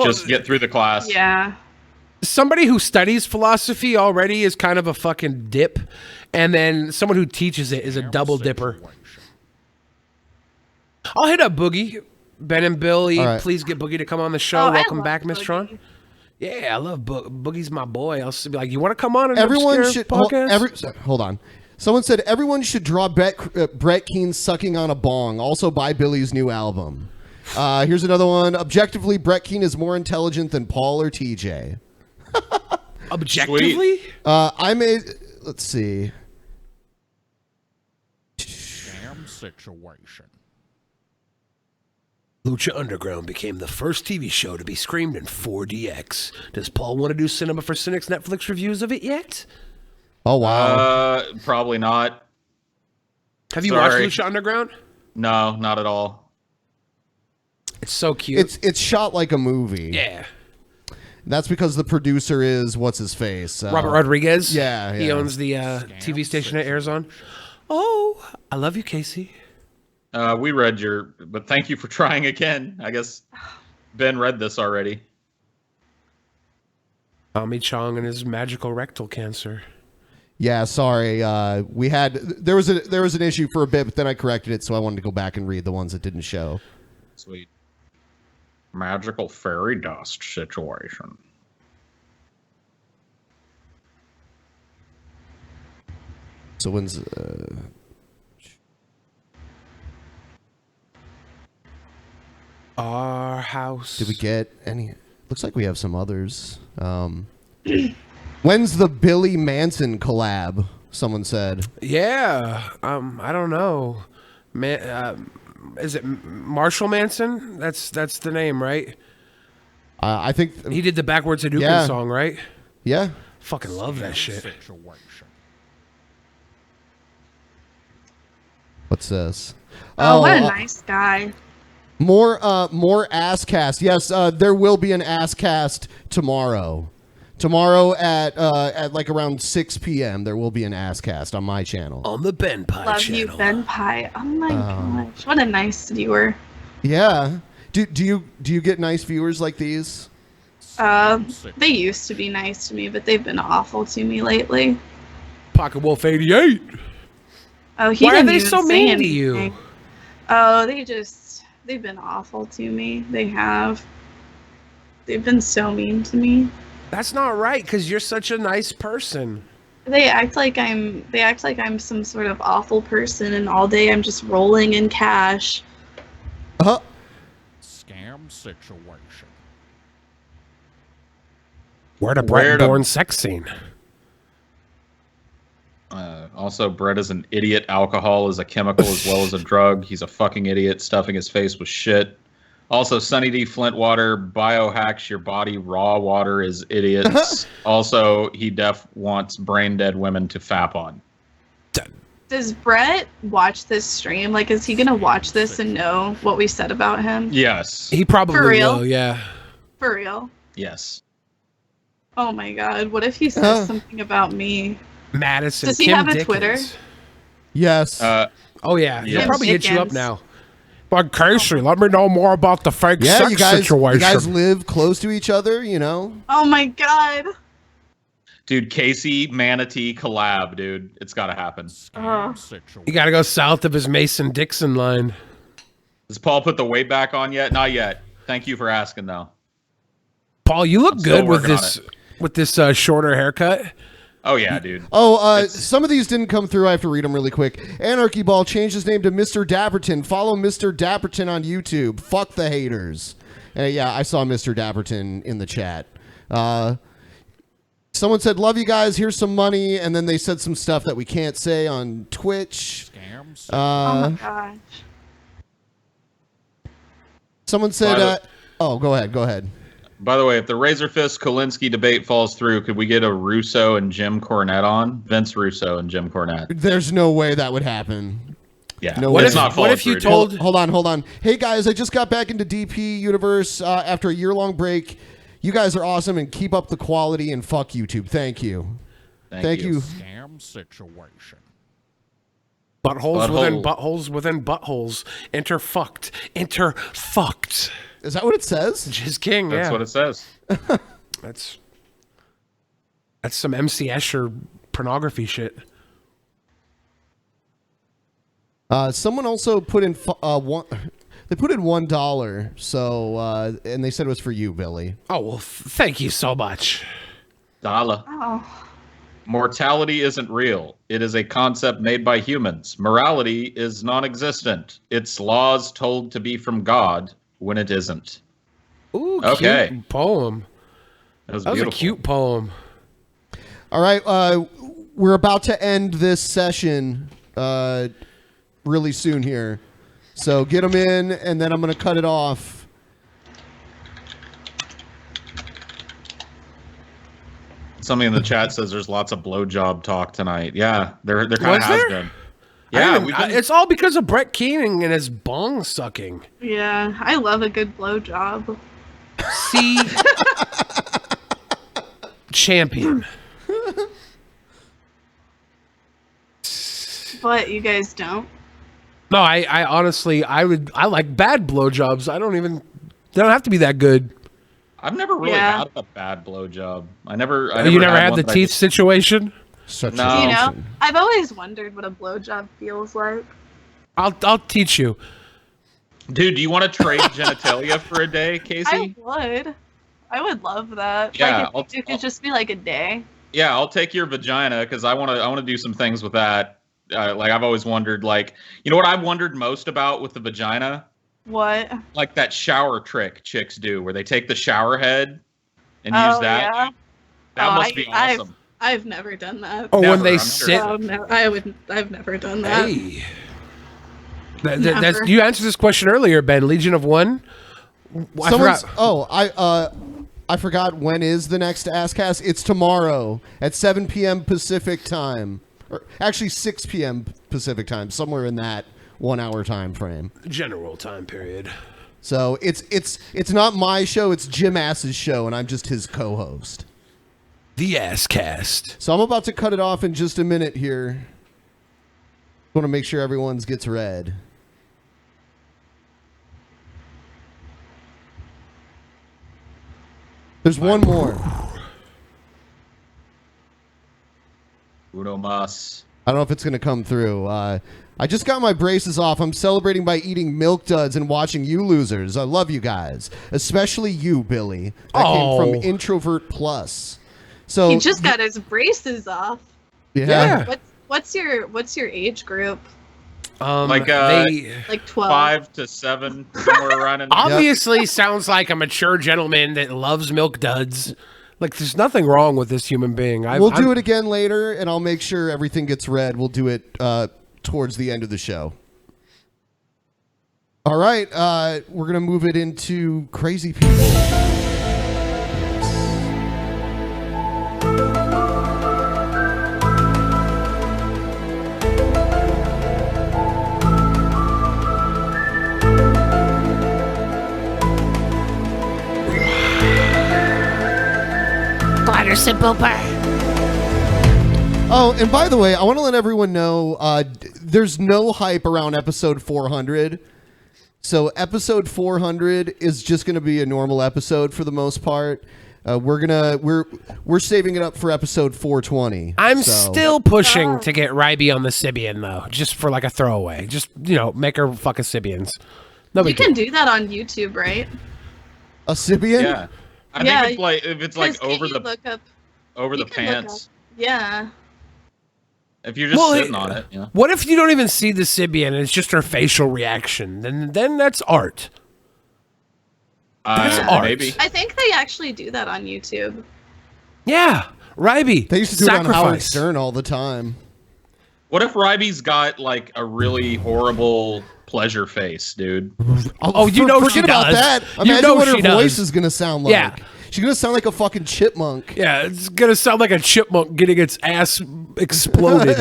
S7: Just get through the class.
S8: Yeah.
S6: Somebody who studies philosophy already is kind of a fucking dip. And then someone who teaches it is a double dipper. I'll hit up Boogie. Ben and Billy,
S1: All right.
S6: please get Boogie to come on the show. Welcome back, Miss Tron. Yeah, I love Boogie's my boy. I'll be like, you want to come on an
S1: Everyone should
S6: podcast?
S1: hold on. Someone said everyone should draw Brett Keane sucking on a bong. Also buy Billy's new album. Here's another one. Objectively, Brett Keane is more intelligent than Paul or TJ.
S6: Objectively?
S1: I made. Let's see.
S10: Scam situation.
S6: Lucha Underground became the first TV show to be screened in 4DX. Does Paul want to do Cinema for Cynics Netflix reviews of it yet?
S1: Oh, wow.
S7: Probably not.
S6: Have you watched Lucha Underground?
S7: No, not at all.
S6: It's so cute.
S1: It's shot like a movie.
S6: Yeah.
S1: That's because the producer is what's his face?
S6: Robert Rodriguez.
S1: Yeah,
S6: He owns the TV station it airs on. Oh, I love you, Casey.
S7: We read but thank you for trying again. I guess Ben read this already.
S6: Tommy Chong and his magical rectal cancer.
S1: Yeah, sorry. There was an issue for a bit, but then I corrected it, so I wanted to go back and read the ones that didn't show.
S7: Sweet. Magical fairy dust situation.
S1: So when's
S6: Our house.
S1: did we get any? Looks like we have some others. When's the Billy Manson collab? Someone said.
S6: Yeah. I don't know. Is it Marshall Manson? That's the name, right?
S1: I think
S6: he did the Backwards Hadouken song, right?
S1: Yeah.
S6: Fucking love that shit.
S1: What's this?
S8: Oh, what a nice guy.
S1: More ass cast. Yes, there will be an ass cast tomorrow. Tomorrow at like around 6 p.m. there will be an ass cast on my channel.
S6: On the Ben Pie
S8: Love
S6: channel.
S8: you, Ben Pie. Oh my gosh, what a nice viewer.
S1: Yeah. Do you get nice viewers like these?
S8: They used to be nice to me, but they've been awful to me lately.
S6: Pocket Wolf 88.
S8: Oh, he
S6: Why are
S8: didn't
S6: they
S8: even
S6: so
S8: say
S6: mean to you?
S8: anything. Oh, they've been awful to me. They have. They've been so mean to me.
S6: That's not right, because you're such a nice person.
S8: They act like I'm some sort of awful person, and all day I'm just rolling in cash.
S10: Scam situation.
S6: Where to Brett-born sex scene?
S7: Also, Brett is an idiot. Alcohol is a chemical as well as a drug. He's a fucking idiot, stuffing his face with shit. Also, Sunny D Flintwater biohacks your body. Raw water is idiots. Also, he wants brain dead women to fap on.
S8: Does Brett watch this stream? Like, is he gonna watch this and know what we said about him?
S7: Yes.
S6: He probably
S8: For real?
S6: will, yeah.
S8: For real?
S7: Yes.
S8: Oh my god, what if he says something about me?
S6: Madison.
S8: Does he
S6: Kim
S8: have a
S6: Dickens.
S8: Twitter?
S1: Yes.
S6: Oh yeah. He'll
S8: Kim
S6: probably hit you up
S8: Dickens.
S6: now. But Casey, let me know more about the fake
S1: Yeah,
S6: sex
S1: you guys
S6: situation.
S1: live close to each other, you know.
S8: Oh my god.
S7: Dude, Casey Manatee collab, dude. It's got to happen.
S6: You got to go south of his Mason-Dixon line.
S7: Does Paul put the weight back on yet? Not yet. Thank you for asking, though.
S6: Paul, you look
S7: I'm still
S6: good with
S7: working on
S6: this shorter haircut.
S7: Oh yeah, dude.
S1: Oh, some of these didn't come through. I have to read them really quick. Anarchy Ball changed his name to Mr. Dapperton. Follow Mr. Dapperton on YouTube. Fuck the haters. Yeah, I saw Mr. Dapperton in the chat. Someone said, love you guys, here's some money. And then they said some stuff that we can't say on Twitch.
S10: Scams.
S8: Oh my gosh.
S1: Someone said, go ahead.
S7: By the way, if the Razor Fist Kolinsky debate falls through, could we get a Russo and Jim Cornette on? Vince Russo and Jim Cornette.
S1: There's no way that would happen.
S7: Yeah.
S1: No
S7: What
S1: way.
S7: if you told?
S1: Hold on. Hey guys, I just got back into DP Universe after a year-long break. You guys are awesome and keep up the quality and fuck YouTube. Thank you. Thank you.
S10: Scam situation.
S6: Buttholes within buttholes within buttholes. Enter fucked.
S1: Is that what it says?
S6: Jizz King,
S7: That's what it says.
S6: That's some MC Escher pornography shit.
S1: Someone also put in one. They put in $1. So and they said it was for you, Billy.
S6: Oh well, thank you so much.
S7: Dollar.
S8: Oh.
S7: Mortality isn't real. It is a concept made by humans. Morality is non-existent. It's laws told to be from God when it isn't.
S6: Ooh,
S7: okay.
S6: Cute poem.
S7: That was
S6: a
S7: beautiful.
S6: cute poem.
S1: All right, we're about to end this session really soon here. So get them in, and then I'm going to cut it off.
S7: Somebody in the chat says there's lots of blowjob talk tonight. Yeah, there kind of has been. Yeah,
S6: it's all because of Brett Keenan and his bong sucking.
S8: Yeah, I love a good blowjob.
S6: See, champion.
S8: But you guys don't.
S6: No, I honestly, I like bad blowjobs. They don't have to be that good.
S7: I've never really had a bad blowjob. I never
S6: had the teeth situation?
S7: No.
S8: You know, I've always wondered what a blowjob feels like.
S6: I'll teach you.
S7: Dude, do you want to trade genitalia for a day, Casey?
S8: I would love that.
S7: Yeah,
S8: like it could just be like a day.
S7: Yeah, I'll take your vagina because I want to do some things with that. Like I've always wondered, like, you know what I've wondered most about with the vagina?
S8: What?
S7: Like that shower trick chicks do, where they take the shower head and use that.
S8: Yeah.
S7: That must be awesome.
S8: I've never done that.
S6: Oh, when they sit.
S8: Oh, no, I've never done that.
S6: Hey. You answered this question earlier, Ben. Legion of One. I
S1: forgot when is the next Askcast. It's tomorrow at 7 p.m. Pacific time. Or actually 6 p.m. Pacific time, somewhere in that 1 hour time frame.
S6: General time period.
S1: So it's not my show, it's Jim Ass's show, and I'm just his co-host.
S6: The Asscast.
S1: So I'm about to cut it off in just a minute here. Want to make sure everyone's gets read. There's one more.
S7: Uno mas.
S1: I don't know if it's going to come through. I just got my braces off. I'm celebrating by eating Milk Duds and watching you losers. I love you guys, especially you, Billy. That came from Introvert Plus. So
S8: he just got his braces off.
S1: Yeah.
S8: What's your age group?
S7: Like
S8: 12,
S7: 5 to 7, somewhere around in there.
S6: Obviously, sounds like a mature gentleman that loves Milk Duds. Like, there's nothing wrong with this human being.
S1: We'll do it again later, and I'll make sure everything gets read. We'll do it towards the end of the show. All right, we're going to move it into Crazy People.
S11: Simple pie.
S1: Oh, and by the way, I want to let everyone know there's no hype around episode 400. So episode 400 is just going to be a normal episode for the most part. We're saving it up for episode 420.
S6: I'm still pushing to get Ryby on the Sibian though, just for like a throwaway. Just make her fuck a Sibians.
S8: You can do that on YouTube, right?
S1: A Sibian?
S7: Yeah. I think it's like if it's like over the pants.
S8: Yeah.
S7: If you're just sitting on it. Yeah.
S6: What if you don't even see the Sibian and it's just her facial reaction? Then that's art. That's art.
S7: Maybe.
S8: I think they actually do that on YouTube.
S6: Yeah, Ryby.
S1: They used to do it on Howard Stern all the time.
S7: What if Ryby's got like a really horrible pleasure face, dude?
S1: Forget about that. Imagine what her voice is going to sound like.
S6: Yeah.
S1: She's going to sound like a fucking chipmunk.
S6: Yeah, it's going to sound like a chipmunk getting its ass exploded.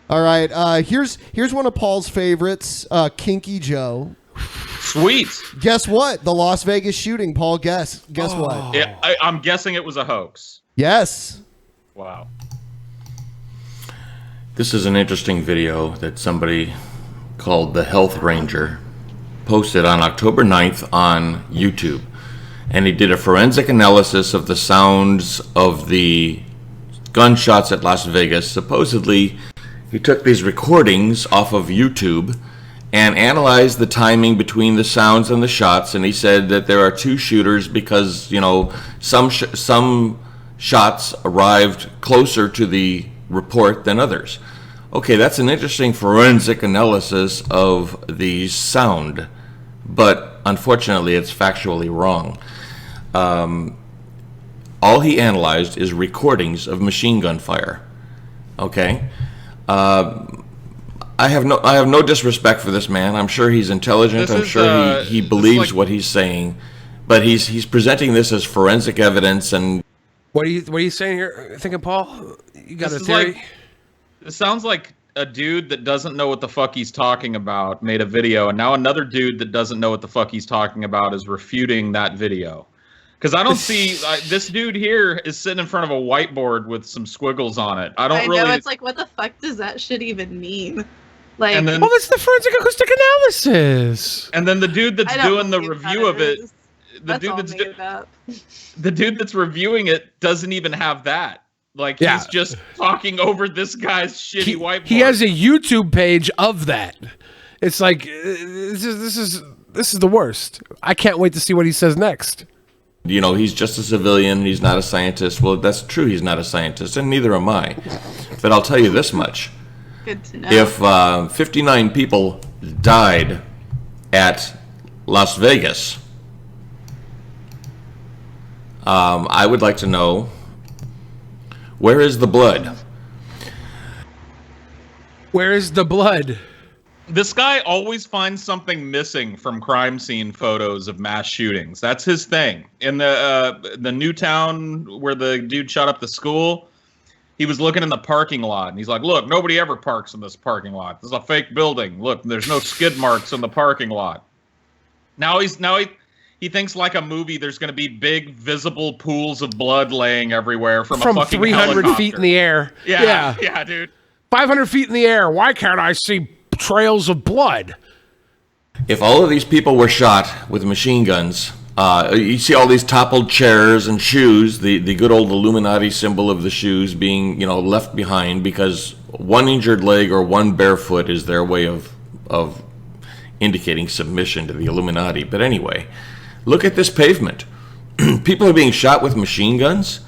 S1: All right, here's one of Paul's favorites, Kinky Joe.
S7: Sweet.
S1: Guess what? The Las Vegas shooting, Paul. Guess what?
S7: Yeah, I'm guessing it was a hoax.
S1: Yes.
S7: Wow.
S12: This is an interesting video that somebody called the Health Ranger posted on October 9th on YouTube. And he did a forensic analysis of the sounds of the gunshots at Las Vegas. Supposedly, He took these recordings off of YouTube and analyzed the timing between the sounds and the shots, and he said that there are two shooters because, you know, some shots arrived closer to the report than others. Okay, that's an interesting forensic analysis of the sound, but unfortunately it's factually wrong. All he analyzed is recordings of machine gun fire. Okay? I have no disrespect for this man. I'm sure he's intelligent. I'm sure he believes what he's saying, but he's presenting this as forensic evidence. And
S6: what are you saying here? Thinking, Paul? You got a theory?
S7: It sounds like a dude that doesn't know what the fuck he's talking about made a video, and now another dude that doesn't know what the fuck he's talking about is refuting that video. Because I don't see this dude here is sitting in front of a whiteboard with some squiggles on it. I know,
S8: it's like, what the fuck does that shit even mean? Like,
S7: and then,
S6: well, it's the forensic acoustic analysis.
S7: And then the dude that's doing the review of it, the dude that's reviewing it doesn't even have that. Like, he's just talking over this guy's shitty whiteboard.
S6: He has a YouTube page of that. It's like this is the worst. I can't wait to see what he says next.
S12: You know, he's just a civilian. He's not a scientist. Well, that's true. He's not a scientist, and neither am I. But I'll tell you this much.
S8: Good to know.
S12: If 59 people died at Las Vegas, I would like to know, where is the blood?
S6: Where is the blood?
S7: This guy always finds something missing from crime scene photos of mass shootings. That's his thing. In the Newtown where the dude shot up the school, he was looking in the parking lot, and he's like, look, nobody ever parks in this parking lot. This is a fake building. Look, there's no skid marks in the parking lot. Now he thinks like a movie there's going to be big visible pools of blood laying everywhere from a fucking
S6: 300
S7: helicopter.
S6: feet in the air.
S7: Yeah, dude.
S6: 500 feet in the air. Why can't I see trails of blood?
S12: If all of these people were shot with machine guns, you see all these toppled chairs and shoes, the good old Illuminati symbol of the shoes being, you know, left behind because one injured leg or one bare foot is their way of indicating submission to the Illuminati. But anyway, look at this pavement. People are being shot with machine guns,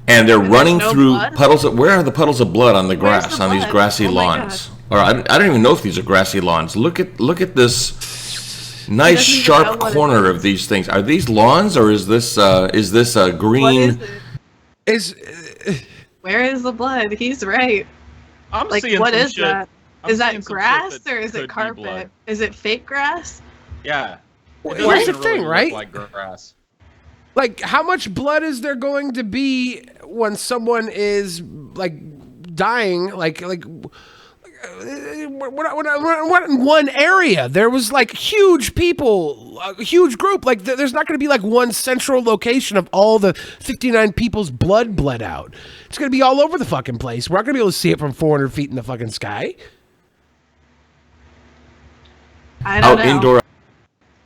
S12: and they're running through puddles. Where are the puddles of blood on the grass, on these grassy lawns? Or I don't even know if these are grassy lawns. Look at this nice sharp corner of these things. Are these lawns, or is this a green?
S8: Where is the blood? He's right.
S7: I'm
S8: like,
S7: seeing
S8: what
S7: some
S8: is
S7: shit.
S8: that?
S7: I'm
S8: Is
S7: seeing
S8: that
S7: some
S8: grass
S7: shit that
S8: or is
S7: could
S8: it
S7: be
S8: carpet?
S7: blood.
S8: Is it fake grass?
S7: Yeah.
S6: Well,
S7: It
S6: here's the
S7: doesn't
S6: thing,
S7: look
S6: right?
S7: Like grass.
S6: Like, how much blood is there going to be when someone is like dying? Like what in one area? There was like huge people, a huge group. Like, there's not going to be like one central location of all the 59 people's blood bled out. It's going to be all over the fucking place. We're not going to be able to see it from 400 feet in the fucking sky.
S8: I don't know.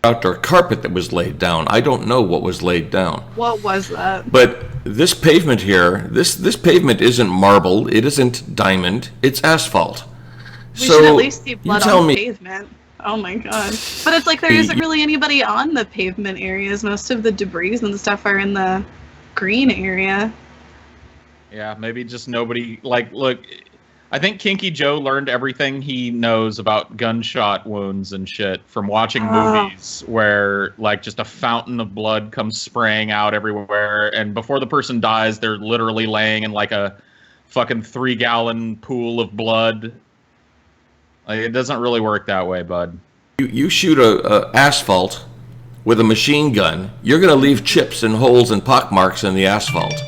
S12: Outdoor carpet that was laid down. I don't know what was laid down.
S8: What was that?
S12: But this pavement here, this pavement isn't marble. It isn't diamond. It's asphalt.
S8: We should at least see blood on the pavement. Oh my god. But it's like there isn't really anybody on the pavement areas. Most of the debris and stuff are in the green area.
S7: Yeah, maybe just nobody. Like, look, I think Kinky Joe learned everything he knows about gunshot wounds and shit from watching movies where, like, just a fountain of blood comes spraying out everywhere, and before the person dies, they're literally laying in, like, a fucking 3-gallon pool of blood. Like, it doesn't really work that way, bud.
S12: You shoot a asphalt with a machine gun, you're going to leave chips and holes and pockmarks in the asphalt.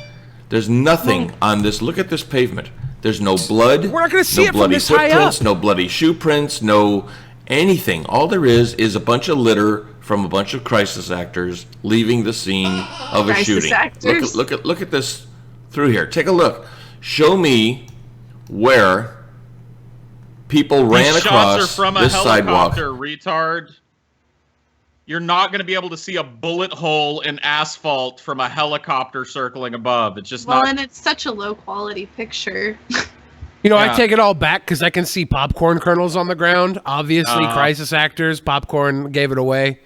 S12: There's nothing on this. Look at this pavement. There's no blood.
S6: We're not going to see
S12: no
S6: it
S12: bloody
S6: from this high up.
S12: Footprints, no bloody shoe prints, no anything. All there is a bunch of litter from a bunch of crisis actors leaving the scene of a shooting.
S8: Actors?
S12: Look at this through here. Take a look. Show me where people ran
S7: These
S12: across
S7: shots are from a
S12: this sidewalk.
S7: helicopter, retard. You're not going to be able to see a bullet hole in asphalt from a helicopter circling above. It's just not.
S8: Well, and it's such a low quality picture.
S6: You know, I take it all back because I can see popcorn kernels on the ground. Obviously, crisis actors, popcorn gave it away.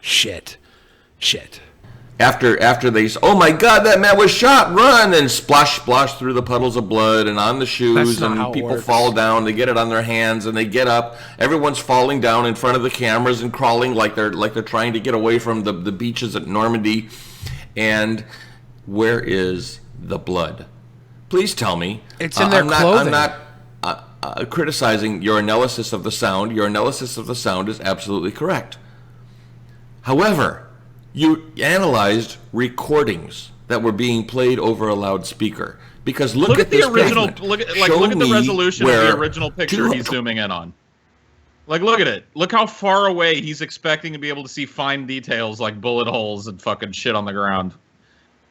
S6: Shit.
S12: After they, oh my God, that man was shot, run, and splash through the puddles of blood and on the shoes, and people fall down, they get it on their hands, and they get up, everyone's falling down in front of the cameras and crawling like they're trying to get away from the beaches at Normandy, and where is the blood? Please tell me.
S6: It's in their clothing.
S12: I'm not criticizing your analysis of the sound. Your analysis of the sound is absolutely correct. However, you analyzed recordings that were being played over a loudspeaker. Because look at
S7: the
S12: this
S7: original.
S12: pavement.
S7: Look at the resolution of the original picture he's zooming in on. Like, look at it. Look how far away he's expecting to be able to see fine details like bullet holes and fucking shit on the ground.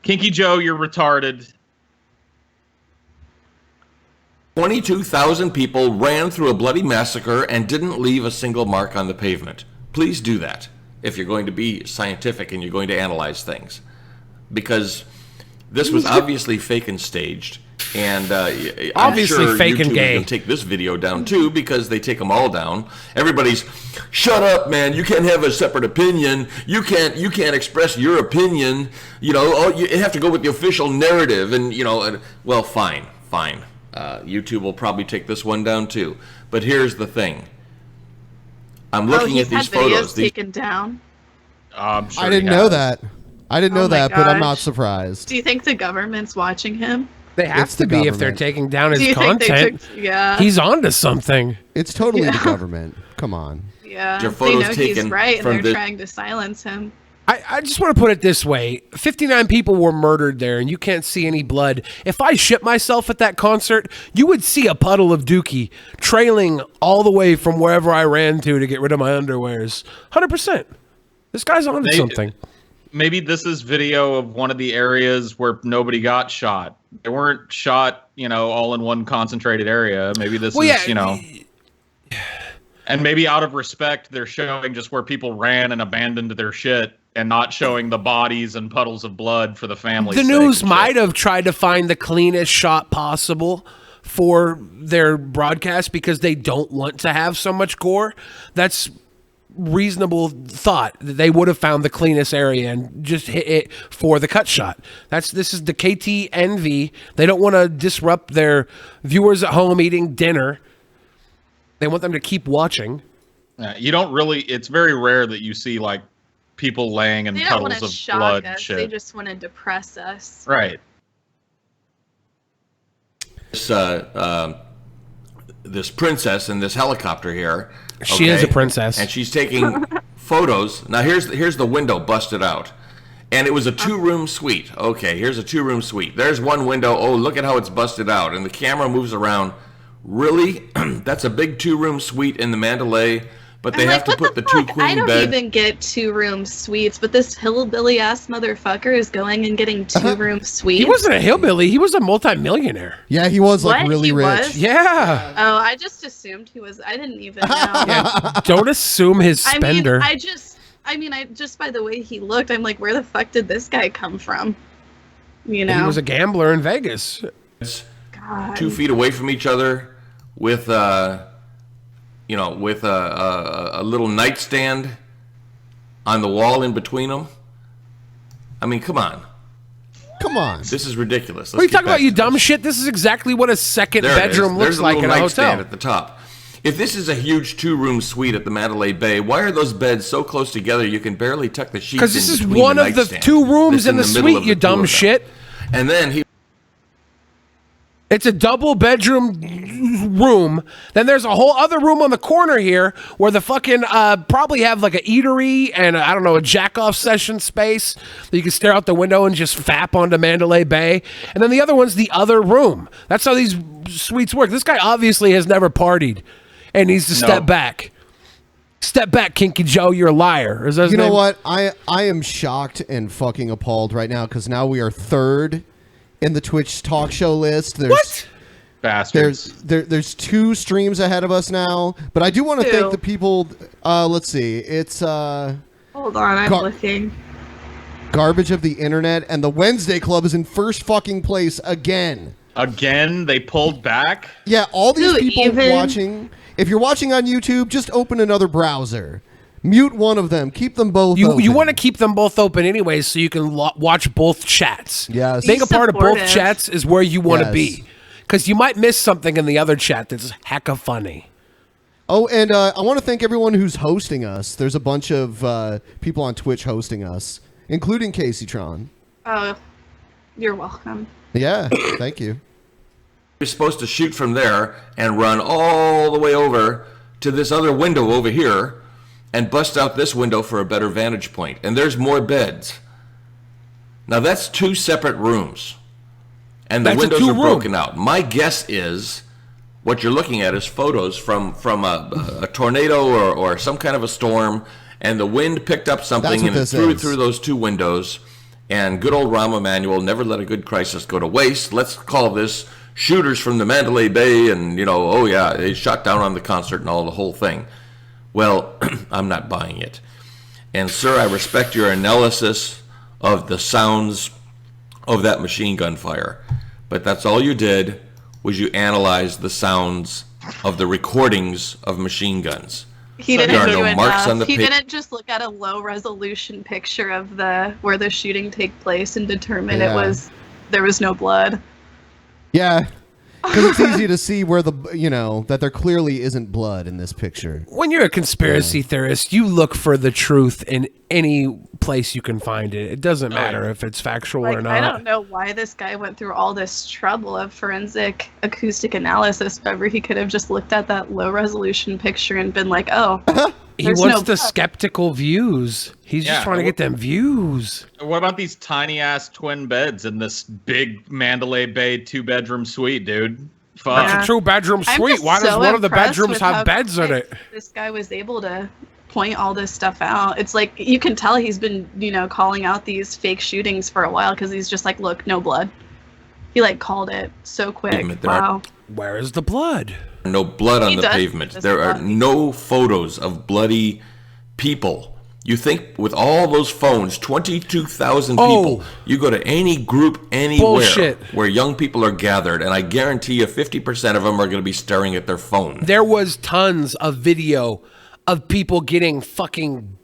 S7: Kinky Joe, you're retarded.
S12: 22,000 people ran through a bloody massacre and didn't leave a single mark on the pavement. Please do that if you're going to be scientific and you're going to analyze things. Because this was obviously fake and staged. And
S6: obviously
S12: I'm sure
S6: fake
S12: YouTube
S6: and gay.
S12: is going to take this video down too, because they take them all down. Everybody's, shut up, man! You can't have a separate opinion. You can't express your opinion. You know, you have to go with the official narrative. And well, fine. YouTube will probably take this one down too. But here's the thing. I'm looking at these photos.
S8: Videos taken down.
S1: I didn't know that. But I'm not surprised.
S8: Do you think the government's watching him?
S6: They have to be if they're taking down his
S8: Do you think they
S6: content.
S8: yeah.
S6: He's onto something.
S1: It's totally the government. Come on.
S8: Yeah,
S12: Your
S8: they
S12: photos
S8: know
S12: taken
S8: he's right, and
S12: from
S8: they're
S12: the-
S8: trying to silence him.
S6: I just want to put it this way. 59 people were murdered there, and you can't see any blood. If I shit myself at that concert, you would see a puddle of dookie trailing all the way from wherever I ran to get rid of my underwears. 100%. This guy's onto something.
S7: Maybe this is video of one of the areas where nobody got shot. They weren't shot, all in one concentrated area. Maybe this is, and maybe out of respect, they're showing just where people ran and abandoned their shit and not showing the bodies and puddles of blood for the family.
S6: The news might have tried to find the cleanest shot possible for their broadcast because they don't want to have so much gore. That's reasonable thought that they would have found the cleanest area and just hit it for the cut shot. This is the KTNV. They don't want to disrupt their viewers at home eating dinner. They want them to keep watching.
S7: You don't really. It's very rare that you see like people laying in
S8: They don't want
S7: puddles
S8: to
S7: of
S8: shock
S7: blood.
S8: us.
S7: Shit.
S8: They just want to depress us.
S7: Right.
S12: This princess in this helicopter here.
S6: She is a princess.
S12: And she's taking photos. Now here's the window busted out. And it was a 2-room suite. Okay, here's a 2-room suite. There's one window. Oh, look at how it's busted out. And the camera moves around. Really? That's a big 2-room suite in the Mandalay, but they have to put the 2 queen
S8: I don't
S12: bed.
S8: even get 2-room suites, but this hillbilly ass motherfucker is going and getting 2-room suites.
S6: He wasn't a hillbilly. He was a multimillionaire.
S1: Yeah, he was like
S8: What?
S1: really
S8: He
S1: rich.
S8: was?
S6: Yeah.
S8: Oh, I just assumed he was. I didn't even know.
S6: Don't assume his spender.
S8: I mean, just by the way he looked, I'm like, where the fuck did this guy come from?
S6: He was a gambler in Vegas.
S8: God.
S12: 2 feet away from each other with a little nightstand on the wall in between them. I mean, come on. This is ridiculous.
S6: What are you talking about, you dumb shit? This is exactly what a second bedroom looks like in a
S12: nightstand
S6: hotel.
S12: at the top. If this is a huge 2-room suite at the Mandalay Bay, why are those beds so close together you can barely tuck the sheets in?
S6: Because this is
S12: between
S6: one
S12: the
S6: of the
S12: nightstand
S6: 2 rooms
S12: that's
S6: in the
S12: middle
S6: suite,
S12: of
S6: you
S12: the 2
S6: dumb
S12: of them.
S6: shit.
S12: And then
S6: It's a double bedroom room. Then there's a whole other room on the corner here where the fucking probably have like a eatery and a jack off session space that you can stare out the window and just fap onto Mandalay Bay. And then the other one's the other room. That's how these suites work. This guy obviously has never partied and needs to step back. Step back, Kinky Joe. You're a liar. Is that his
S1: You know
S6: name?
S1: what? I am shocked and fucking appalled right now because now we are 3rd in the Twitch talk show list. What?
S7: Bastards.
S1: There's 2 streams ahead of us now, but I do want to
S8: Two.
S1: thank the people. Let's see. It's
S8: Hold on, I'm looking.
S1: Garbage of the Internet, and the Wednesday Club is in first fucking place again.
S7: Again, they pulled back.
S1: Yeah, all these people watching. If you're watching on YouTube, just open another browser. Mute one of them. Keep them both open.
S6: You want to keep them both open anyways, so you can watch both chats.
S1: Yes.
S6: Being a part of both chats is where you want to be. Because you might miss something in the other chat that's hecka funny.
S1: Oh, and I want to thank everyone who's hosting us. There's a bunch of people on Twitch hosting us, including Kaceytron.
S8: Oh, you're welcome.
S1: Yeah, thank you.
S12: You're supposed to shoot from there and run all the way over to this other window over here and bust out this window for a better vantage point. And there's more beds. Now that's 2 separate rooms. And the windows are broken out. My guess is what you're looking at is photos from a tornado or some kind of a storm, and the wind picked up something and it threw it through those 2 windows. And good old Rahm Emanuel never let a good crisis go to waste. Let's call this shooters from the Mandalay Bay, and oh yeah, they shot down on the concert and all the whole thing. Well, I'm not buying it. And sir, I respect your analysis of the sounds of that machine gun fire, but that's all you did was you analyzed the sounds of the recordings of machine guns.
S8: He didn't do enough. He didn't just look at a low resolution picture of where the shooting took place and determine there was no blood.
S1: Yeah, because it's easy to see where that there clearly isn't blood in this picture.
S6: When you're a conspiracy theorist, you look for the truth in any place you can find it. It doesn't matter if it's factual or not.
S8: I don't know why this guy went through all this trouble of forensic acoustic analysis. However, he could have just looked at that low resolution picture and been like, oh.
S6: He wants the skeptical views. He's just trying to get them views.
S7: What about these tiny ass twin beds in this big Mandalay Bay 2-bedroom suite, dude? Fuck.
S6: That's a true bedroom suite. Why does one of the bedrooms have beds in it?
S8: This guy was able to point all this stuff out. It's like you can tell he's been, calling out these fake shootings for a while because he's just like, look, no blood. He called it so quick. Wow.
S6: Where is the blood?
S12: No blood on the pavement. There are no photos of bloody people. You think with all those phones, 22,000 people, you go to any group anywhere where young people are gathered, and I guarantee you 50% of them are going to be staring at their phone.
S6: There was tons of video of people getting fucking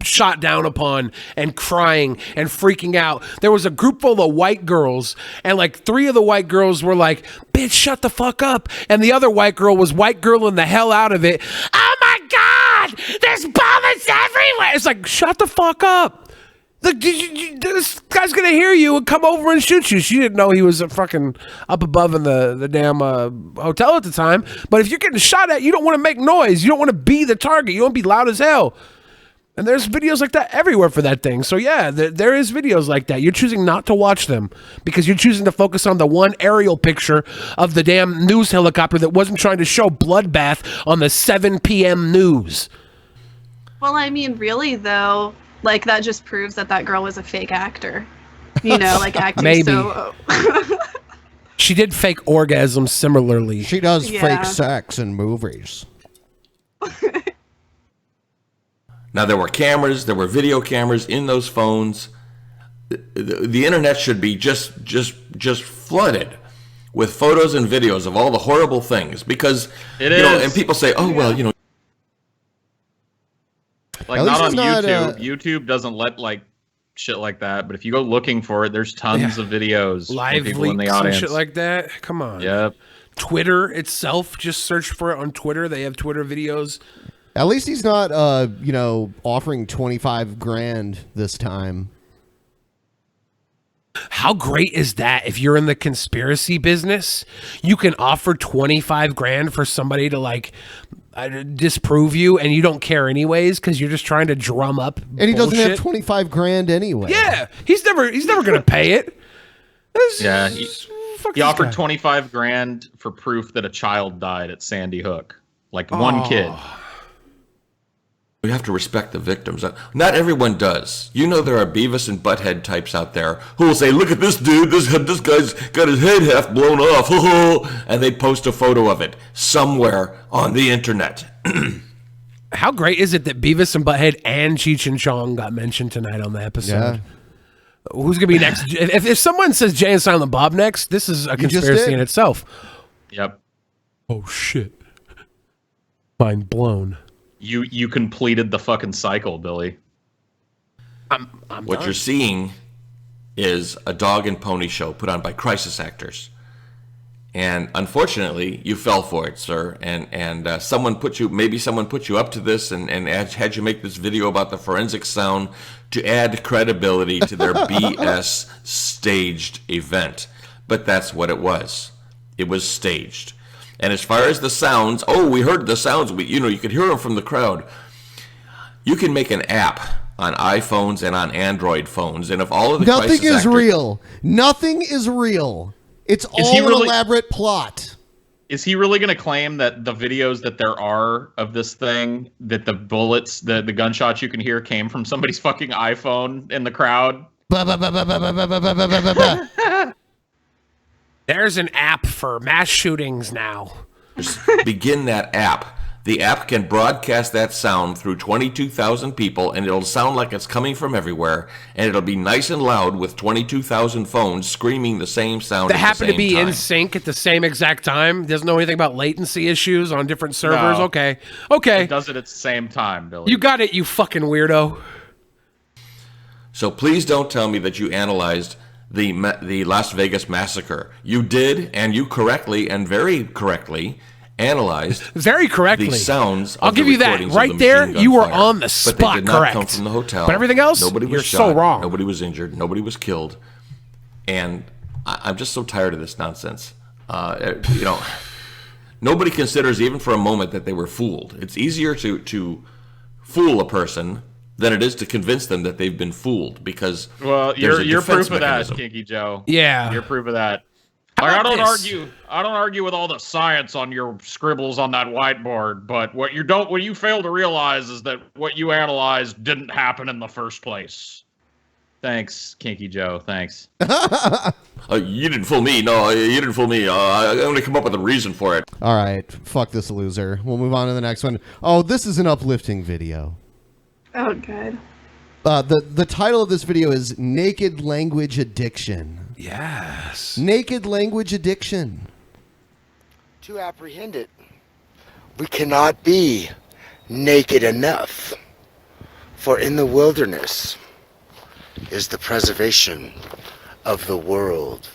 S6: shot down upon and crying and freaking out. There was a group full of white girls, and 3 of the white girls were like, bitch, shut the fuck up. And the other white girl was white girling the hell out of it. Oh my God, there's bullets everywhere. It's like, shut the fuck up. This guy's gonna hear you and come over and shoot you. She didn't know he was fucking up above in the damn hotel at the time. But if you're getting shot at, you don't want to make noise. You don't want to be the target. You want to be loud as hell. And there's videos like that everywhere for that thing. So yeah, there is videos like that. You're choosing not to watch them because you're choosing to focus on the one aerial picture of the damn news helicopter that wasn't trying to show bloodbath on the 7 p.m. news.
S8: Well, I mean, really though, that just proves that girl was a fake actor. Acting
S6: Maybe.
S8: so...
S6: She did fake orgasms similarly.
S1: She does fake sex in movies.
S12: Now, there were cameras, there were video cameras in those phones. The internet should be just flooded with photos and videos of all the horrible things because, and people say, oh, well,
S7: not on YouTube. YouTube doesn't let shit like that, but if you go looking for it, there's tons of videos.
S6: Live
S7: people in the
S6: leaks
S7: audience.
S6: And shit like that. Come on.
S7: Yep.
S6: Twitter itself, just search for it on Twitter. They have Twitter videos.
S1: At least he's not, offering $25,000 this time.
S6: How great is that? If you're in the conspiracy business, you can offer $25,000 for somebody to disprove you, and you don't care anyways because you're just trying to drum up.
S1: And he doesn't have $25,000 anyway.
S6: Yeah, he's never gonna pay it.
S7: Yeah, he offered $25,000 for proof that a child died at Sandy Hook, one kid.
S12: We have to respect the victims. Not everyone does. There are Beavis and Butthead types out there who will say, look at this dude, this guy's got his head half blown off, and they post a photo of it somewhere on the internet.
S6: How great is it that Beavis and Butthead and Cheech and Chong got mentioned tonight on the episode?
S1: Yeah.
S6: Who's gonna be next? If someone says Jay and Silent Bob next, this is a conspiracy in itself.
S7: Yep.
S6: Oh shit. Mind blown.
S7: You completed the fucking cycle, Billy.
S6: I'm
S12: what
S6: done.
S12: you're seeing is a dog and pony show put on by crisis actors. And unfortunately, you fell for it, sir. And someone put you up to this and had you make this video about the forensic sound to add credibility to their BS staged event. But that's what it was. It was staged. And as far as the sounds, we heard the sounds. You could hear them from the crowd. You can make an app on iPhones and on Android phones, and if all of the
S1: nothing is real. Nothing is real. It's all an elaborate plot.
S7: Is he really going to claim that the videos that there are of this thing, that the bullets, the gunshots you can hear came from somebody's fucking iPhone in the crowd?
S6: There's an app for mass shootings now.
S12: Begin that app. The app can broadcast that sound through 22,000 people, and it'll sound like it's coming from everywhere, and it'll be nice and loud with 22,000 phones screaming the same sound
S6: That
S12: at
S6: happen
S12: the
S6: to be
S12: same time.
S6: in sync at the same exact time. Doesn't know anything about latency issues on different servers.
S7: No.
S6: Okay.
S7: It does it at the same time, Billy.
S6: You got it, you fucking weirdo.
S12: So please don't tell me that you analyzed the Las Vegas massacre. You did, and you correctly and very correctly analyzed
S6: very correctly
S12: the sounds.
S6: I'll
S12: of
S6: give
S12: the
S6: you that
S12: recordings
S6: right
S12: of the
S6: there.
S12: machine gun
S6: You were
S12: fire.
S6: on the
S12: But
S6: spot,
S12: they did not
S6: correct.
S12: come from the hotel.
S6: But everything else,
S12: nobody
S6: you're
S12: was
S6: so
S12: shot,
S6: wrong.
S12: Nobody was injured. Nobody was killed. And I'm just so tired of this nonsense. Nobody considers even for a moment that they were fooled. It's easier to fool a person than it is to convince them that they've been fooled, because
S7: you're
S12: defense
S7: proof of that,
S12: mechanism.
S7: Kinky Joe.
S6: Yeah,
S7: you're proof of that.
S6: How
S7: Like, I
S6: about
S7: don't
S6: this?
S7: argue with all the science on your scribbles on that whiteboard, but what you fail to realize is that what you analyzed didn't happen in the first place. Thanks, Kinky Joe. Thanks.
S12: You didn't fool me. No, you didn't fool me. I'm going to come up with a reason for it.
S1: All right, fuck this loser. We'll move on to the next one. Oh, this is an uplifting video.
S8: Oh, God.
S1: The title of this video is Naked Language Addiction.
S6: Yes.
S1: Naked Language Addiction.
S11: To apprehend it, we cannot be naked enough, for in the wilderness is the preservation of the world.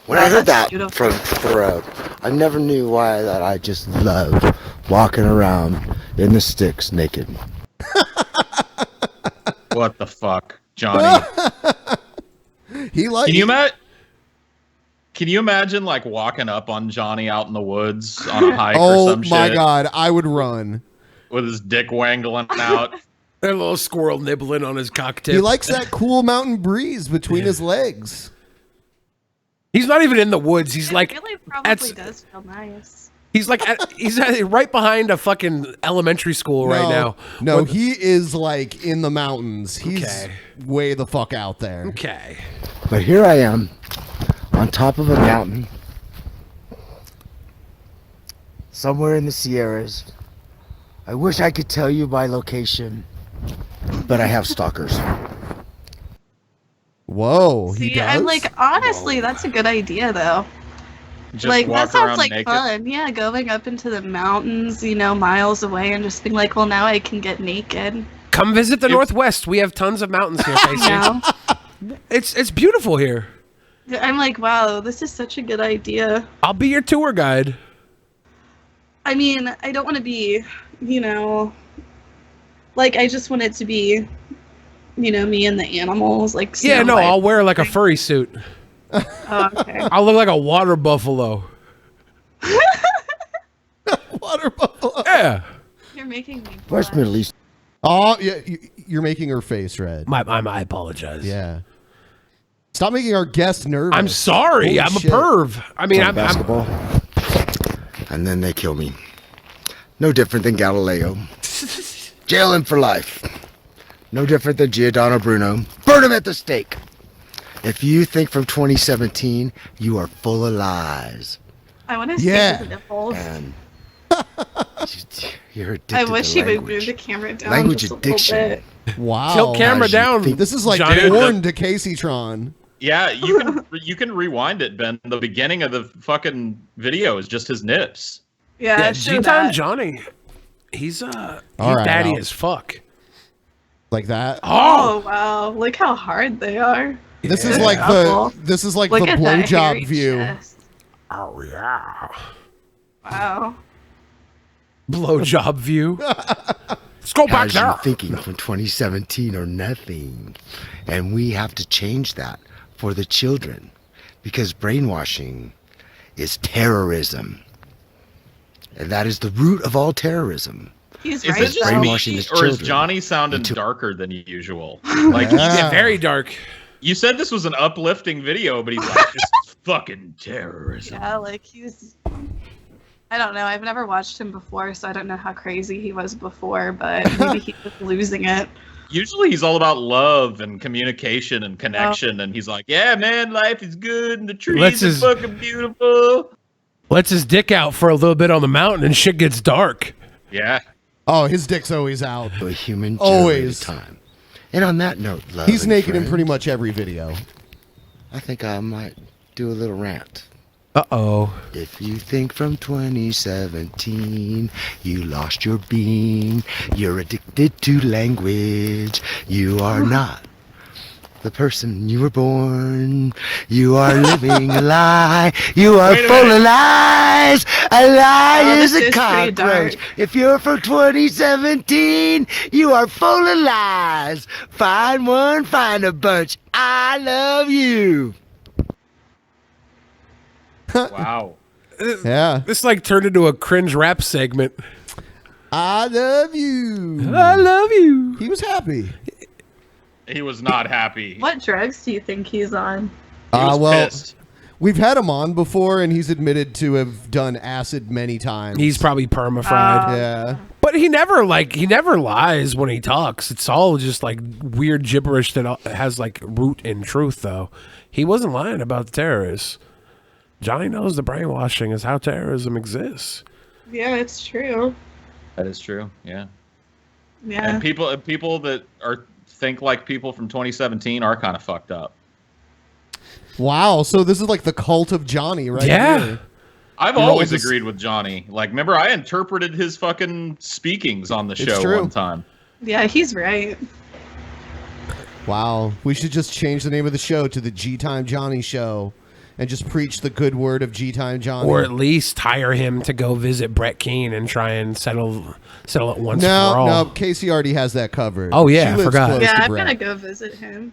S11: When I heard that from the road, I never knew why that I just loved walking around in the sticks naked.
S7: What the fuck, Johnny? Can you imagine like walking up on Johnny out in the woods on a hike or some shit?
S1: Oh my God, I would run.
S7: With his dick wangling out.
S6: A little squirrel nibbling on his cocktail.
S1: He likes that cool mountain breeze between his legs.
S6: He's not even in the woods. He's like,
S8: really probably does feel nice.
S6: he's like, he's right behind a fucking elementary school right now.
S1: No, he is like in the mountains. He's way the fuck out there.
S6: Okay.
S11: But here I am on top of a mountain somewhere in the Sierras. I wish I could tell you my location, but I have stalkers.
S1: Whoa,
S8: See, I'm like, honestly, that's a good idea, though.
S7: Just
S8: like,
S7: walk
S8: that sounds
S7: around
S8: like
S7: naked?
S8: fun. Yeah, going up into the mountains, miles away, and just being like, well, now I can get naked.
S6: Come visit the Northwest. We have tons of mountains here, Casey.
S8: No.
S6: It's beautiful here.
S8: I'm like, wow, this is such a good idea.
S6: I'll be your tour guide.
S8: I mean, I don't want to be, like, I just want it to be, me and the animals, like.
S6: Yeah,
S8: Snow
S6: no,
S8: White.
S6: I'll wear like a furry suit.
S8: Oh, okay.
S6: I'll look like a water buffalo.
S1: Water buffalo.
S6: Yeah.
S8: You're making me.
S11: Where's Middle East?
S1: Oh, yeah, you're making her face red.
S6: I apologize.
S1: Yeah. Stop making our guests nervous.
S6: I'm sorry.
S1: Holy
S6: I'm
S1: shit.
S6: a perv. I mean, I'm
S11: basketball. And then they kill me. No different than Galileo. Jail him for life. No different than Giordano Bruno. Burn him at the stake. If you think from 2017, you are full of lies.
S8: I want to see
S1: Yeah.
S8: his nipples.
S11: And You're addicted
S8: I wish
S11: to
S8: he would
S11: language.
S8: move the camera down
S11: Language
S8: just
S11: addiction.
S8: a little bit.
S11: You're addicted
S8: I
S11: to
S8: wish he would
S11: language.
S8: move the camera down
S11: Language
S8: just
S11: addiction.
S8: a little bit.
S1: Wow.
S6: Tilt camera down.
S1: This is like
S7: Johnny.
S1: porn to Kaceytron.
S7: Yeah, you can rewind it, Ben. The beginning of the fucking video is just his nips.
S8: Yeah,
S6: G-Time Johnny. He's
S1: right,
S6: daddy
S1: I'll-
S6: as fuck.
S1: Like that.
S8: Oh wow! Look how hard they are.
S1: This is like the
S8: Look at that hairy
S1: blowjob view.
S8: chest.
S6: Oh yeah.
S8: Wow.
S6: Blowjob view. Let's go back
S11: How's
S6: there.
S11: you thinking from 2017 or nothing? And we have to change that for the children because brainwashing is terrorism. And that is the root of all terrorism.
S8: He's
S7: Is
S8: right.
S7: it just
S11: brainwashing
S7: me,
S11: his
S7: or is
S11: children
S7: Johnny sounding
S11: into-
S7: darker than usual? Like
S6: Yeah, very dark.
S7: you said this was an uplifting video, but he's like, this is fucking terrorism.
S8: Yeah, like he's. I don't know. I've never watched him before, so I don't know how crazy he was before. But maybe he was losing it.
S7: Usually he's all about love and communication and connection, and he's like, yeah, man, life is good and the trees are fucking beautiful.
S6: Lets his dick out for a little bit on the mountain and shit gets dark.
S7: Yeah.
S1: Oh, his dick's always out.
S11: A human
S1: Always.
S11: time. And on that note, love
S1: He's
S11: and
S1: naked in
S11: friends,
S1: pretty much every video.
S11: I think I might do a little rant.
S6: Uh-oh.
S11: If you think from 2017 you lost your being, you're addicted to language, you are not the person you were born. You are living a lie. You are full of lies. A lie is a cockroach. If you're from 2017, you are full of lies. Find one, find a bunch. I love you.
S7: Wow.
S1: Yeah.
S6: This like turned into a cringe rap segment.
S1: I love you.
S6: I love you.
S1: He was happy.
S7: He was not happy.
S8: What drugs do you think he's on?
S1: Well,
S7: pissed.
S1: we've had him on before, and he's admitted to have done acid many times.
S6: He's probably perma-fried.
S1: Yeah.
S6: But he never lies when he talks. It's all just like weird gibberish that has like root in truth, though. He wasn't lying about the terrorists. Johnny knows the brainwashing is how terrorism exists.
S8: Yeah, it's true.
S7: That is true. Yeah.
S8: Yeah.
S7: And people that think like people from 2017 are kind of fucked up.
S1: Wow. So this is like the cult of Johnny, right?
S6: Yeah.
S1: Here.
S7: I've
S1: You're
S7: always
S1: all just-
S7: agreed with Johnny. Like, remember, I interpreted his fucking speakings on the
S1: It's
S7: show
S1: true.
S7: one time.
S8: Yeah, he's right.
S1: Wow. We should just change the name of the show to the G-Time Johnny Show and just preach the good word of G-Time Johnny.
S6: Or at least hire him to go visit Brett Keane and try and settle it once for all.
S1: No, Casey already has that covered.
S6: Oh, yeah,
S1: She
S6: I
S1: lives
S6: forgot.
S1: close
S8: Yeah,
S1: to
S8: I'm
S1: Brett.
S8: gonna go visit him.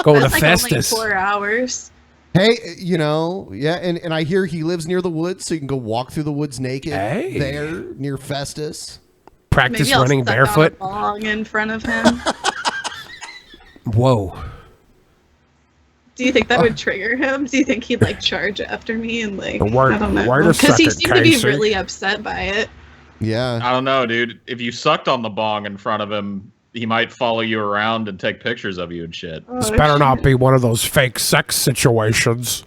S6: Go to
S8: That's like
S6: Festus.
S8: only 4 hours.
S1: Hey, yeah, and I hear he lives near the woods, so you can go walk through the woods naked
S6: Hey.
S1: there near Festus.
S6: Practice
S8: Maybe I'll
S6: running
S8: suck
S6: barefoot.
S8: on a bong in front of him.
S6: Whoa.
S8: Do you think that would trigger him? Do you think he'd like charge after me and like
S6: Wait-
S8: I don't know?
S6: wait a
S8: Because he
S6: second,
S8: seemed to be
S6: Casey.
S8: really upset by it.
S1: Yeah.
S7: I don't know, dude. If you sucked on the bong in front of him, he might follow you around and take pictures of you and shit.
S6: This better not be one of those fake sex situations.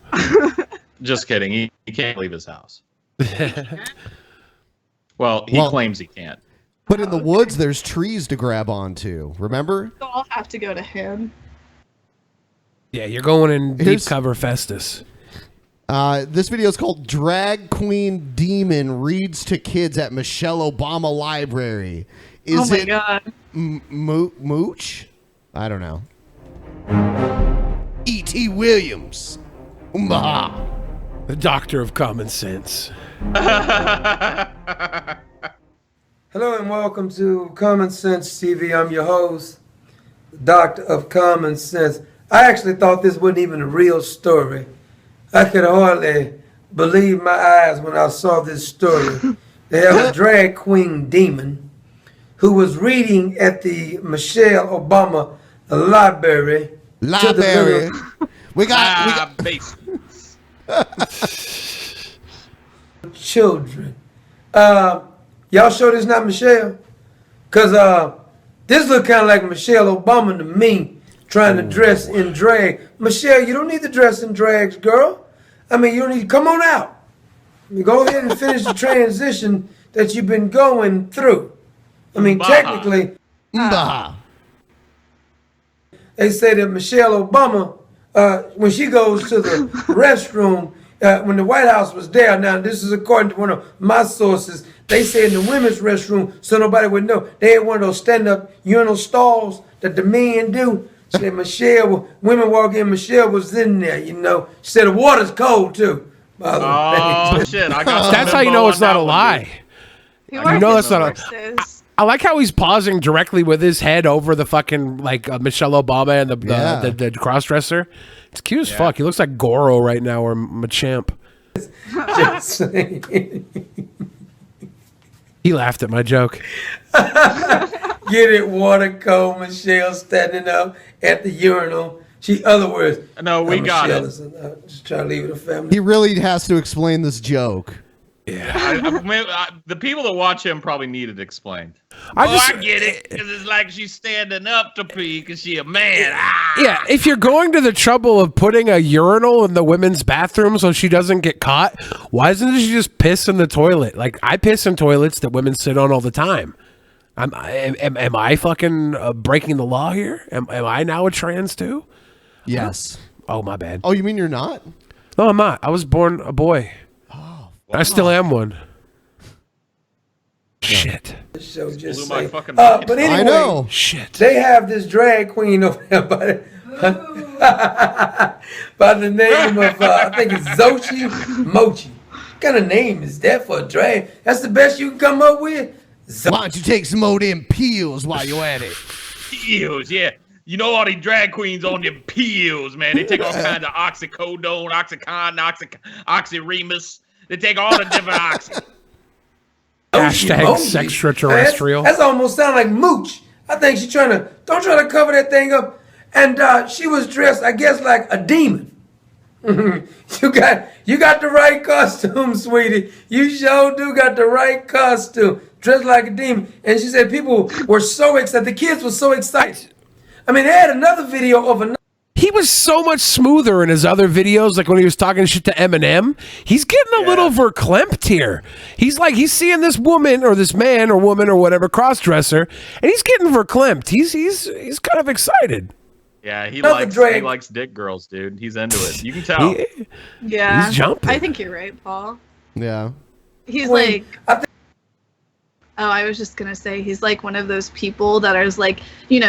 S7: Just kidding. He can't leave his house. Well, he claims he can't.
S1: But in the woods, there's trees to grab onto. Remember?
S8: So I'll have to go to him.
S6: Yeah, you're going in deep
S1: Here's-
S6: cover Festus.
S1: This video is called "Drag Queen Demon Reads to Kids at Michelle Obama Library." Is
S8: Oh my
S1: it
S8: God.
S1: Mooch? I don't know. E.T. Williams. Umbaha.
S6: The doctor of common sense.
S13: Hello and welcome to Common Sense TV. I'm your host, Doctor of Common Sense. I actually thought this wasn't even a real story. I could hardly believe my eyes when I saw this story. They have a drag queen demon who was reading at the Michelle Obama library.
S1: Library. We got
S7: basements.
S13: Children. Y'all sure this not Michelle? Cause this look kind of like Michelle Obama to me, trying to dress in drag. Michelle, you don't need to dress in drags, girl. I mean, you don't need to come on out. You go ahead and finish the transition that you've been going through. I mean, technically, they say that Michelle Obama, when she goes to the restroom, when the White House was there, now this is according to one of my sources, they say in the women's restroom, so nobody would know, they had one of those stand-up urinal stalls that the men do. She said women walk in, Michelle was in there, you know. She said the water's cold too.
S7: Oh shit! I got
S6: That's how you know it's not a lie. You know that's not a. I like how he's pausing directly with his head over the fucking Michelle Obama and the crossdresser. It's cute as fuck. He looks like Goro right now or Machamp.
S13: Just saying.
S6: He laughed at my joke.
S13: Get it, water cold. Michelle standing up at the urinal. Other words.
S7: No, we got it.
S13: Just trying to leave it a family.
S1: He really has to explain this joke.
S7: Yeah. The people that watch him probably need it explained. I get it, because it's like she's standing up to pee because she a man.
S6: Yeah, if you're going to the trouble of putting a urinal in the women's bathroom so she doesn't get caught, why doesn't she just piss in the toilet? Like, I piss in toilets that women sit on all the time. Am I fucking breaking the law here? Am I now a trans too?
S1: Yes.
S6: Oh, my bad.
S1: Oh, you mean you're not?
S6: No, I'm not. I was born a boy.
S1: Oh.
S6: I still am one. Shit.
S13: So just
S7: my
S13: say,
S7: fucking
S13: but anyway,
S1: I know.
S6: Shit.
S13: They have this drag queen over there by the name of, I think it's Zochi Mochi. What kind of name is that for a drag? That's the best you can come up with?
S1: Why don't you take some of them pills while you're at it?
S7: Pills, yeah. You know all these drag queens on them pills, man. They take all kinds of oxycodone, oxycontin, oxyremus. They take all the different oxy.
S6: Hashtag sextraterrestrial.
S13: That's almost sound like mooch. I think she's don't try to cover that thing up. And she was dressed, I guess, like a demon. You got the right costume, sweetie. You sure do got the right costume. Dressed like a demon. And she said people were so excited. The kids were so excited. I mean, they had another video of
S6: He was so much smoother in his other videos, like when he was talking shit to Eminem. He's getting a little verklempt here. He's seeing this woman or this man or woman or whatever crossdresser, and he's getting verklempt. He's kind of excited.
S7: Yeah, he likes dick girls, dude. He's into it. You can tell.
S8: Yeah,
S6: he's jumping.
S8: I think you're right, Paul.
S1: Yeah.
S8: He's I was just gonna say he's like one of those people that are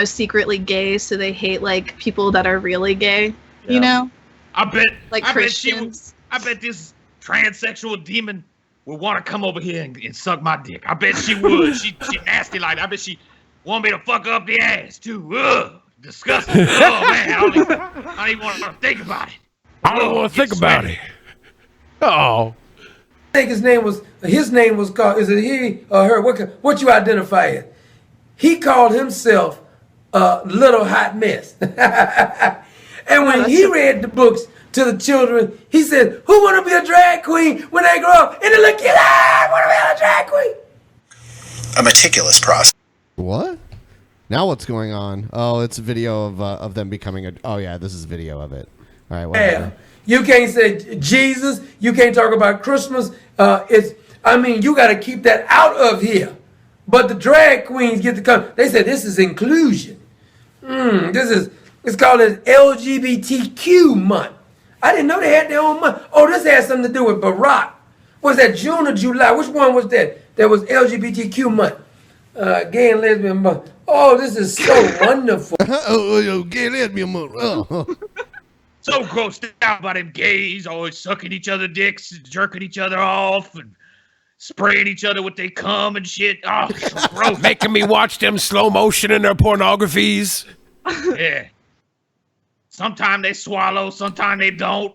S8: secretly gay, so they hate people that are really gay. Yeah. You know?
S7: I bet
S8: Christians.
S7: I bet this transsexual demon would want to come over here and suck my dick. I bet she would. she nasty like that. I bet she want me to fuck up the ass too. Ugh, disgusting. Oh man, I don't even want to think about it.
S6: I don't want to think about it. Oh.
S13: I think his name was called, is it he or her? What you identify as? He called himself Little Hot Mess. And when he read the books to the children, he said, who want to be a drag queen when they grow up? And the little kid, I want to be a drag queen.
S15: A meticulous process.
S1: What? Now what's going on? Oh, it's a video of them becoming oh yeah, this is a video of it. All right, whatever.
S13: Yeah. You can't say Jesus. You can't talk about Christmas. You got to keep that out of here. But the drag queens get to come. They said this is inclusion. It's called an LGBTQ month. I didn't know they had their own month. Oh, this has something to do with Barack. Was that June or July? Which one was that? That was LGBTQ month. Gay and lesbian month. Oh, this is so wonderful.
S1: Gay lesbian month.
S7: So grossed out by them gays, always sucking each other dicks, jerking each other off, and spraying each other with their cum and shit. Oh, so gross.
S6: Making me watch them slow motion in their pornographies.
S7: Yeah. Sometimes they swallow, sometimes they don't.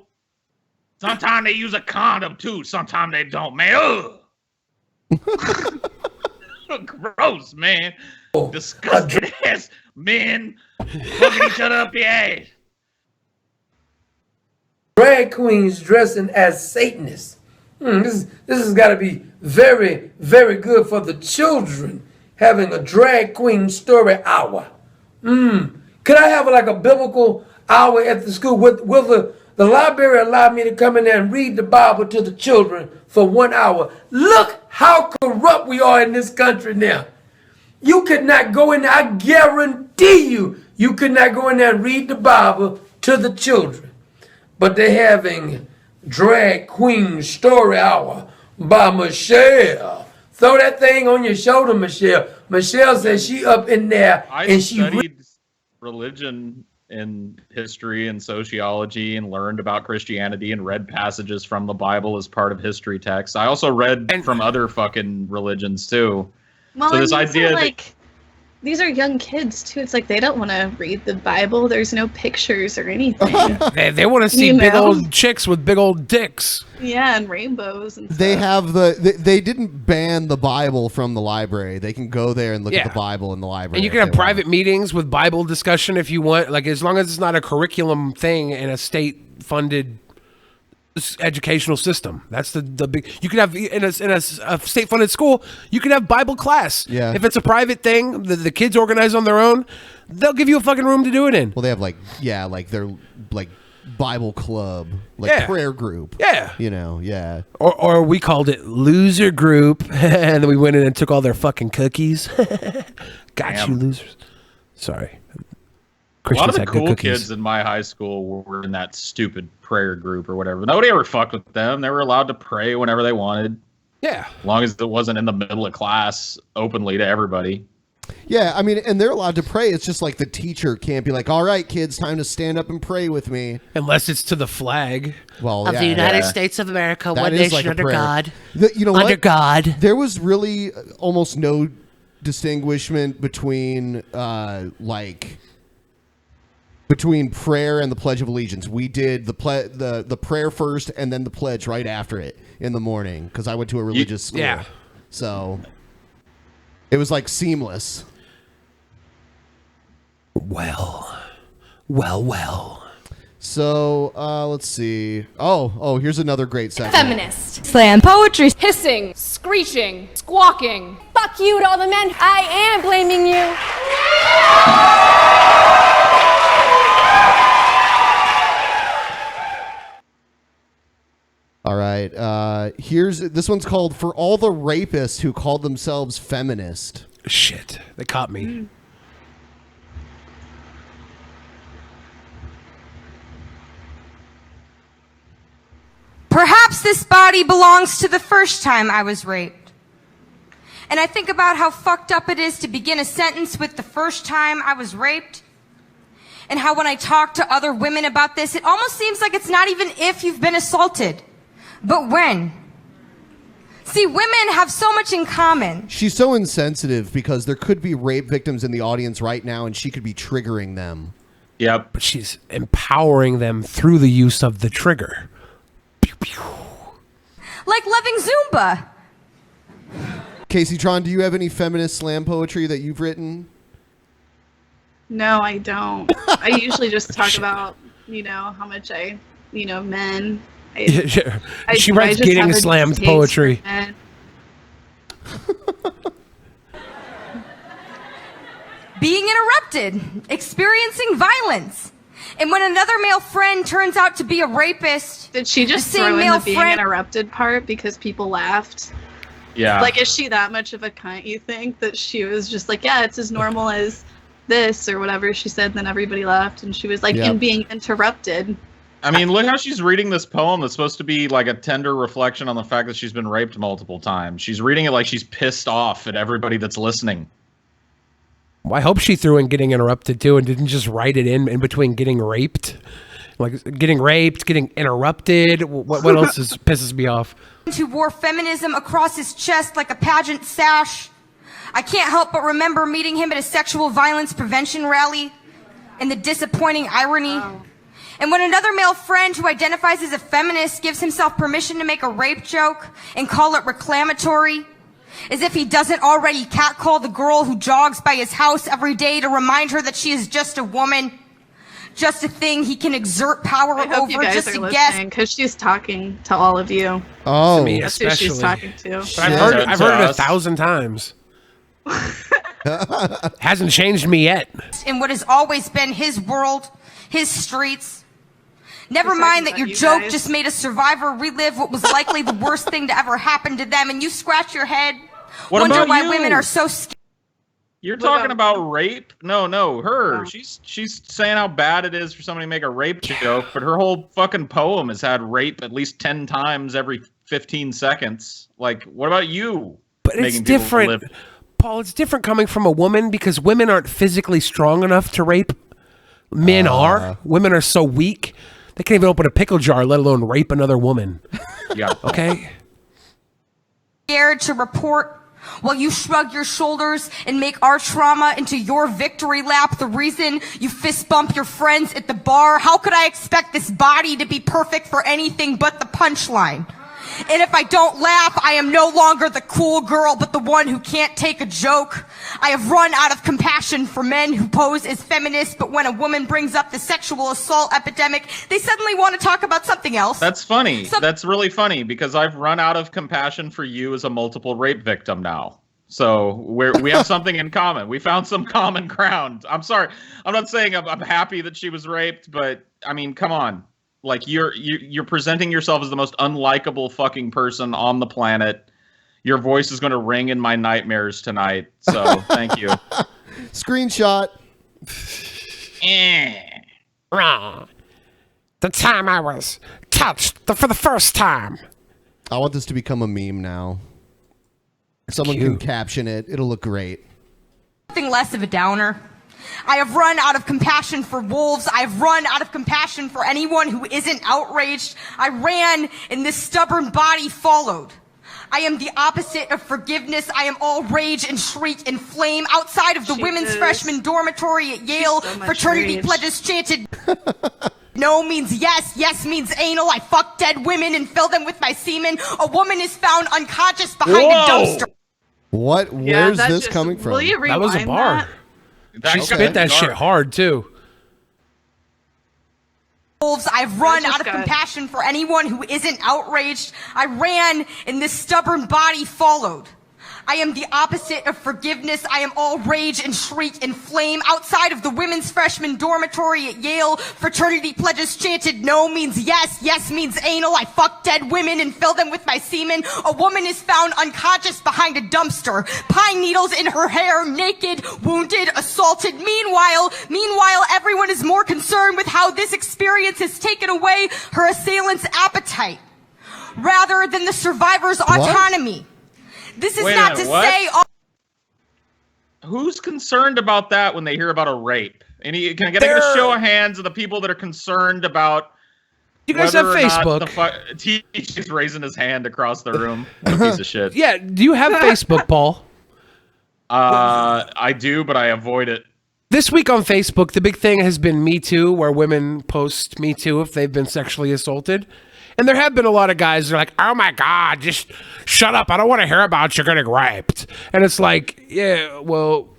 S7: Sometimes they use a condom too, sometimes they don't, man. Ugh. Gross, man. Disgusting ass men fucking each other up the ass.
S13: Drag queens dressing as Satanists. This has got to be very, very good for the children, having a drag queen story hour. Could I have a biblical hour at the school? Will the library allow me to come in there and read the Bible to the children for 1 hour? Look how corrupt we are in this country now. You could not go in there, I guarantee you could not go in there and read the Bible to the children. But they're having Drag Queen Story Hour by Michelle. Throw that thing on your shoulder, Michelle. Michelle says she up in there and she
S7: studied religion in history and sociology and learned about Christianity and read passages from the Bible as part of history texts. I also read from other fucking religions too.
S8: Well,
S7: so this
S8: I mean,
S7: idea
S8: like, these are young kids too. It's like they don't want to read the Bible. There's no pictures or anything.
S6: They want to see big old chicks with big old dicks.
S8: Yeah, and rainbows and stuff.
S1: They have they didn't ban the Bible from the library. They can go there and look at the Bible in the library.
S6: And you can have private meetings with Bible discussion if you want, like as long as it's not a curriculum thing in a state-funded educational system. That's the big. You can have in a state-funded school. You can have Bible class.
S1: Yeah.
S6: If it's a private thing, the kids organize on their own. They'll give you a fucking room to do it in.
S1: Well, they have like their Bible club, prayer group.
S6: Yeah.
S1: You know, yeah.
S6: Or we called it loser group, and then we went in and took all their fucking cookies. Got you, losers. Sorry.
S7: A lot of the
S6: had good
S7: cool
S6: cookies.
S7: kids in my high school were in that stupid prayer group or whatever. Nobody ever fucked with them. They were allowed to pray whenever they wanted.
S6: Yeah.
S7: As long as it wasn't in the middle of class openly to everybody.
S1: Yeah, I mean, and they're allowed to pray. It's just like the teacher can't be like, all right, kids, time to stand up and pray with me.
S6: Unless it's to the flag.
S1: Well,
S6: of the United States of America,
S1: That
S6: one
S1: is
S6: nation
S1: like a
S6: under
S1: prayer.
S6: God.
S1: You know
S6: Under
S1: what?
S6: God.
S1: There was really almost no distinguishment between between prayer and the Pledge of Allegiance. We did the prayer first and then the pledge right after it in the morning because I went to a religious school.
S6: Yeah.
S1: So it was like seamless.
S6: Well.
S1: So let's see. Oh, here's another great segment.
S16: Feminist. Slam poetry. Hissing. Screeching. Squawking. Fuck you to all the men. I am blaming you.
S1: All right. This one's called "For All the Rapists Who Called Themselves Feminist."
S6: Shit, they caught me.
S17: Perhaps this body belongs to the first time I was raped. And I think about how fucked up it is to begin a sentence with the first time I was raped. And how when I talk to other women about this, it almost seems like it's not even if you've been assaulted, but when. See, women have so much in common.
S1: She's so insensitive because there could be rape victims in the audience right now, and she could be triggering them.
S7: Yep.
S6: But she's empowering them through the use of the trigger.
S17: Like loving Zumba.
S1: Kaceytron, do you have any feminist slam poetry that you've written?
S8: No, I don't. I usually just talk about, how much men.
S6: She writes getting slammed poetry.
S17: Being interrupted, experiencing violence. And when another male friend turns out to be a rapist,
S8: did she just throw in the being interrupted part because people laughed?
S7: Yeah.
S8: Like, is she that much of a cunt, you think, that she was just like, yeah, it's as normal as this or whatever she said, and then everybody laughed, and she was like, in being interrupted.
S7: I mean, look how she's reading this poem that's supposed to be like a tender reflection on the fact that she's been raped multiple times. She's reading it like she's pissed off at everybody that's listening.
S6: Well, I hope she threw in getting interrupted too and didn't just write it in between getting raped. Like getting raped, getting interrupted. What else pisses me off?
S17: Who wore feminism across his chest like a pageant sash. I can't help but remember meeting him at a sexual violence prevention rally and the disappointing irony. Wow. And when another male friend who identifies as a feminist gives himself permission to make a rape joke and call it reclamatory, as if he doesn't already catcall the girl who jogs by his house every day to remind her that she is just a woman, just a thing he can exert power
S8: I hope
S17: over,
S8: you guys
S17: just
S8: are
S17: a guess.
S8: because she's talking to all of you.
S1: Oh,
S6: to me
S8: That's
S6: especially.
S8: who she's talking to.
S6: But I've heard it 1,000 times. Hasn't changed me yet.
S17: In what has always been his world, his streets. Never mind that your joke just made a survivor relive what was likely the worst thing to ever happen to them, and you scratch your head, wonder why women are so scared.
S7: You're talking about rape? No, her. She's saying how bad it is for somebody to make a rape joke, but her whole fucking poem has had rape at least 10 times every 15 seconds. Like, what about you?
S6: But it's different. Paul, it's different coming from a woman because women aren't physically strong enough to rape. Men are. Women are so weak. They can't even open a pickle jar, let alone rape another woman.
S7: Yeah.
S6: Okay?
S17: Scared to report while you shrug your shoulders and make our trauma into your victory lap, the reason you fist bump your friends at the bar. How could I expect this body to be perfect for anything but the punchline? And if I don't laugh, I am no longer the cool girl, but the one who can't take a joke. I have run out of compassion for men who pose as feminists, but when a woman brings up the sexual assault epidemic, they suddenly want to talk about something else.
S7: That's funny. That's really funny because I've run out of compassion for you as a multiple rape victim now. So we have something in common. We found some common ground. I'm sorry. I'm not saying I'm happy that she was raped, but I mean, come on. Like you're presenting yourself as the most unlikable fucking person on the planet. Your voice is going to ring in my nightmares tonight. So thank you.
S1: Screenshot.
S6: The time I was touched for the first time.
S1: I want this to become a meme now. If someone can caption it, it'll look great.
S17: Nothing less of a downer. I have run out of compassion for wolves. I have run out of compassion for anyone who isn't outraged. I ran and this stubborn body followed. I am the opposite of forgiveness. I am all rage and shriek and flame. Outside of the women's freshman dormitory at Yale, fraternity pledges chanted, no means yes, yes means anal. I fuck dead women and fill them with my semen. A woman is found unconscious behind a dumpster.
S1: What? Where's this coming from?
S8: Will you
S6: That was a
S8: rewind
S6: bar. She spit that shit hard, too.
S17: Wolves, I've run out of compassion for anyone who isn't outraged. I ran and this stubborn body followed. I am the opposite of forgiveness. I am all rage and shriek and flame. Outside of the women's freshman dormitory at Yale, fraternity pledges chanted, no means yes, yes means anal. I fuck dead women and fill them with my semen. A woman is found unconscious behind a dumpster. Pine needles in her hair, naked, wounded, assaulted. Meanwhile, everyone is more concerned with how this experience has taken away her assailant's appetite, rather than the survivor's autonomy. This is not to say.
S7: Who's concerned about that when they hear about a rape? Can I get a show of hands of the people that are concerned about?
S6: You guys have Facebook.
S7: He's just raising his hand across the room. What a piece of shit.
S6: Yeah. Do you have Facebook, Paul?
S7: I do, but I avoid it.
S6: This week on Facebook, the big thing has been Me Too, where women post Me Too if they've been sexually assaulted. And there have been a lot of guys that are like, oh my God, just shut up. I don't want to hear about you getting raped. And it's like, yeah, well,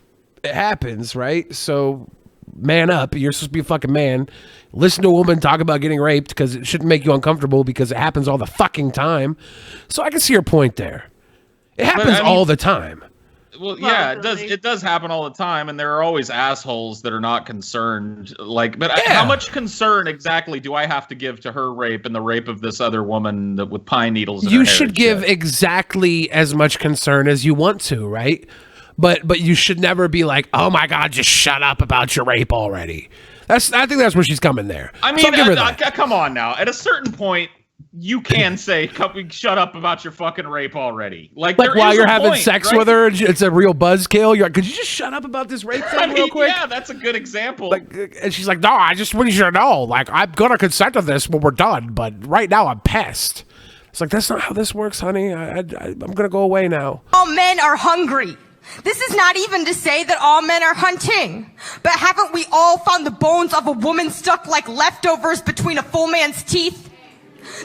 S6: it happens, right? So man up. You're supposed to be a fucking man. Listen to a woman talk about getting raped because it shouldn't make you uncomfortable because it happens all the fucking time. So I can see your point there. It happens all the time.
S7: Well, yeah, it does. It does happen all the time, and there are always assholes that are not concerned. Like, but how much concern exactly do I have to give to her rape and the rape of this other woman with pine needles?
S6: You should give exactly as much concern as you want to, right? But you should never be like, oh my God, just shut up about your rape already. I think that's where she's coming there.
S7: I mean, come on now. At a certain point, you can say, shut up about your fucking rape already. Like
S6: while you're having sex with her, it's a real buzzkill. You're like, could you just shut up about this rape thing real quick?
S7: Yeah, that's a good example.
S6: And she's like, no, I just want you to know, like, I'm going to consent to this when we're done, but right now I'm pissed. It's like, that's not how this works, honey. I'm going to go away now.
S17: All men are hungry. This is not even to say that all men are hunting. But haven't we all found the bones of a woman stuck like leftovers between a full man's teeth?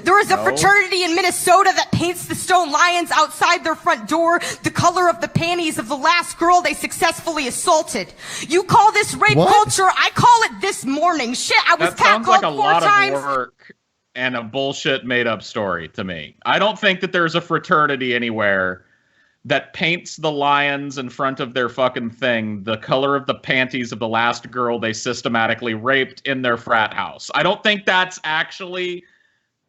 S17: There is a fraternity in Minnesota that paints the stone lions outside their front door the color of the panties of the last girl they successfully assaulted. You call this rape culture? I call it this morning. Shit, I was catcalled 4 times.
S7: That sounds like a lot of work and a bullshit made-up story to me. I don't think that there's a fraternity anywhere that paints the lions in front of their fucking thing the color of the panties of the last girl they systematically raped in their frat house. I don't think that's actually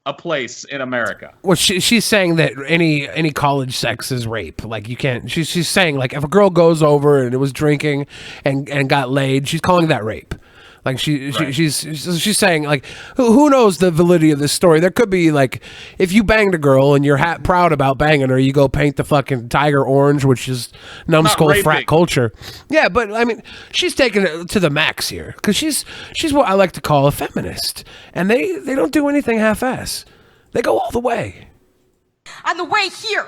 S7: a place in America.
S6: Well, she's saying that any college sex is rape. Like, you can't. She's saying, like, if a girl goes over and it was drinking and got laid, she's calling that rape. Like, she's saying, like, who knows the validity of this story? There could be, like, if you banged a girl and you're proud about banging her, you go paint the fucking tiger orange, which is numbskull frat culture. Yeah, but I mean, she's taking it to the max here because she's what I like to call a feminist, and they don't do anything half-ass. They go all the way.
S17: On the way here,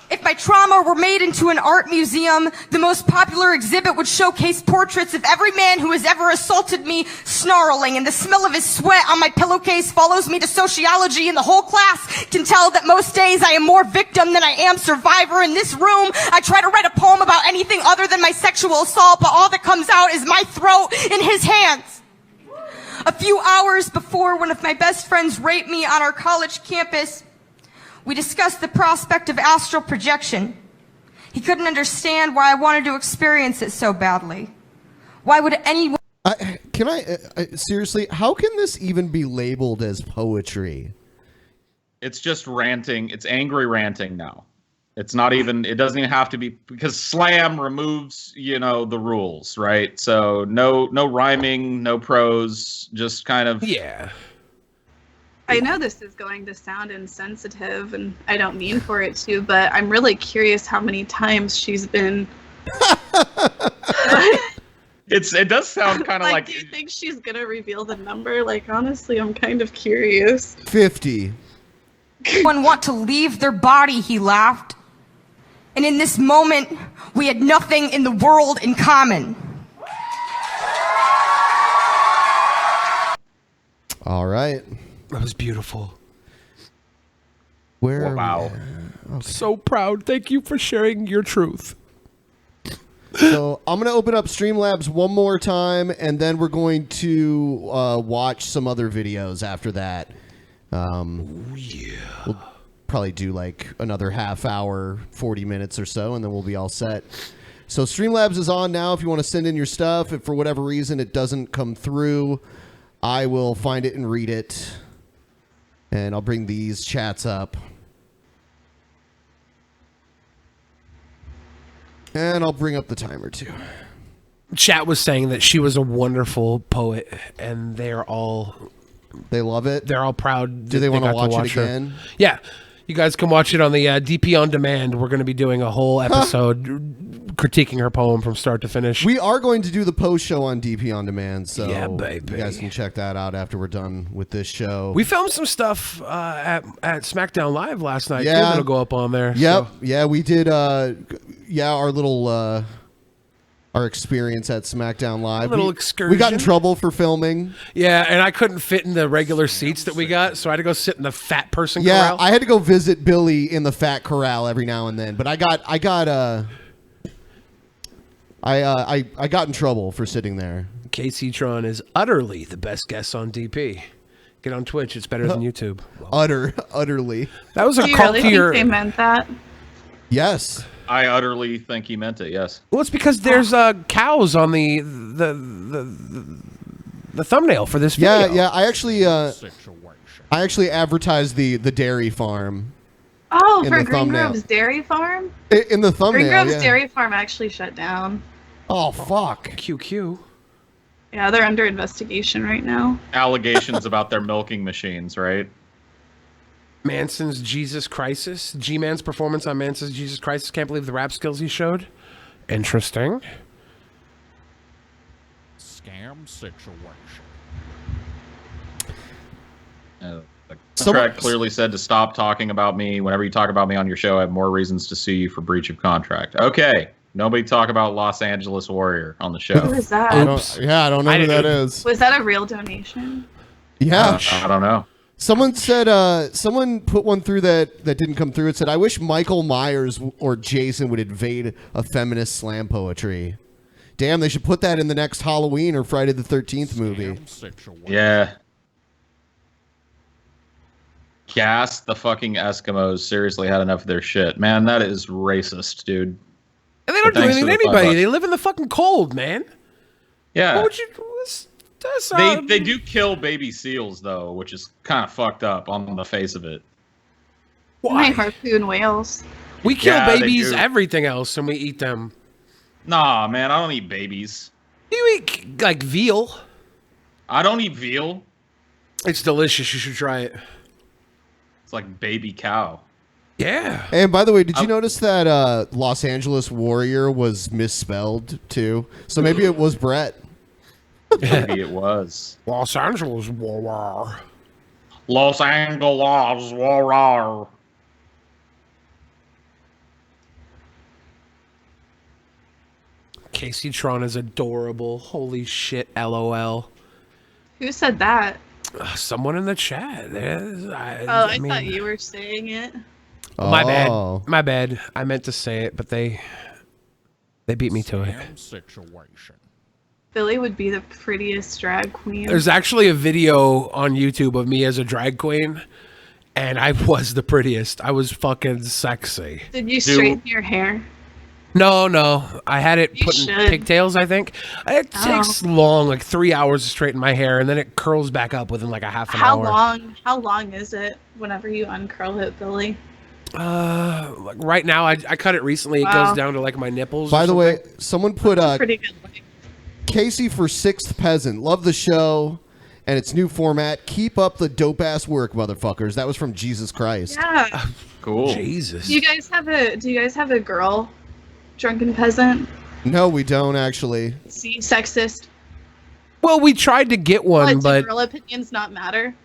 S17: if my trauma were made into an art museum, the most popular exhibit would showcase portraits of every man who has ever assaulted me snarling, and the smell of his sweat on my pillowcase follows me to sociology, and the whole class can tell that most days I am more victim than I am survivor. In this room, I try to write a poem about anything other than my sexual assault, but all that comes out is my throat in his hands. A few hours before one of my best friends raped me on our college campus, we discussed the prospect of astral projection. He couldn't understand why I wanted to experience it so badly. Why would anyone...
S1: Seriously, how can this even be labeled as poetry?
S7: It's just ranting. It's angry ranting now. It's not even, it doesn't even have to be, because slam removes, the rules, right? So no rhyming, no prose, just kind of...
S6: Yeah.
S8: I know this is going to sound insensitive, and I don't mean for it to, but I'm really curious how many times she's been...
S7: It does sound kind of like...
S8: Do you think she's going to reveal the number? Like, honestly, I'm kind of curious.
S1: 50.
S17: Anyone want to leave their body, he laughed. And in this moment, we had nothing in the world in common.
S1: All right.
S6: That was beautiful.
S7: Wow.
S6: I'm so proud. Thank you for sharing your truth.
S1: So I'm going to open up Streamlabs one more time, and then we're going to watch some other videos after that. We'll probably do like another half hour, 40 minutes or so, and then we'll be all set. So Streamlabs is on now if you want to send in your stuff. If for whatever reason it doesn't come through, I will find it and read it. And I'll bring these chats up. And I'll bring up the timer too.
S6: Chat was saying that she was a wonderful poet, and they
S1: love it.
S6: They're all proud.
S1: Do they want to watch it
S6: her.
S1: again?
S6: Yeah. You guys can watch it on the DP On Demand. We're going to be doing a whole episode critiquing her poem from start to finish.
S1: We are going to do the post show on DP On Demand, so
S6: yeah, baby.
S1: You guys can check that out after we're done with this show.
S6: We filmed some stuff at SmackDown Live last night.
S1: Yeah.
S6: It'll go up on there.
S1: Yep.
S6: So.
S1: Yeah, we did. Our little our experience at SmackDown Live.
S6: A little excursion.
S1: We got in trouble for filming.
S6: Yeah, and I couldn't fit in the regular seats that we got, so I had to go sit in the fat person corral.
S1: I had to go visit Billy in the fat corral every now and then, but I got in trouble for sitting there.
S6: Kaceytron is utterly the best guest on DP. Get on Twitch; it's better than YouTube.
S1: Utterly.
S6: That was a
S8: Do you
S6: call
S8: really
S6: to your.
S8: think they meant that?
S1: Yes.
S7: I utterly think he meant it. Yes.
S6: Well, it's because there's cows on the thumbnail for this video.
S1: Yeah. I actually advertised the dairy farm.
S8: Oh,
S1: in
S8: for
S1: the
S8: Green
S1: thumbnail.
S8: Grove's Dairy Farm?
S1: In the thumbnail.
S8: Green Grove's
S1: yeah.
S8: Dairy Farm actually shut down.
S1: Oh fuck.
S6: QQ.
S8: Yeah, they're under investigation right now.
S7: Allegations about their milking machines, right?
S6: Manson's Jesus Crisis. G-Man's performance on Manson's Jesus Crisis. Can't believe the rap skills he showed. Interesting.
S10: Scam situation.
S7: The contract clearly said to stop talking about me. Whenever you talk about me on your show, I have more reasons to sue you for breach of contract. Okay. Nobody talk about Los Angeles Warrior on the show.
S8: Who is that?
S1: I don't know who that is.
S8: Was that a real donation?
S1: Yeah.
S7: I don't know.
S1: Someone said, someone put one through that didn't come through. It said, I wish Michael Myers or Jason would invade a feminist slam poetry. Damn, they should put that in the next Halloween or Friday the 13th movie.
S7: Yeah. gas the fucking Eskimos seriously had enough of their shit. Man, that is racist, dude.
S6: And they don't do anything to anybody. They live in the fucking cold, man.
S7: Yeah.
S6: What would you...
S7: They do kill baby seals, though, which is kind of fucked up on the face of it.
S8: Why? Harpoon whales.
S6: We kill babies, everything else, and we eat them.
S7: Nah, man, I don't eat babies.
S6: You eat, like, veal.
S7: I don't eat veal.
S6: It's delicious. You should try it.
S7: It's like baby cow.
S6: Yeah.
S1: And by the way, did you notice that Los Angeles Warrior was misspelled, too? So maybe it was Brett.
S7: Maybe it was.
S6: Los Angeles Warrior.
S7: Los Angeles Warrior.
S6: Kaceytron is adorable. Holy shit, LOL.
S8: Who said that?
S6: Someone in the chat.
S8: I thought you were saying it.
S6: My bad. My bad. I meant to say it, but they beat me to it.
S10: Situation.
S8: Billy would be the prettiest drag queen.
S6: There's actually a video on YouTube of me as a drag queen, and I was the prettiest. I was fucking sexy.
S8: Did you straighten your hair?
S6: No. I had it put in
S8: should.
S6: pigtails, I think. It takes long, like 3 hours to straighten my hair, and then it curls back up within like a half an hour.
S8: How long is it whenever you uncurl it, Billy?
S6: Like right now, I cut it recently. It goes down to like my nipples.
S1: By the way, someone put
S8: pretty good looking.
S1: Casey for 6th Peasant. Love the show and its new format. Keep up the dope ass work, motherfuckers. That was from Jesus Christ.
S8: Yeah.
S7: Cool.
S6: Jesus.
S8: Do you guys have a girl drunken peasant?
S1: No, we don't actually.
S8: See, sexist.
S6: Well, we tried to get one, but
S8: girl opinions not matter.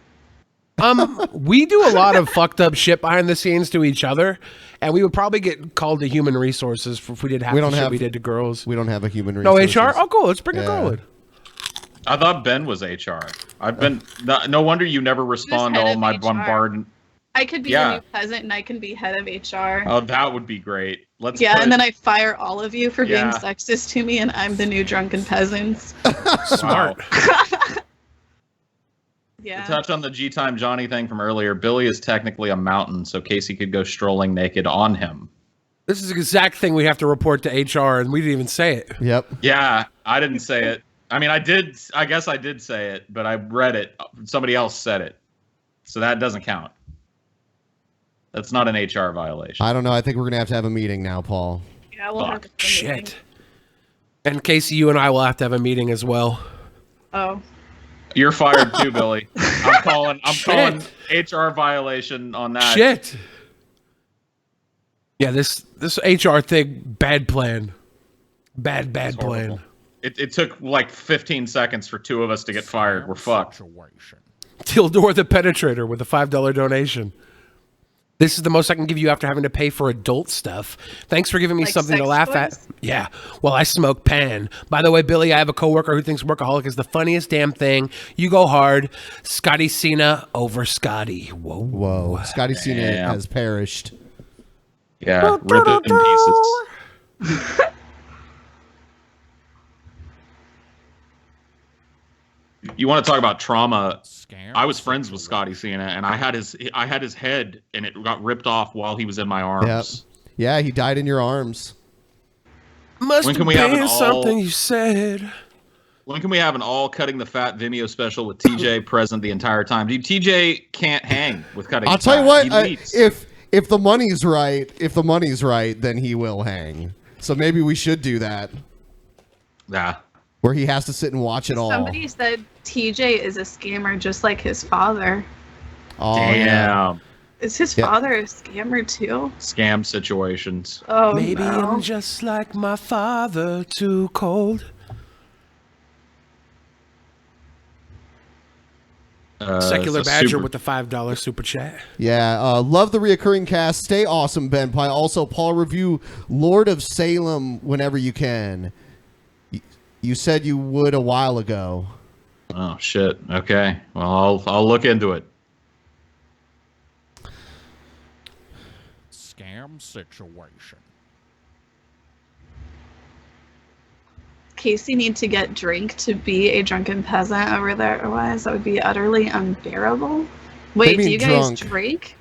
S6: we do a lot of fucked up shit behind the scenes to each other, and we would probably get called to human resources if we did half the shit we did to girls.
S1: We don't have a human
S6: No
S1: resources.
S6: HR? Oh, cool. Let's bring a girl in.
S7: I thought Ben was HR. I've been. No wonder you never respond to
S8: head
S7: all
S8: of
S7: my
S8: HR?
S7: bombardment.
S8: I could be the new peasant and I can be head of HR.
S7: Oh, that would be great. Let's.
S8: And then I fire all of you for being
S7: Yeah.
S8: sexist to me, and I'm the new drunken peasants.
S7: Smart.
S8: Yeah.
S7: To touch on the G-Time Johnny thing from earlier, Billy is technically a mountain, so Casey could go strolling naked on him.
S6: This is the exact thing we have to report to HR, and we didn't even say it.
S1: Yep.
S7: Yeah, I didn't say it. I mean, I did. I guess I did say it, but I read it. Somebody else said it, so that doesn't count. That's not an HR violation.
S1: I don't know. I think we're going to have a meeting now, Paul.
S8: Yeah, we'll have a
S6: Shit. And Casey, you and I will have to have a meeting as well.
S8: Oh.
S7: You're fired too, Billy. I'm calling HR violation on that.
S6: Shit. Yeah, this HR thing, bad plan. Bad plan.
S7: It took like 15 seconds for two of us to get fired. We're fucked.
S6: Tildor the Penetrator with a $5 donation. This is the most I can give you after having to pay for adult stuff. Thanks for giving me
S8: Like
S6: something to
S8: sex
S6: laugh
S8: toys?
S6: at. Yeah. Well, I smoke pan. By the way, Billy, I have a coworker who thinks workaholic is the funniest damn thing. You go hard. Scotty Cena over Scotty. Whoa.
S1: Scotty Cena has perished.
S7: Yeah, rip it in pieces. You want to talk about trauma? I was friends with Scotty Cena, and I had his head, and it got ripped off while he was in my arms.
S1: Yep. Yeah, he died in your arms.
S6: Must
S7: When can we have an all-
S6: something you said?
S7: When can we have an all cutting the fat Vimeo special with TJ present the entire time? Dude, TJ can't hang with cutting.
S1: I'll
S7: the
S1: tell you
S7: fat.
S1: what,
S7: He leaves.
S1: if the money's right, then he will hang. So maybe we should do that.
S7: Yeah.
S1: Where he has to sit and watch it all.
S8: Somebody said TJ is a scammer just like his father.
S1: Oh,
S7: Damn.
S1: yeah.
S8: Is his father a scammer too?
S7: Scam situations.
S8: Oh,
S6: Maybe
S8: no.
S6: I'm just like my father, too cold. Secular
S7: it's a
S6: Badger
S7: super-
S6: with the $5 super chat.
S1: Yeah, love the reoccurring cast. Stay awesome, Ben Pye. Also, Paul, review Lord of Salem whenever you can. You said you would a while ago.
S7: Oh shit. Okay. Well, I'll look into it.
S10: Scam situation.
S8: Casey need to get drink to be a drunken peasant over there, otherwise that would be utterly unbearable. Wait, do you guys drink?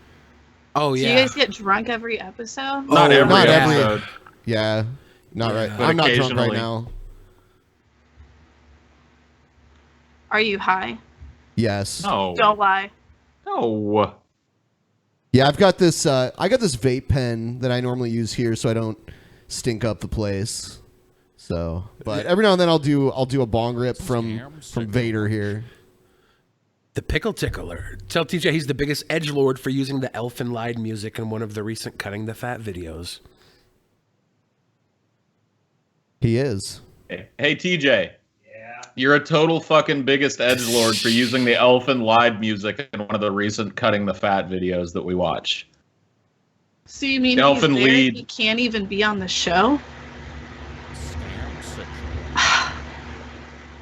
S6: Oh
S8: Do you guys get drunk every episode?
S7: Not every episode.
S1: Yeah, not right.
S7: But
S1: I'm not drunk right
S7: occasionally.
S1: now.
S8: Are you high?
S1: Yes.
S7: No.
S8: Don't lie.
S7: No.
S1: Yeah, I've got this. I got this vape pen that I normally use here, so I don't stink up the place. So, but every now and then I'll do a bong rip from Vader here.
S6: The Pickle Tickler. Tell TJ he's the biggest edgelord for using the Elfin Lied music in one of the recent Cutting the Fat videos.
S1: He is.
S7: Hey, TJ. Yeah. You're a total fucking biggest edgelord for using the Elfin Lied music in one of the recent Cutting the Fat videos that we watch.
S8: So you mean
S7: Elfin
S8: he's there,
S7: lead.
S8: he can't even be on the show?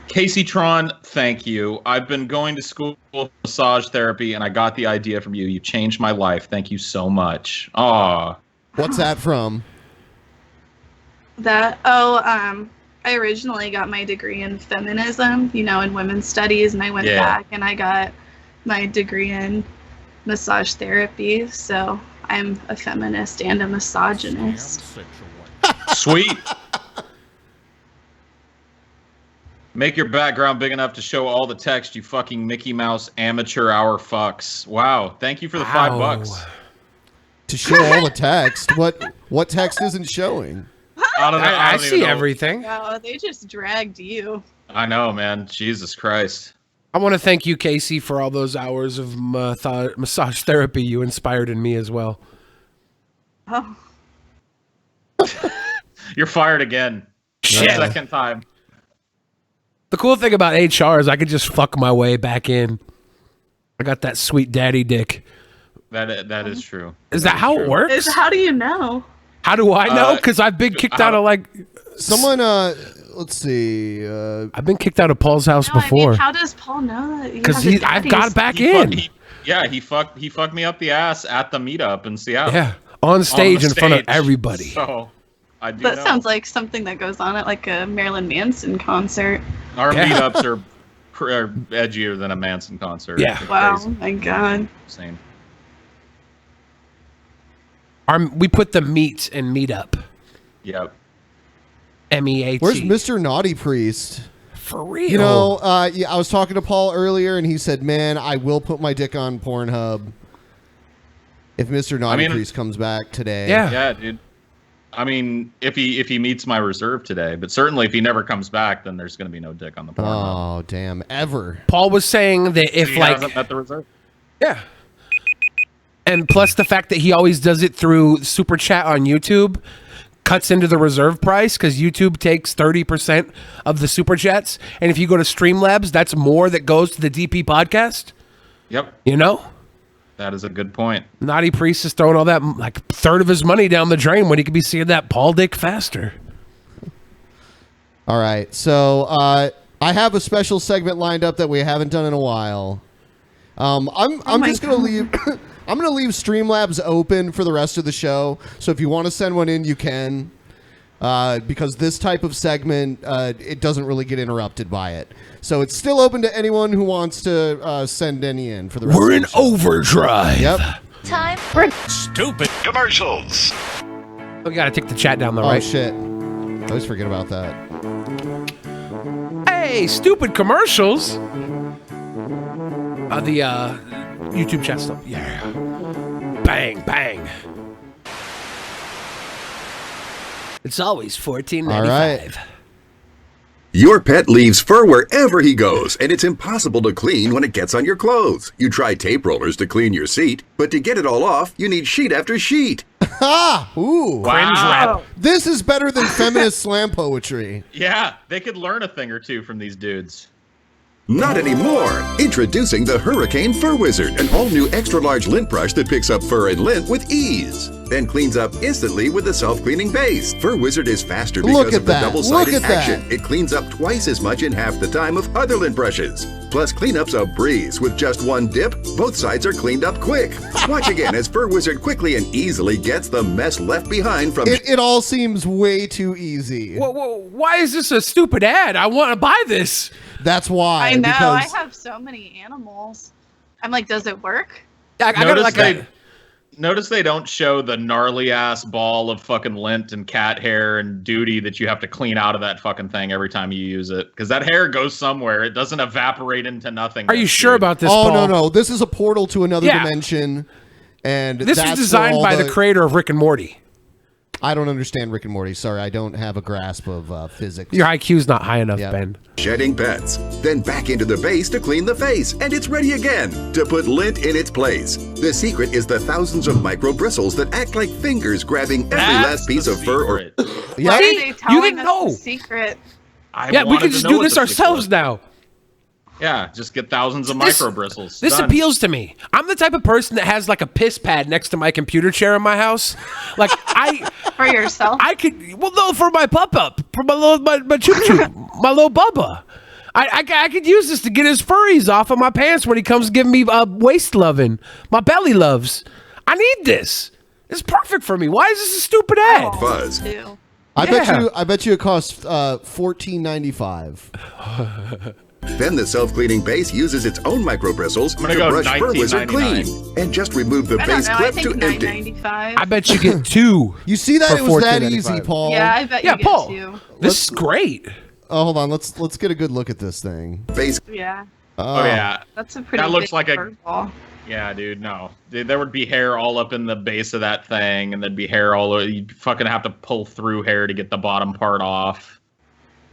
S7: Kaceytron, thank you. I've been going to school for massage therapy, and I got the idea from you. You changed my life. Thank you so much. Aw.
S1: What's that from?
S8: I originally got my degree in feminism, in women's studies, and I went back and I got my degree in massage therapy. So I'm a feminist and a misogynist.
S7: Sweet. Make your background big enough to show all the text, you fucking Mickey Mouse amateur hour fucks. Wow. Thank you for the $5.
S1: To show all the text? What text isn't showing?
S6: I see everything.
S8: Wow, they just dragged you.
S7: I know, man. Jesus Christ.
S6: I want to thank you, Casey, for all those hours of massage therapy you inspired in me as well.
S8: Oh.
S7: You're fired again.
S6: Shit.
S7: Second time.
S6: The cool thing about HR is I could just fuck my way back in. I got that sweet daddy dick.
S7: That is true.
S6: Is that how it works?
S8: How do you know?
S6: How do I know? Because I've been kicked out of
S1: someone. Let's see.
S6: I've been kicked out of Paul's house before.
S8: How does Paul know that?
S6: Because I've got back in.
S7: He fucked me up the ass at the meetup in Seattle.
S6: Yeah, on stage in front of everybody.
S7: So I do
S8: That
S7: know.
S8: sounds like something that goes on at like a Marilyn Manson concert.
S7: Our meetups are edgier than a Manson concert.
S6: Yeah.
S7: It's
S8: Wow,
S7: crazy.
S8: my God.
S7: Insane.
S6: We put the meat in meetup.
S7: Yep.
S6: MEAT.
S1: Where's Mr. Naughty Priest?
S6: For real?
S1: I was talking to Paul earlier, and he said, "Man, I will put my dick on Pornhub if Mr. Naughty Priest comes back today."
S7: Yeah, dude. I mean, if he meets my reserve today, but certainly if he never comes back, then there's going to be no dick on the Pornhub.
S1: Oh, damn! Ever.
S6: Paul was saying that if
S7: He hasn't met the reserve.
S6: Yeah. And plus the fact that he always does it through Super Chat on YouTube cuts into the reserve price because YouTube takes 30% of the Super Chats. And if you go to Streamlabs, that's more that goes to the DP podcast.
S7: Yep.
S6: You know?
S7: That is a good point.
S6: Naughty Priest is throwing all that, like, third of his money down the drain when he could be seeing that Paul dick faster.
S1: All right, so I have a special segment lined up that we haven't done in a while. I'm just gonna leave. I'm gonna leave Streamlabs open for the rest of the show. So if you want to send one in, you can. Because this type of segment, it doesn't really get interrupted by it. So it's still open to anyone who wants to send any in for the rest
S6: We're
S1: of
S6: in
S1: the show.
S6: overdrive.
S1: Yep.
S16: Time for
S24: Stupid commercials.
S6: We gotta take the chat down the
S1: Oh
S6: right.
S1: shit! I always forget about that.
S6: Hey, stupid commercials. The YouTube chat stuff. Yeah. Bang, bang. It's always $14.95.
S1: All right.
S18: Your pet leaves fur wherever he goes, and it's impossible to clean when it gets on your clothes. You try tape rollers to clean your seat, but to get it all off, you need sheet after sheet.
S1: Ha! Ooh.
S7: Cringe rap.
S1: This is better than feminist slam poetry.
S7: Yeah, they could learn a thing or two from these dudes.
S18: Not anymore. Introducing the Hurricane Fur Wizard, an all-new extra-large lint brush that picks up fur and lint with ease. Then cleans up instantly with a self-cleaning base. Fur Wizard is faster
S1: Look
S18: because
S1: at
S18: of the
S1: that.
S18: double-sided
S1: Look at
S18: action.
S1: that.
S18: It cleans up twice as much in half the time of other lint brushes. Plus, cleanup's a breeze. With just one dip, both sides are cleaned up quick. Watch again as Fur Wizard quickly and easily gets the mess left behind from...
S1: It all seems way too easy.
S6: Why is this a stupid ad? I want to buy this.
S1: That's why.
S8: I know. I
S1: because
S8: have so many animals. I'm like, does it work?
S7: Notice they don't show the gnarly ass ball of fucking lint and cat hair and duty that you have to clean out of that fucking thing every time you use it, because that hair goes somewhere. It doesn't evaporate into nothing.
S6: Are you sure about this?
S1: Oh
S6: Paul?
S1: no, this is a portal to another dimension, and
S6: this was designed by the creator of Rick and Morty.
S1: I don't understand Rick and Morty. Sorry, I don't have a grasp of physics.
S6: Your IQ's not high enough, Ben.
S18: Shedding pets, then back into the base to clean the face, and it's ready again to put lint in its place. The secret is the thousands of micro bristles that act like fingers grabbing every last piece of fur or.
S8: Why are they telling us the secret?
S6: We can just do this ourselves now.
S7: Yeah, just get thousands of micro bristles.
S6: This appeals to me. I'm the type of person that has like a piss pad next to my computer chair in my house. Like
S8: for yourself.
S6: I could for my pup, for my choo choo, my little Bubba. I could use this to get his furries off of my pants when he comes giving me waist loving, my belly loves. I need this. It's perfect for me. Why is this a stupid ad?
S18: Fuzz.
S1: I bet you it costs $14.95.
S18: Then the self-cleaning base uses its own micro bristles to brush Fur Wizard clean. And just remove the base clip to empty.
S6: I bet you get 2.
S1: You see that it was that easy, Paul?
S8: Yeah, I bet you get
S6: Paul.
S8: 2.
S6: This is great.
S1: Oh, hold on. Let's get a good look at this thing.
S18: Base.
S8: Yeah.
S7: Oh yeah.
S8: That's a pretty.
S7: That looks
S8: big
S7: like
S8: fur ball.
S7: Yeah, dude. No, there would be hair all up in the base of that thing, and there'd be hair all over. You'd fucking have to pull through hair to get the bottom part off.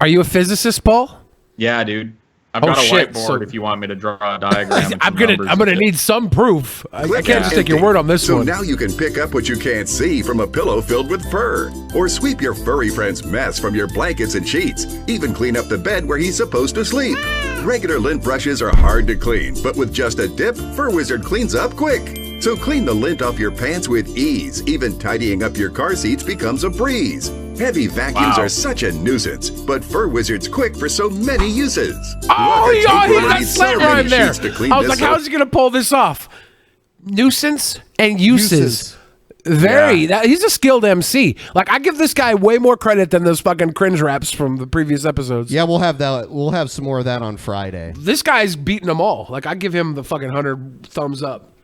S6: Are you a physicist, Paul?
S7: Yeah, dude. I've got a whiteboard if you want me to draw a diagram.
S6: I'm gonna need some proof. I can't just take your word on this one.
S18: So now you can pick up what you can't see from a pillow filled with fur, or sweep your furry friend's mess from your blankets and sheets. Even clean up the bed where he's supposed to sleep. Regular lint brushes are hard to clean, but with just a dip, Fur Wizard cleans up quick. So clean the lint off your pants with ease. Even tidying up your car seats becomes a breeze. Heavy vacuums are such a nuisance, but Fur Wizard's quick for so many uses.
S6: Oh, he got slant rhyme there. I was like,
S18: up.
S6: how's he gonna pull this off? Nuisance and uses. He's a skilled MC. Like, I give this guy way more credit than those fucking cringe raps from the previous episodes.
S1: Yeah, we'll have that. We'll have some more of that on Friday.
S6: This guy's beating them all. Like, I give him the fucking 100 thumbs up.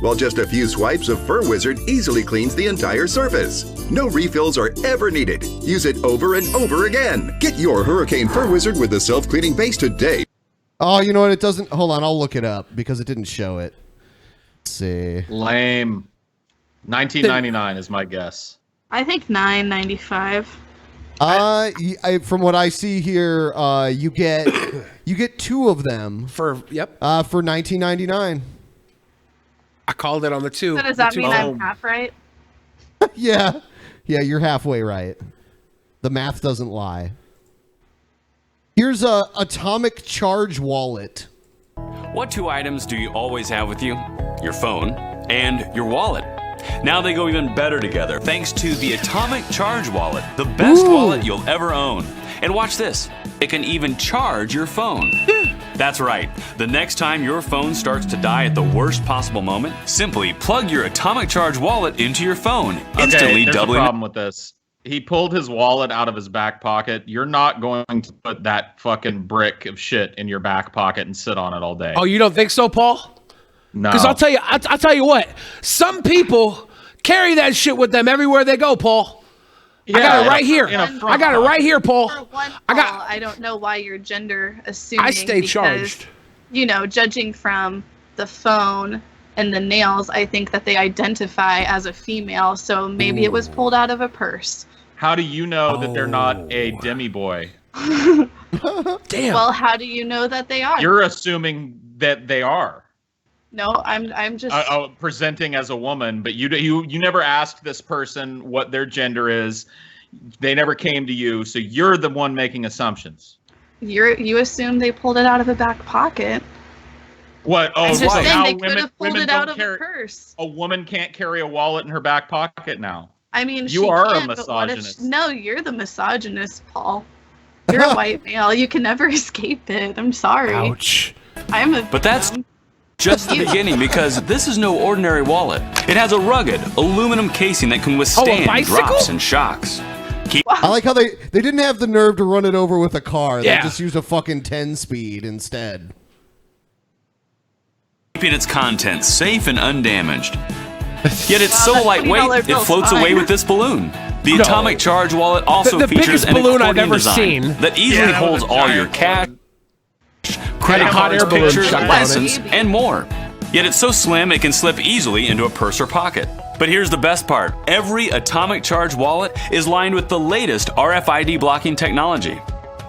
S18: While just a few swipes of Fur Wizard easily cleans the entire surface. No refills are ever needed. Use it over and over again. Get your Hurricane Fur Wizard with the self-cleaning base today.
S1: Oh, you know what? It doesn't. Hold on, I'll look it up because it didn't show it. Let's see.
S7: Lame. $19.99 is my guess.
S8: I think $9.95.
S1: From what I see here, you get 2 of them
S6: for
S1: for $19.99.
S6: I called it on the 2.
S8: So does that mean I'm half right?
S1: Yeah, you're halfway right. The math doesn't lie. Here's a atomic charge wallet.
S2: What 2 items do you always have with you? Your phone and your wallet. Now they go even better together thanks to the Atomic Charge Wallet, the best wallet you'll ever own. And watch this, it can even charge your phone. That's right, the next time your phone starts to die at the worst possible moment, simply plug your Atomic Charge Wallet into your phone, instantly
S7: there's
S2: doubling.
S7: a problem with this. He pulled his wallet out of his back pocket. You're not going to put that fucking brick of shit in your back pocket and sit on it all day.
S6: Oh, you don't think so, Paul?
S7: No.
S6: Because I'll tell you what. Some people carry that shit with them everywhere they go, Paul. I got it right here. I got it right here, Paul.
S8: I don't know why you're gender assuming.
S6: I stay charged.
S8: You know, judging from the phone and the nails, I think that they identify as a female. So maybe it was pulled out of a purse.
S7: How do you know that they're not a demi boy?
S6: Damn.
S8: Well, how do you know that they are?
S7: You're assuming that they are.
S8: No, I'm just
S7: presenting as a woman, but you never asked this person what their gender is. They never came to you, so you're the one making assumptions.
S8: You assume they pulled it out of a back pocket.
S7: What? Oh,
S8: I'm just saying
S7: now
S8: they could have pulled it out of a purse.
S7: A woman can't carry a wallet in her back pocket now.
S8: I mean,
S7: you are a misogynist.
S8: No, you're the misogynist, Paul. You're a white male. You can never escape it. I'm sorry.
S6: Ouch.
S2: But that's just the beginning, because this is no ordinary wallet. It has a rugged aluminum casing that can withstand drops and shocks.
S1: I like how they didn't have the nerve to run it over with a car.
S2: Yeah.
S1: They just used a fucking 10 speed instead.
S2: keeping its contents safe and undamaged. Yet it's so lightweight, it floats away with this balloon. The Atomic Charge wallet also
S6: the
S2: features an
S6: balloon I've
S2: accordion
S6: ever
S2: design
S6: seen.
S2: that easily holds all your cash, credit cards, pictures, lessons, and more. Yet it's so slim it can slip easily into a purse or pocket. But here's the best part. Every Atomic Charge wallet is lined with the latest RFID blocking technology.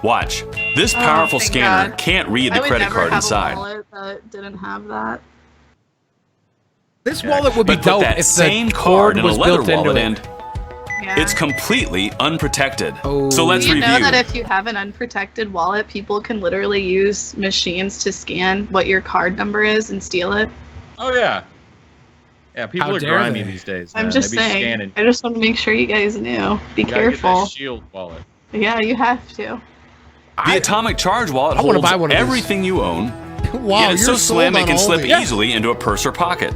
S2: Watch. This powerful scanner can't read the credit card inside.
S8: I would never have a wallet that didn't have that.
S6: This wallet would be
S2: But
S6: dope
S2: put that
S6: if
S2: same
S6: the
S2: card
S6: cord
S2: in a
S6: was
S2: leather
S6: built into
S2: wallet
S6: it.
S2: and it's completely unprotected. So let's
S8: You
S2: review.
S8: know that if you have an unprotected wallet, people can literally use machines to scan what your card number is and steal it?
S7: Oh yeah. Yeah, people
S6: How
S7: are
S6: dare
S7: grimy
S6: they?
S7: these days.
S8: I'm
S7: man.
S8: just
S7: They be
S8: saying.
S7: scanning.
S8: I just want to make sure you guys knew. Be
S7: You gotta get
S8: careful.
S7: that Shield wallet.
S8: Yeah, you have to.
S2: The Atomic Charge wallet
S6: I wanna
S2: holds
S6: buy one of these.
S2: everything you own.
S1: Wow,
S2: Yet it's
S1: you're
S2: so slim
S1: sold
S2: it
S1: on
S2: can
S1: all
S2: slip
S1: these.
S2: easily into a purse or pocket.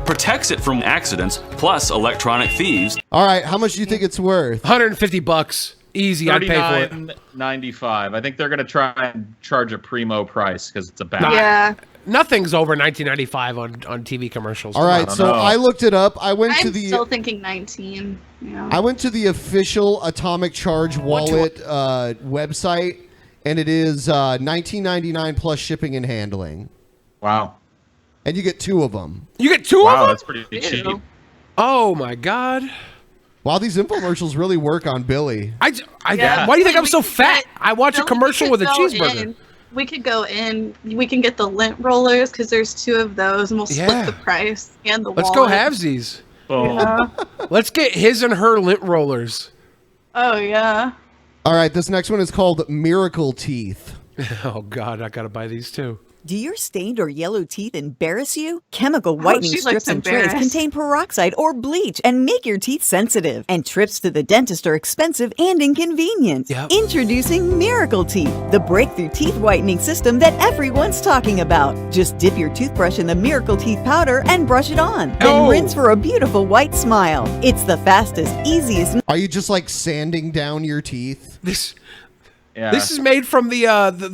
S2: Protects it from accidents, plus electronic thieves.
S1: All right, how much do you think it's worth?
S6: $150. Easy, I'd pay for it.
S7: $39.95. I think they're gonna try and charge a primo price because it's a bad.
S8: Yeah.
S6: Nothing's over $19.95 on TV commercials.
S1: All right, so I looked it up. I went to
S8: I'm
S1: the
S8: still thinking 19. Yeah.
S1: I went to the official Atomic Charge wallet website, and it is $19.99 plus shipping and handling.
S7: Wow.
S1: And you get 2 of them.
S6: You get 2 of them?
S7: Wow, that's pretty cheap.
S6: Oh my god.
S1: Wow, these infomercials really work on Billy.
S6: Why do you think I'm so fat? I watch a commercial with a cheeseburger.
S8: We could go in. We can get the lint rollers because there's 2 of those, and we'll split the price and the
S6: Let's
S8: wallet.
S6: go halvesies.
S8: Yeah.
S6: Let's get his and her lint rollers.
S8: Oh yeah.
S1: All right, this next one is called Miracle Teeth.
S6: Oh god, I gotta buy these too.
S5: Do your stained or yellow teeth embarrass you? Chemical whitening
S8: she
S5: strips
S8: looks
S5: and trays
S8: embarrassed.
S5: contain peroxide or bleach and make your teeth sensitive. And trips to the dentist are expensive and inconvenient.
S6: Yep.
S5: Introducing Miracle Teeth, the breakthrough teeth whitening system that everyone's talking about. Just dip your toothbrush in the Miracle Teeth powder and brush it on. Then rinse for a beautiful white smile. It's the fastest, easiest.
S1: Are you just like sanding down your teeth?
S6: This is made from the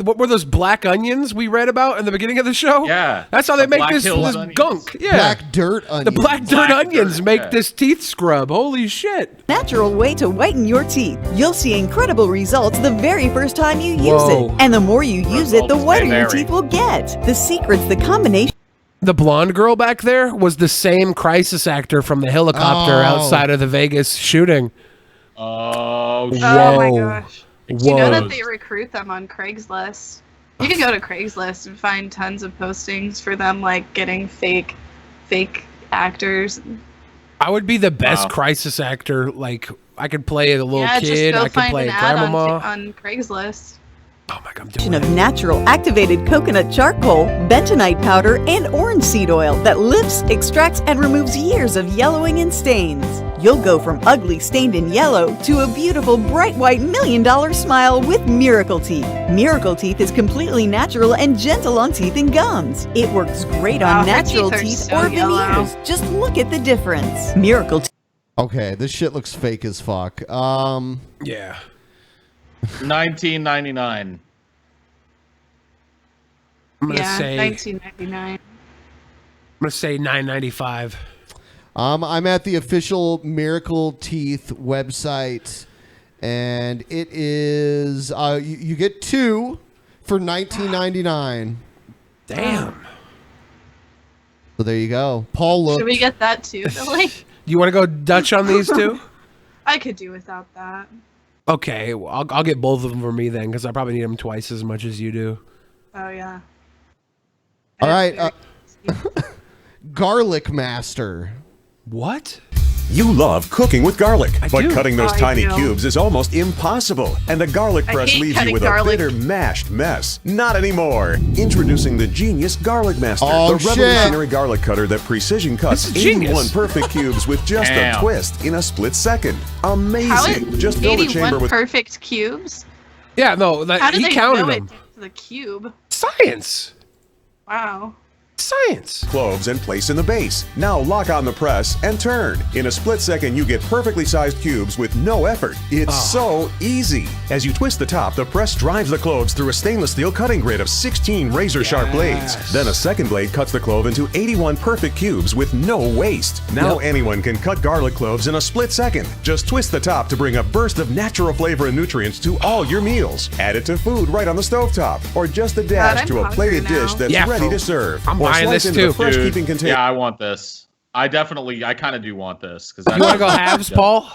S6: what were those black onions we read about in the beginning of the show?
S7: Yeah.
S6: That's how they
S7: The
S6: make
S7: Black
S6: this
S7: Hills onions.
S6: gunk. Yeah.
S1: Black dirt onions.
S6: The black dirt onions make this teeth scrub. Holy shit.
S5: Natural way to whiten your teeth. You'll see incredible results the very first time you use
S6: Whoa.
S5: it. And the more you use it, the
S6: Results
S5: whiter
S6: may
S5: your
S6: vary.
S5: teeth will get. The secret's the combination.
S6: The blonde girl back there was the same crisis actor from the helicopter
S1: Oh.
S6: outside of the Vegas shooting.
S7: Oh,
S6: Whoa.
S8: Oh my gosh.
S6: Whoa.
S8: You know that they recruit them on Craigslist. You can go to Craigslist and find tons of postings for them, like getting fake actors.
S6: I would be the best
S7: Wow.
S6: crisis actor. Like I could play a little
S8: yeah,
S6: kid.
S8: just go
S6: I could
S8: find
S6: play
S8: an
S6: a
S8: ad
S6: grandmama.
S8: on Craigslist.
S5: of natural activated coconut charcoal, bentonite powder, and orange seed oil that lifts, extracts, and removes years of yellowing and stains. You'll go from ugly, stained, and yellow to a beautiful, bright white $1 million smile with Miracle Teeth. Miracle Teeth is completely natural and gentle on teeth and gums. It works great
S8: Wow,
S5: on
S8: her
S5: natural
S8: teeth are
S5: teeth
S8: so
S5: or
S8: yellow.
S5: veneers. Just look at the difference. Miracle Teeth.
S1: Okay, this shit looks fake as fuck.
S6: Yeah.
S7: $19.99.
S6: I'm gonna
S8: Yeah,
S6: say
S8: $19.99.
S6: I'm gonna say $9.95.
S1: I'm at the official Miracle Teeth website, and it is you get 2 for $19.99.
S6: Damn.
S1: So there you go. Paul looked.
S8: Should we get that too, Billy?
S6: You want to go Dutch on these two?
S8: I could do without that.
S6: Okay, well, I'll get both of them for me then, because I probably need them twice as much as you do.
S8: Oh yeah.
S1: All right, Garlic Master.
S6: What?
S19: You love cooking with garlic, but
S6: do.
S19: cutting those
S8: I
S19: tiny
S8: do.
S19: cubes is almost impossible, and the garlic
S8: I
S19: press
S8: hate
S19: leaves you
S8: cutting
S19: with
S8: garlic.
S19: a bitter, mashed mess. Not anymore. Introducing the Genius Garlic Master,
S1: Oh,
S19: the
S1: shit.
S19: revolutionary garlic cutter that precision cuts
S6: This is genius.
S19: 81 perfect cubes with just a
S7: Damn.
S19: twist in a split second.
S8: How
S19: Amazing.
S8: is
S19: Just fill the
S8: 81
S19: chamber with
S8: perfect cubes?
S6: Yeah, no,
S8: How do
S6: he
S8: they
S6: counted
S8: know
S6: them.
S8: it to the cube?
S6: Science.
S8: Wow.
S6: Science.
S19: Cloves and place in the base. Now lock on the press and turn. In a split second, you get perfectly sized cubes with no effort. It's so easy. As you twist the top, the press drives the cloves through a stainless steel cutting grid of 16 razor-sharp blades. Then a second blade cuts the clove into 81 perfect cubes with no waste. Now anyone can cut garlic cloves in a split second. Just twist the top to bring a burst of natural flavor and nutrients to all your meals. Add it to food right on the stovetop, or just a dash to a plated dish that's ready to serve.
S6: I'm buying this too.
S7: Dude, yeah, I want this. I kind of do want this.
S6: You want to go halves, Paul?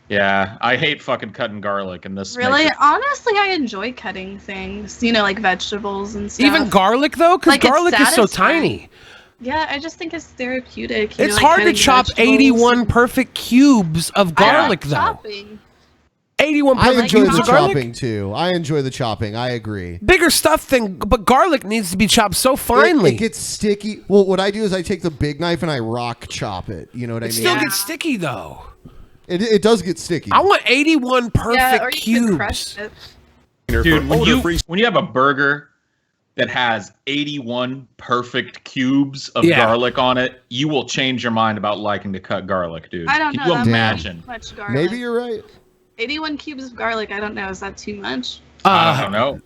S7: Yeah, I hate fucking cutting garlic, and this
S8: Really? Honestly, I enjoy cutting things. You know, like vegetables and stuff.
S6: Even garlic, though? Because garlic is so tiny.
S8: Yeah, I just think it's therapeutic.
S6: It's hard to chop 81 perfect cubes of garlic, though.
S8: Chopping.
S6: 81
S1: I
S6: perfect
S1: enjoy
S6: cubes
S1: the
S6: of garlic?
S1: chopping too. I enjoy the chopping. I agree.
S6: Bigger stuff but garlic needs to be chopped so finely.
S1: It gets sticky. Well, what I do is I take the big knife and I rock chop it. You know what I mean?
S6: It still gets sticky, though.
S1: It does get sticky.
S6: I want 81 perfect cubes.
S7: Dude, when you have a burger that has 81 perfect cubes of garlic on it, you will change your mind about liking to cut garlic, dude.
S8: I don't know.
S7: Can you
S8: That's
S7: imagine?
S8: Much garlic.
S1: Maybe you're right.
S8: 81 cubes of garlic. I don't know. Is that too much?
S7: I don't know.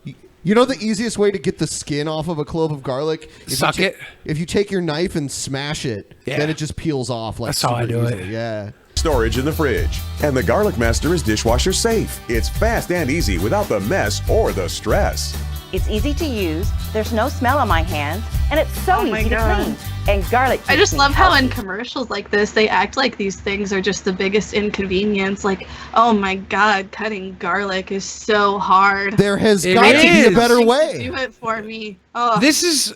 S1: You know the easiest way to get the skin off of a clove of garlic?
S6: Suck it.
S1: If you take your knife and smash it, then it just peels off. Like
S6: That's how I do
S1: easily.
S6: it.
S1: Yeah.
S19: Storage in the fridge. And the Garlic Master is dishwasher safe. It's fast and easy without the mess or the stress.
S14: It's easy to use, there's no smell on my hands, and it's so easy to clean. And garlic
S8: I just
S14: keeps me
S8: love how in
S14: healthy.
S8: commercials like this, they act like these things are just the biggest inconvenience. Like, oh my God, cutting garlic is so hard.
S1: There has got to be a better way.
S8: Do it for me. Oh.
S6: This is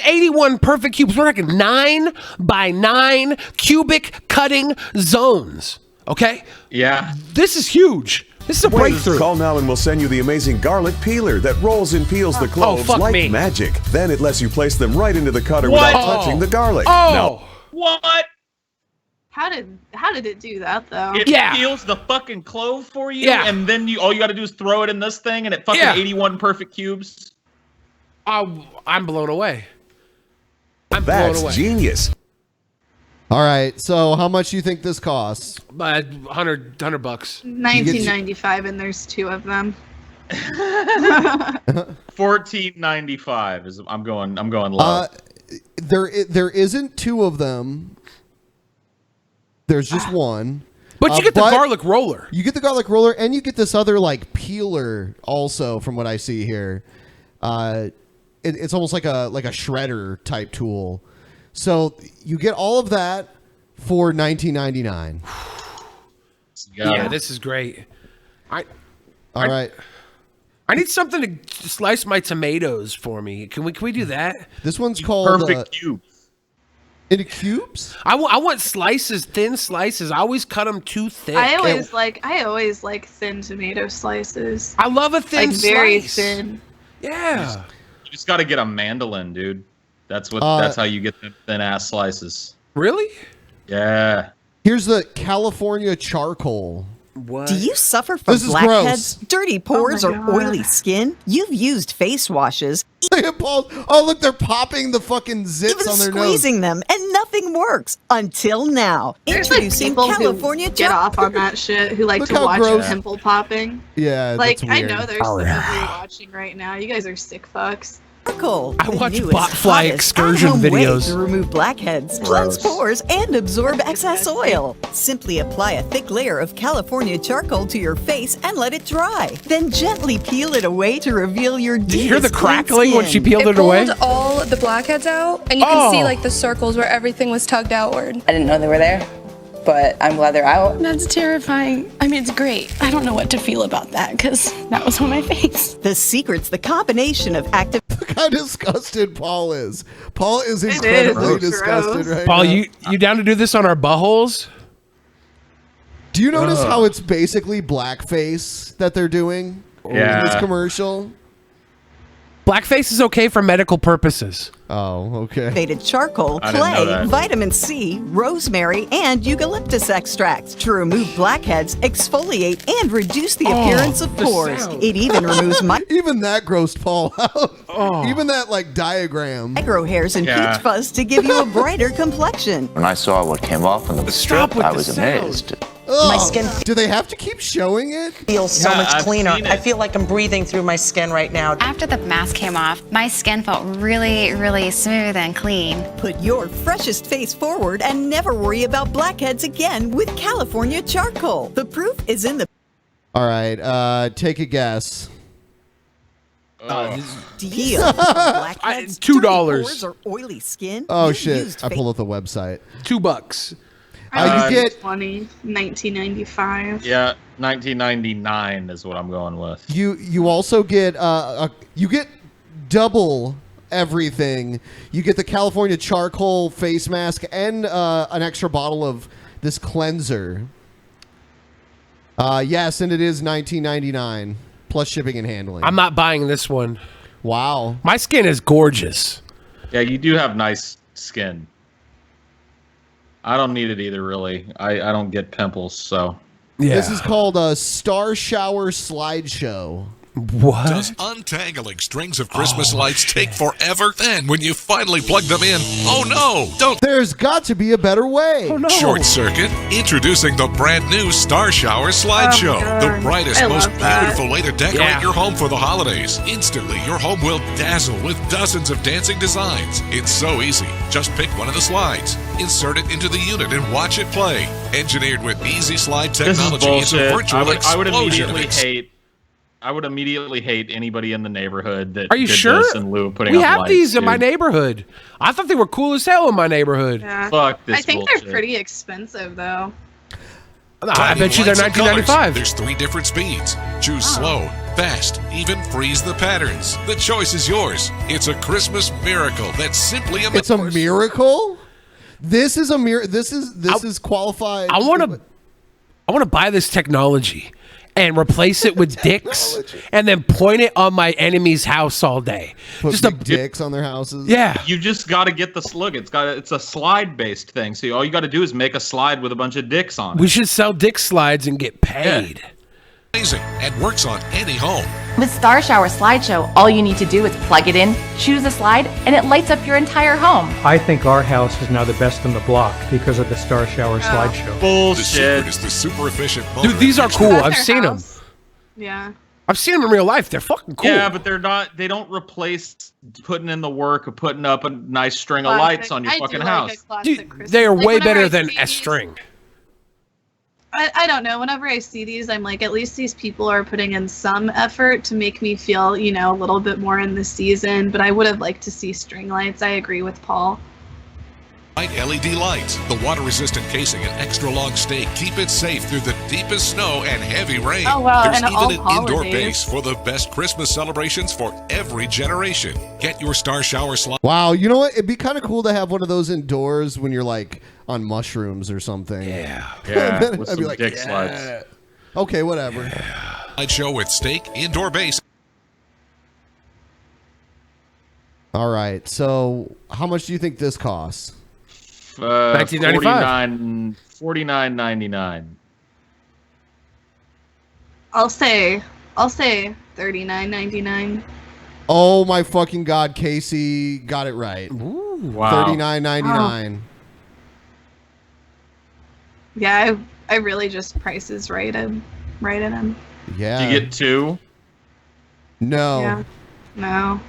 S6: 81 perfect cubes. We're like 9 by 9 cubic cutting zones. Okay?
S7: Yeah.
S6: This is huge. This is a breakthrough.
S19: Call now and we'll send you the amazing garlic peeler that rolls and peels the cloves
S6: fuck
S19: like
S6: me.
S19: magic. Then it lets you place them right into the cutter
S7: What?
S19: without touching the garlic.
S6: Oh!
S7: What?
S8: How did it do that though?
S7: It peels the fucking clove for you, and then all you got to do is throw it in this thing, and it fucking 81 perfect cubes.
S6: I'm blown away.
S19: That's genius.
S1: All right. So how much do you think this costs?
S6: $100.
S8: $19.95, and there's 2 of them.
S7: $14.95 is. I'm going low.
S1: There isn't 2 of them. There's just one.
S6: But you get the garlic roller.
S1: You get the garlic roller, and you get this other like peeler also. From what I see here, it's almost like a shredder type tool. So you get all of that for $19.99.
S6: Yeah, this is great. All
S1: right.
S6: I need something to slice my tomatoes for me. Can we do that?
S1: This one's called
S7: perfect cubes.
S1: Into cubes?
S6: I want slices, thin slices. I always cut them too thick.
S8: I always like thin tomato slices.
S6: I love a thin
S8: like very
S6: slice.
S8: thin.
S6: Yeah.
S7: You just got to get a mandolin, dude. That's how you get the thin ass slices.
S6: Really?
S7: Yeah.
S1: Here's the California charcoal.
S6: What?
S5: Do you suffer from
S1: This is
S5: blackheads,
S1: gross.
S5: dirty pores,
S8: Oh
S5: or
S8: my God.
S5: oily skin? You've used face washes,
S1: Look at Paul. Oh, look, they're popping the fucking zits
S5: even
S1: on their
S5: squeezing
S1: nose.
S5: them, and nothing works until now.
S8: There's like
S5: Introducing
S8: people
S5: California
S8: who get off on that shit, who like
S1: Look
S8: to
S1: how
S8: watch
S1: gross.
S8: pimple popping.
S1: Yeah,
S8: Like,
S1: that's
S8: I
S1: weird.
S8: know there's some of you watching right now. You guys are sick fucks.
S5: Charcoal,
S6: I
S5: the
S6: watch
S5: newest,
S6: botfly
S5: hottest
S6: excursion
S5: at-home way
S6: videos.
S5: to remove blackheads, cleanse pores, and absorb excess oil. Simply apply a thick layer of California charcoal to your face and let it dry. Then gently peel it away to reveal your
S6: Did you hear the
S5: deepest clean
S6: crackling when she
S5: skin.
S6: peeled it away?
S20: pulled all the blackheads out, and you can see like the circles where everything was tugged outward.
S21: I didn't know they were there, but I'm glad they're out.
S20: That's terrifying. I mean, it's great. I don't know what to feel about that because that was on my face.
S5: The secret's the combination of active.
S1: Look how disgusted Paul is. Paul is incredibly disgusted right
S6: Paul,
S1: now.
S6: you down to do this on our buttholes?
S1: Do you notice how it's basically blackface that they're doing in this commercial?
S6: Blackface is okay for medical purposes.
S1: Oh, okay.
S5: Activated charcoal,
S6: I didn't know
S5: clay,
S6: that.
S5: vitamin C, rosemary, and eucalyptus extract to remove blackheads, exfoliate, and reduce the appearance of
S1: the
S5: pores.
S1: sound.
S5: It even removes
S1: Even that grossed Paul out. Even that like diagram.
S5: micro hairs and
S1: Yeah.
S5: peach fuzz to give you a brighter complexion.
S3: When I saw what came off on the strip, I was amazed.
S1: My
S4: skin-
S1: Do they have to keep showing it?
S4: Feels so much cleaner. I feel like I'm breathing through my skin right now.
S22: After the mask came off, my skin felt really, really smooth and clean.
S5: Put your freshest face forward and never worry about blackheads again with California charcoal. The proof is in the
S1: All right, take a guess.
S5: deal. Blackheads,
S6: $2.
S5: pores, or oily skin.
S1: Oh
S5: You
S1: shit!
S5: used
S1: I pulled up the website.
S6: $2.
S1: You get
S8: 1995.
S7: Yeah, 1999 is what I'm going with.
S1: you also get you get double everything. You get the California charcoal face mask and an extra bottle of this cleanser. Yes, and it is $19.99 plus shipping and handling.
S6: I'm not buying this one.
S1: Wow.
S6: My skin is gorgeous.
S7: Yeah, you do have nice skin. I don't need it either, really. I don't get pimples, so.
S6: Yeah.
S1: This is called a Star Shower Slideshow.
S6: What?
S23: Does untangling strings of Christmas lights take forever? Then, when you finally plug them in, oh no, don't.
S1: There's got to be a better way.
S6: Oh no.
S23: Short circuit. Introducing the brand new Star Shower Slideshow. The brightest, most beautiful way to decorate your home for the holidays. Instantly, your home will dazzle with dozens of dancing designs. It's so easy. Just pick one of the slides, insert it into the unit, and watch it play. Engineered with easy slide
S7: This is
S23: technology, it's a
S7: bullshit.
S23: virtual
S7: I would
S23: explosion of
S7: I would immediately hate anybody in the neighborhood that
S6: Are you
S7: did
S6: sure?
S7: this in lieu of putting
S6: We
S7: up
S6: have
S7: lights,
S6: these in my
S7: dude.
S6: neighborhood. I thought they were cool as hell in my neighborhood.
S8: Yeah.
S7: Fuck this
S8: I think
S7: bullshit.
S8: they're pretty expensive though.
S6: I bet you they're
S23: Lights and colors.
S6: $19.95.
S23: There's 3 different speeds. Choose slow, fast, even freeze the patterns. The choice is yours. It's a Christmas miracle that's simply
S1: It's a miracle. This is a mir. This is qualified.
S6: I want to buy this technology and replace it with dicks and then point it on my enemy's house all day.
S1: Put
S6: Just
S1: big dicks on their houses.
S6: Yeah.
S7: You just got to get the slug. It's a slide based thing. So all you got to do is make a slide with a bunch of dicks on it.
S6: We should sell dick slides and get paid.
S23: amazing and works on any home.
S25: With Star Shower Slideshow, all you need to do is plug it in, choose a slide, and it lights up your entire home.
S26: I think our house is now the best in the block because of the Star Shower slideshow.
S23: The secret is the super efficient motor.
S6: Dude, these are cool. I've seen them.
S8: Yeah.
S6: I've seen them in real life. They're fucking cool.
S7: Yeah, but they're not. They don't replace putting in the work of putting up a nice string of
S8: Classic.
S7: lights on your
S8: I do
S7: fucking
S8: like a
S7: house.
S8: classic Christmas.
S6: They are
S8: Like,
S6: way
S8: whenever
S6: better
S8: I
S6: than
S8: see
S6: a
S8: these-
S6: string.
S8: I don't know. Whenever I see these, I'm like, at least these people are putting in some effort to make me feel, you know, a little bit more in the season. But I would have liked to see string lights. I agree with Paul.
S23: Light LED lights, the water-resistant casing, and extra long stay keep it safe through the deepest snow and heavy rain.
S8: Oh, wow,
S23: There's
S8: and
S23: even
S8: all
S23: an indoor
S8: holidays.
S23: base for the best Christmas celebrations for every generation. Get your Star Shower slide.
S1: Wow, you know what? It'd be kind of cool to have one of those indoors when you're like on mushrooms or something.
S6: Yeah.
S7: Yeah,
S1: Then
S7: with
S1: I'd be
S7: some
S1: like,
S7: dick
S1: yeah.
S7: slides.
S1: Okay, whatever.
S23: Slideshow with stake, indoor base.
S1: All right. So, how much do you think this costs?
S6: $19.95.
S7: $49.99.
S8: I'll say $39.99.
S1: Oh my fucking god, Casey got it right.
S7: Wow.
S1: $39.99.
S8: Yeah, I really just prices right at him.
S1: Yeah.
S7: Do you get two?
S1: No.
S8: Yeah. No.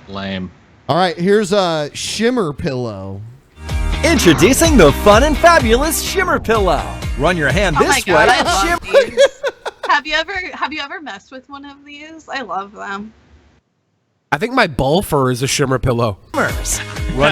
S7: Lame.
S1: All right, here's a shimmer pillow.
S27: Introducing the fun and fabulous Shimmer Pillow. Run your hand
S8: Oh my
S27: this
S8: god,
S27: way.
S8: I love
S27: Shimmer.
S8: these. Have you ever messed with one of these? I love them.
S6: I think my bowl fur is a shimmer pillow.
S27: Run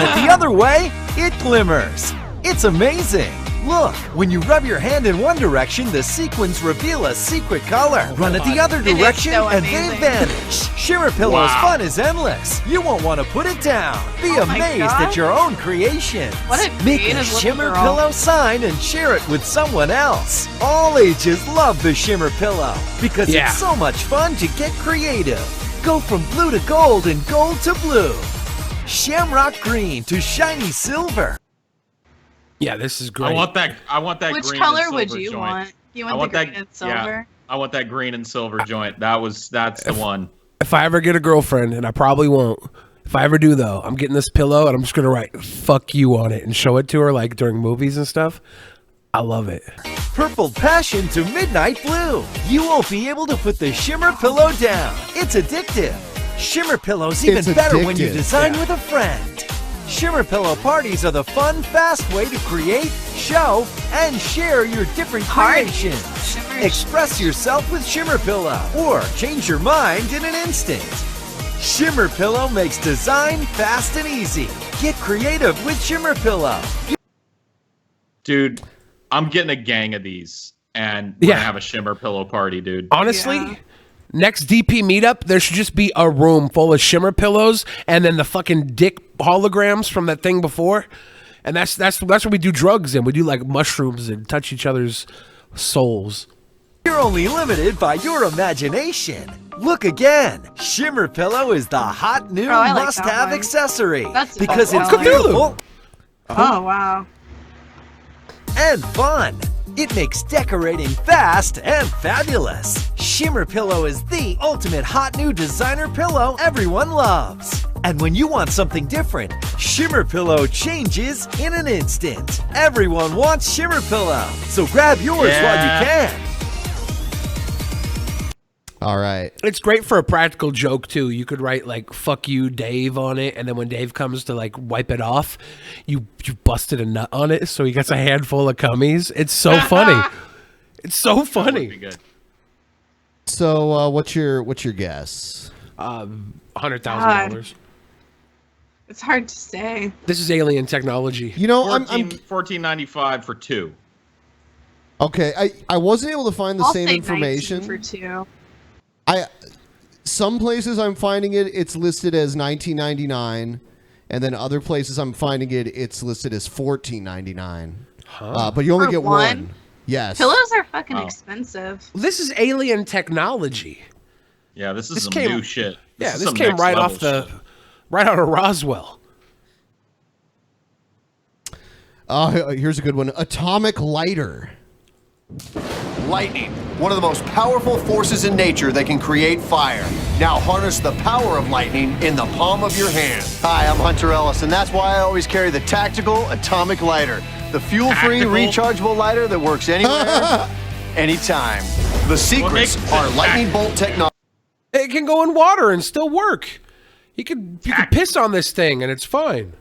S27: it the other way, it glimmers. It's amazing. Look, when you rub your hand in one direction, the sequins reveal a secret color. Run it the other
S8: It is
S27: direction,
S8: so
S27: and they
S8: amazing.
S27: vanish. Shimmer Pillow's
S7: Wow.
S27: fun is endless. You won't want to put it down. Be
S8: Oh my
S27: amazed
S8: God.
S27: at your own creations.
S8: What a
S27: Make
S8: creative
S27: a
S8: little
S27: Shimmer
S8: girl.
S27: Pillow sign and share it with someone else. All ages love the Shimmer Pillow because
S6: Yeah.
S27: it's so much fun to get creative. Go from blue to gold and gold to blue. Shamrock green to shiny silver.
S6: Yeah, this is great.
S7: I want that.
S8: Which
S7: green
S8: color
S7: and
S8: would
S7: silver
S8: you
S7: joint.
S8: want? You
S7: I
S8: want the
S7: want
S8: green
S7: that-
S8: and silver?
S7: I want that green and silver joint. That's the one.
S6: If I ever get a girlfriend, and I probably won't, if I ever do though, I'm getting this pillow and I'm just gonna write "fuck you" on it and show it to her like during movies and stuff. I love it.
S27: Purple passion to midnight blue. You won't be able to put the Shimmer pillow down. It's addictive. Shimmer pillows even
S1: It's
S27: better when you
S1: addictive.
S27: design with a friend. Shimmer pillow parties are the fun, fast way to create, show, and share your different creations. Express yourself with Shimmer pillow or change your mind in an instant. Shimmer pillow makes design fast and easy. Get creative with Shimmer pillow.
S7: Dude, I'm getting a gang of these, and we're gonna have a Shimmer pillow party, dude.
S6: Honestly, next DP meetup, there should just be a room full of Shimmer pillows and then the fucking dick holograms from that thing before. And that's what we do drugs in. We do like mushrooms and touch each other's souls.
S27: You're only limited by your imagination. Look again. Shimmer pillow is the hot new
S8: Oh, I like that
S27: must-have
S8: one.
S27: accessory
S8: That's the
S27: because
S8: best
S27: it's
S8: one.
S27: beautiful
S8: Oh wow.
S27: and fun. It makes decorating fast and fabulous. Shimmer pillow is the ultimate hot new designer pillow everyone loves. And when you want something different, Shimmer pillow changes in an instant. Everyone wants Shimmer pillow, so grab yours while you can.
S1: All right.
S6: It's great for a practical joke too. You could write like "fuck you, Dave" on it, and then when Dave comes to like wipe it off, you busted a nut on it, so he gets a handful of cummies. It's so funny. It's so funny.
S1: So, what's your guess?
S6: $100,000.
S8: It's hard to say.
S6: This is alien technology.
S1: You know, I'm
S7: $14.95 for two.
S1: okay. I wasn't able to find the
S8: I'll
S1: same
S8: say
S1: information
S8: 19 for two.
S1: Some places I'm finding it's listed as $19.99, and then other places I'm finding it's listed as $14.99. But you only
S8: For
S1: get one. Yes.
S8: Pillows are fucking expensive.
S6: This is alien technology.
S7: Yeah, this is
S6: This
S7: some
S6: came-
S7: new shit.
S6: Yeah,
S7: is
S6: this
S7: some
S6: came
S7: next
S6: right
S7: level
S6: off the,
S7: shit.
S6: right out of Roswell.
S1: Here's a good one. Atomic lighter.
S9: Lightning, one of the most powerful forces in nature that can create fire. Now harness the power of lightning in the palm of your hand. Hi, I'm Hunter Ellis, and that's why I always carry the tactical atomic lighter. The fuel-free rechargeable lighter that works anywhere, anytime. The secrets are lightning bolt technology.
S6: It can go in water and still work. You could piss on this thing and it's fine.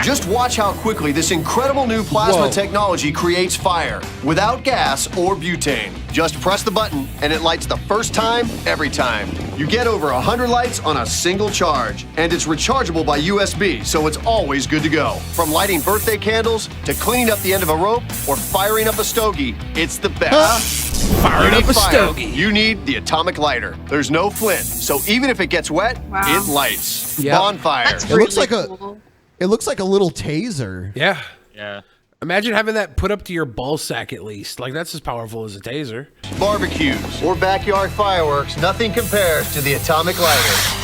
S9: Just watch how quickly this incredible new plasma technology creates fire without gas or butane. Just press the button and it lights the first time, every time. You get over 100 lights on a single charge, and it's rechargeable by USB, so it's always good to go. From lighting birthday candles to cleaning up the end of a rope or firing up a stogie, it's the best.
S6: Firing
S9: You
S6: up
S9: need
S6: a
S9: fire,
S6: stogie.
S9: You need the atomic lighter. There's no flint, so even if it gets wet, it lights. Bonfire.
S1: It looks like a little taser.
S6: Yeah.
S7: Yeah.
S6: Imagine having that put up to your ball sack at least. Like, that's as powerful as a taser.
S9: Barbecues or backyard fireworks, nothing compares to the atomic lighter.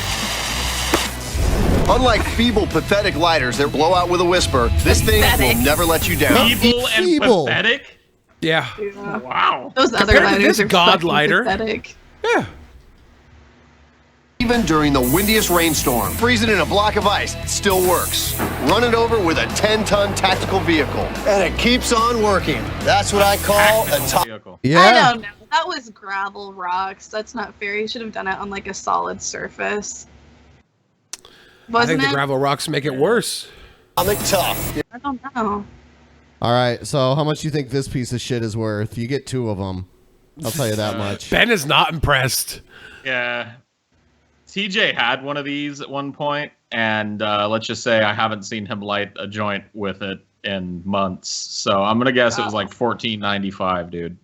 S9: Unlike feeble, pathetic lighters that blow out with a whisper, this thing will never let you down.
S7: Feeble and pathetic?
S6: Yeah.
S7: Wow.
S8: Those other
S6: Compared to
S8: lighters
S6: this
S8: are
S6: god
S8: fucking
S6: lighter.
S8: pathetic.
S6: Yeah.
S9: Even during the windiest rainstorm, freeze it in a block of ice, it still works. Run it over with a 10-ton tactical vehicle, and it keeps on working. That's what I call a top.
S8: I don't know. That was gravel rocks. That's not fair. You should have done it on like a solid surface.
S6: I
S8: Wasn't
S6: think
S8: it?
S6: the gravel rocks make it worse.
S9: Atomic tough.
S8: I don't know.
S1: All right. So how much do you think this piece of shit is worth? You get two of them. I'll tell you that much.
S6: Ben is not impressed.
S7: Yeah. TJ had one of these at one point, and let's just say I haven't seen him light a joint with it in months. So I'm gonna guess it was like $14.95, dude.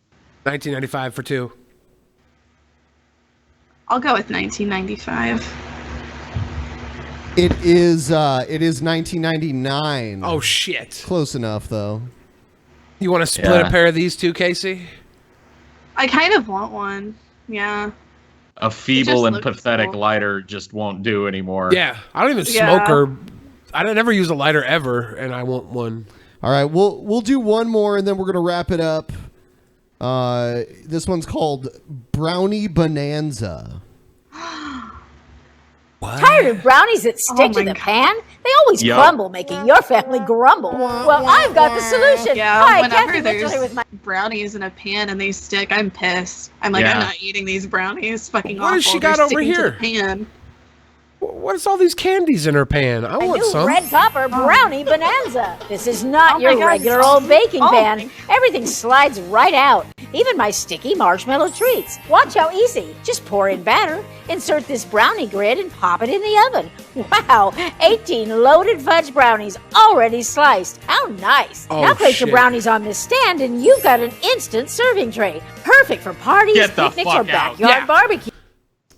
S6: $19.95 for two.
S8: I'll go with 1995.
S1: It is $19.99.
S6: Oh shit.
S1: Close enough though.
S6: You want to split a pair of these two, Casey?
S8: I kind of want one. Yeah.
S7: A feeble and pathetic lighter just won't do anymore.
S6: Yeah, I don't even smoke or I don't ever use a lighter ever, and I want one.
S1: All right, we'll do one more, and then we're gonna wrap it up. This one's called Brownie Bonanza.
S10: Tired of brownies that stick to the pan? They always crumble, making your family grumble. Well, I've got the solution.
S8: Yeah,
S10: Hi,
S8: whenever
S10: Kathy
S8: there's
S10: Mitchell with my
S8: brownies in a pan and they stick, I'm pissed. I'm like, I'm not eating these brownies. Fucking awful.
S6: What has she got
S8: They're
S6: over
S8: sticking to
S6: here?
S8: the pan.
S6: What is all these candies in her pan? I want
S10: new
S6: some.
S10: red copper brownie bonanza. This is not
S8: Oh my
S10: your
S8: God,
S10: regular
S8: it's-
S10: old baking
S8: oh
S10: pan. Everything slides right out. Even my sticky marshmallow treats. Watch how easy. Just pour in batter, insert this brownie grid, and pop it in the oven. Wow, 18 loaded fudge brownies already sliced. How nice.
S6: Oh,
S10: now place your
S6: shit.
S10: brownies on this stand and you've got an instant serving tray. Perfect for parties,
S7: Get the
S10: picnics,
S7: fuck
S10: or
S7: out.
S10: backyard barbecue.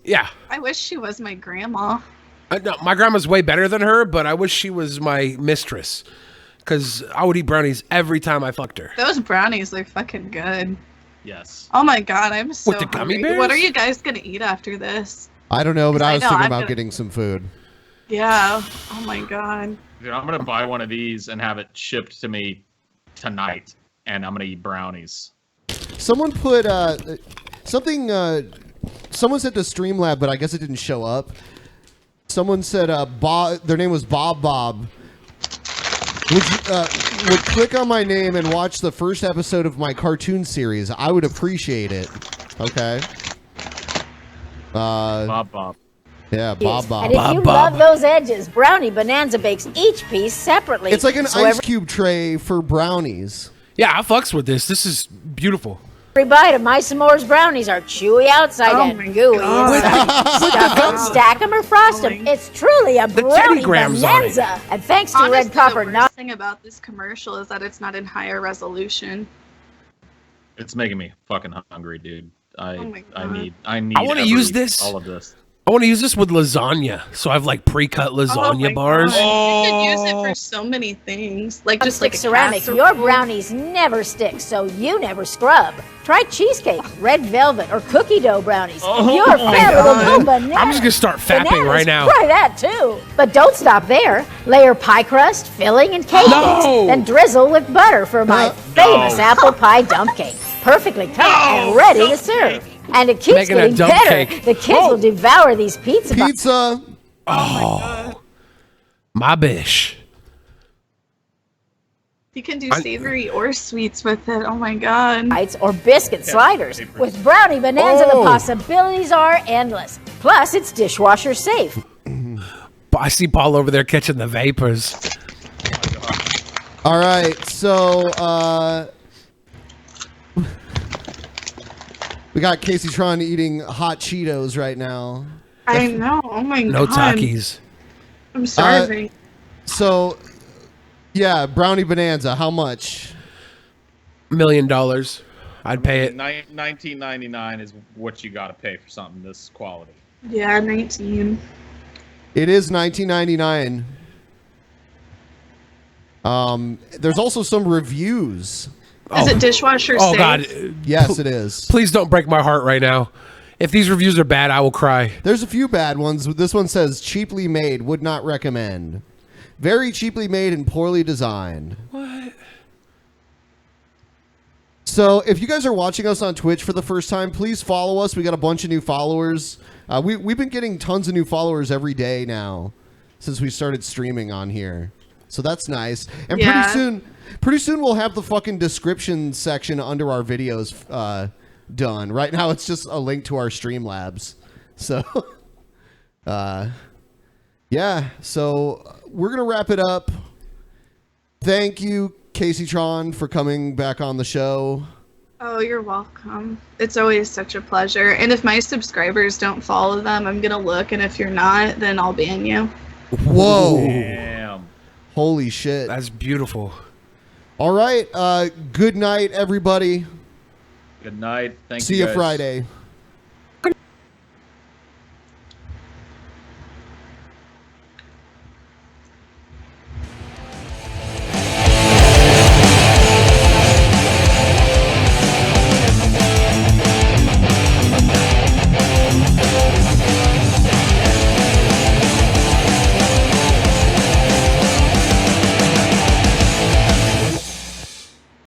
S6: Yeah.
S8: I wish she was my grandma.
S6: No, my grandma's way better than her, but I wish she was my mistress. Because I would eat brownies every time I fucked her.
S8: Those brownies, they're fucking good.
S7: Yes.
S8: Oh my god, I'm so
S6: With the gummy
S8: hungry.
S6: bears?
S8: What are you guys gonna eat after this?
S1: I don't know, but I was
S8: know,
S1: thinking
S8: I'm
S1: about
S8: gonna-
S1: getting some food.
S8: Yeah. Oh my god.
S7: Dude, I'm gonna buy one of these and have it shipped to me tonight, and I'm gonna eat brownies.
S1: Someone put something. Someone said to Streamlab, but I guess it didn't show up. Someone said Bob. Their name was Bob. Would click on my name and watch the first episode of my cartoon series. I would appreciate it. Okay.
S7: Bob.
S1: Yeah, Bob.
S10: And if you love those edges, Brownie Bonanza bakes each piece separately.
S1: It's like an
S10: so
S1: ice cube tray for brownies.
S6: Yeah, I fucks with this. This is beautiful.
S10: Every bite of my s'mores brownies are chewy outside and gooey inside. Stuff them, stack them, or frost them. It's truly a brownie
S6: Grams on it.
S10: bonanza. And thanks to
S8: Honestly,
S10: Red Copper,
S8: the
S10: not
S8: worst thing about this commercial is that it's not in higher resolution.
S7: It's making me fucking hungry, dude. I need.
S6: I want to use this.
S7: All of this.
S6: I want to use this with lasagna. So I have like pre-cut lasagna bars.
S8: You could use it for so many things, like just like a
S10: ceramic.
S8: casserole.
S10: Your brownies never stick, so you never scrub. Try cheesecake, red velvet, or cookie dough brownies.
S6: Oh
S10: Your
S6: my
S10: family will
S6: God.
S10: go bananas.
S6: I'm just gonna start fapping
S10: Bananas,
S6: right now.
S10: Try that too. But don't stop there. Layer pie crust, filling, and cake
S6: No.
S10: mix. Then drizzle with butter for my famous apple pie dump cake. Perfectly cut and ready to serve. And it keeps
S6: Making a
S10: getting
S6: dump
S10: better.
S6: cake.
S10: The kids will devour these pizza.
S1: Pizza.
S6: Oh, my bish.
S8: You can do savory or sweets with it. Oh my god.
S10: Bites or biscuit sliders. With Brownie Bonanza, the possibilities are endless. Plus, it's dishwasher safe.
S6: I see Paul over there catching the vapors.
S1: All right, so we got Kaceytron eating hot Cheetos right now.
S8: I know. Oh my
S6: No
S8: god.
S6: Takis.
S8: I'm starving.
S1: So, yeah, Brownie Bonanza. How much?
S6: $1 million. I'd pay it.
S7: $19.99 is what you got to pay for something this quality.
S8: Yeah, 19.
S1: It is $19.99. There's also some reviews.
S8: Is it dishwasher
S6: Oh
S8: safe?
S6: God.
S1: Yes, it is.
S6: Please don't break my heart right now. If these reviews are bad, I will cry.
S1: There's a few bad ones. This one says cheaply made, would not recommend. Very cheaply made and poorly designed.
S6: What?
S1: So if you guys are watching us on Twitch for the first time, please follow us. We got a bunch of new followers. We've been getting tons of new followers every day now since we started streaming on here. So that's nice. And pretty soon we'll have the fucking description section under our videos done. Right now it's just a link to our Streamlabs. So yeah, so we're going to wrap it up. Thank you, Kaceytron, for coming back on the show.
S8: Oh, you're welcome. It's always such a pleasure. And if my subscribers don't follow them, I'm gonna look, and if you're not, then I'll ban you.
S1: Whoa.
S7: Damn.
S1: Holy shit.
S6: That's beautiful.
S1: All right. Good night, everybody.
S7: Good night. Thank
S1: See
S7: you
S1: you
S7: guys.
S1: Friday.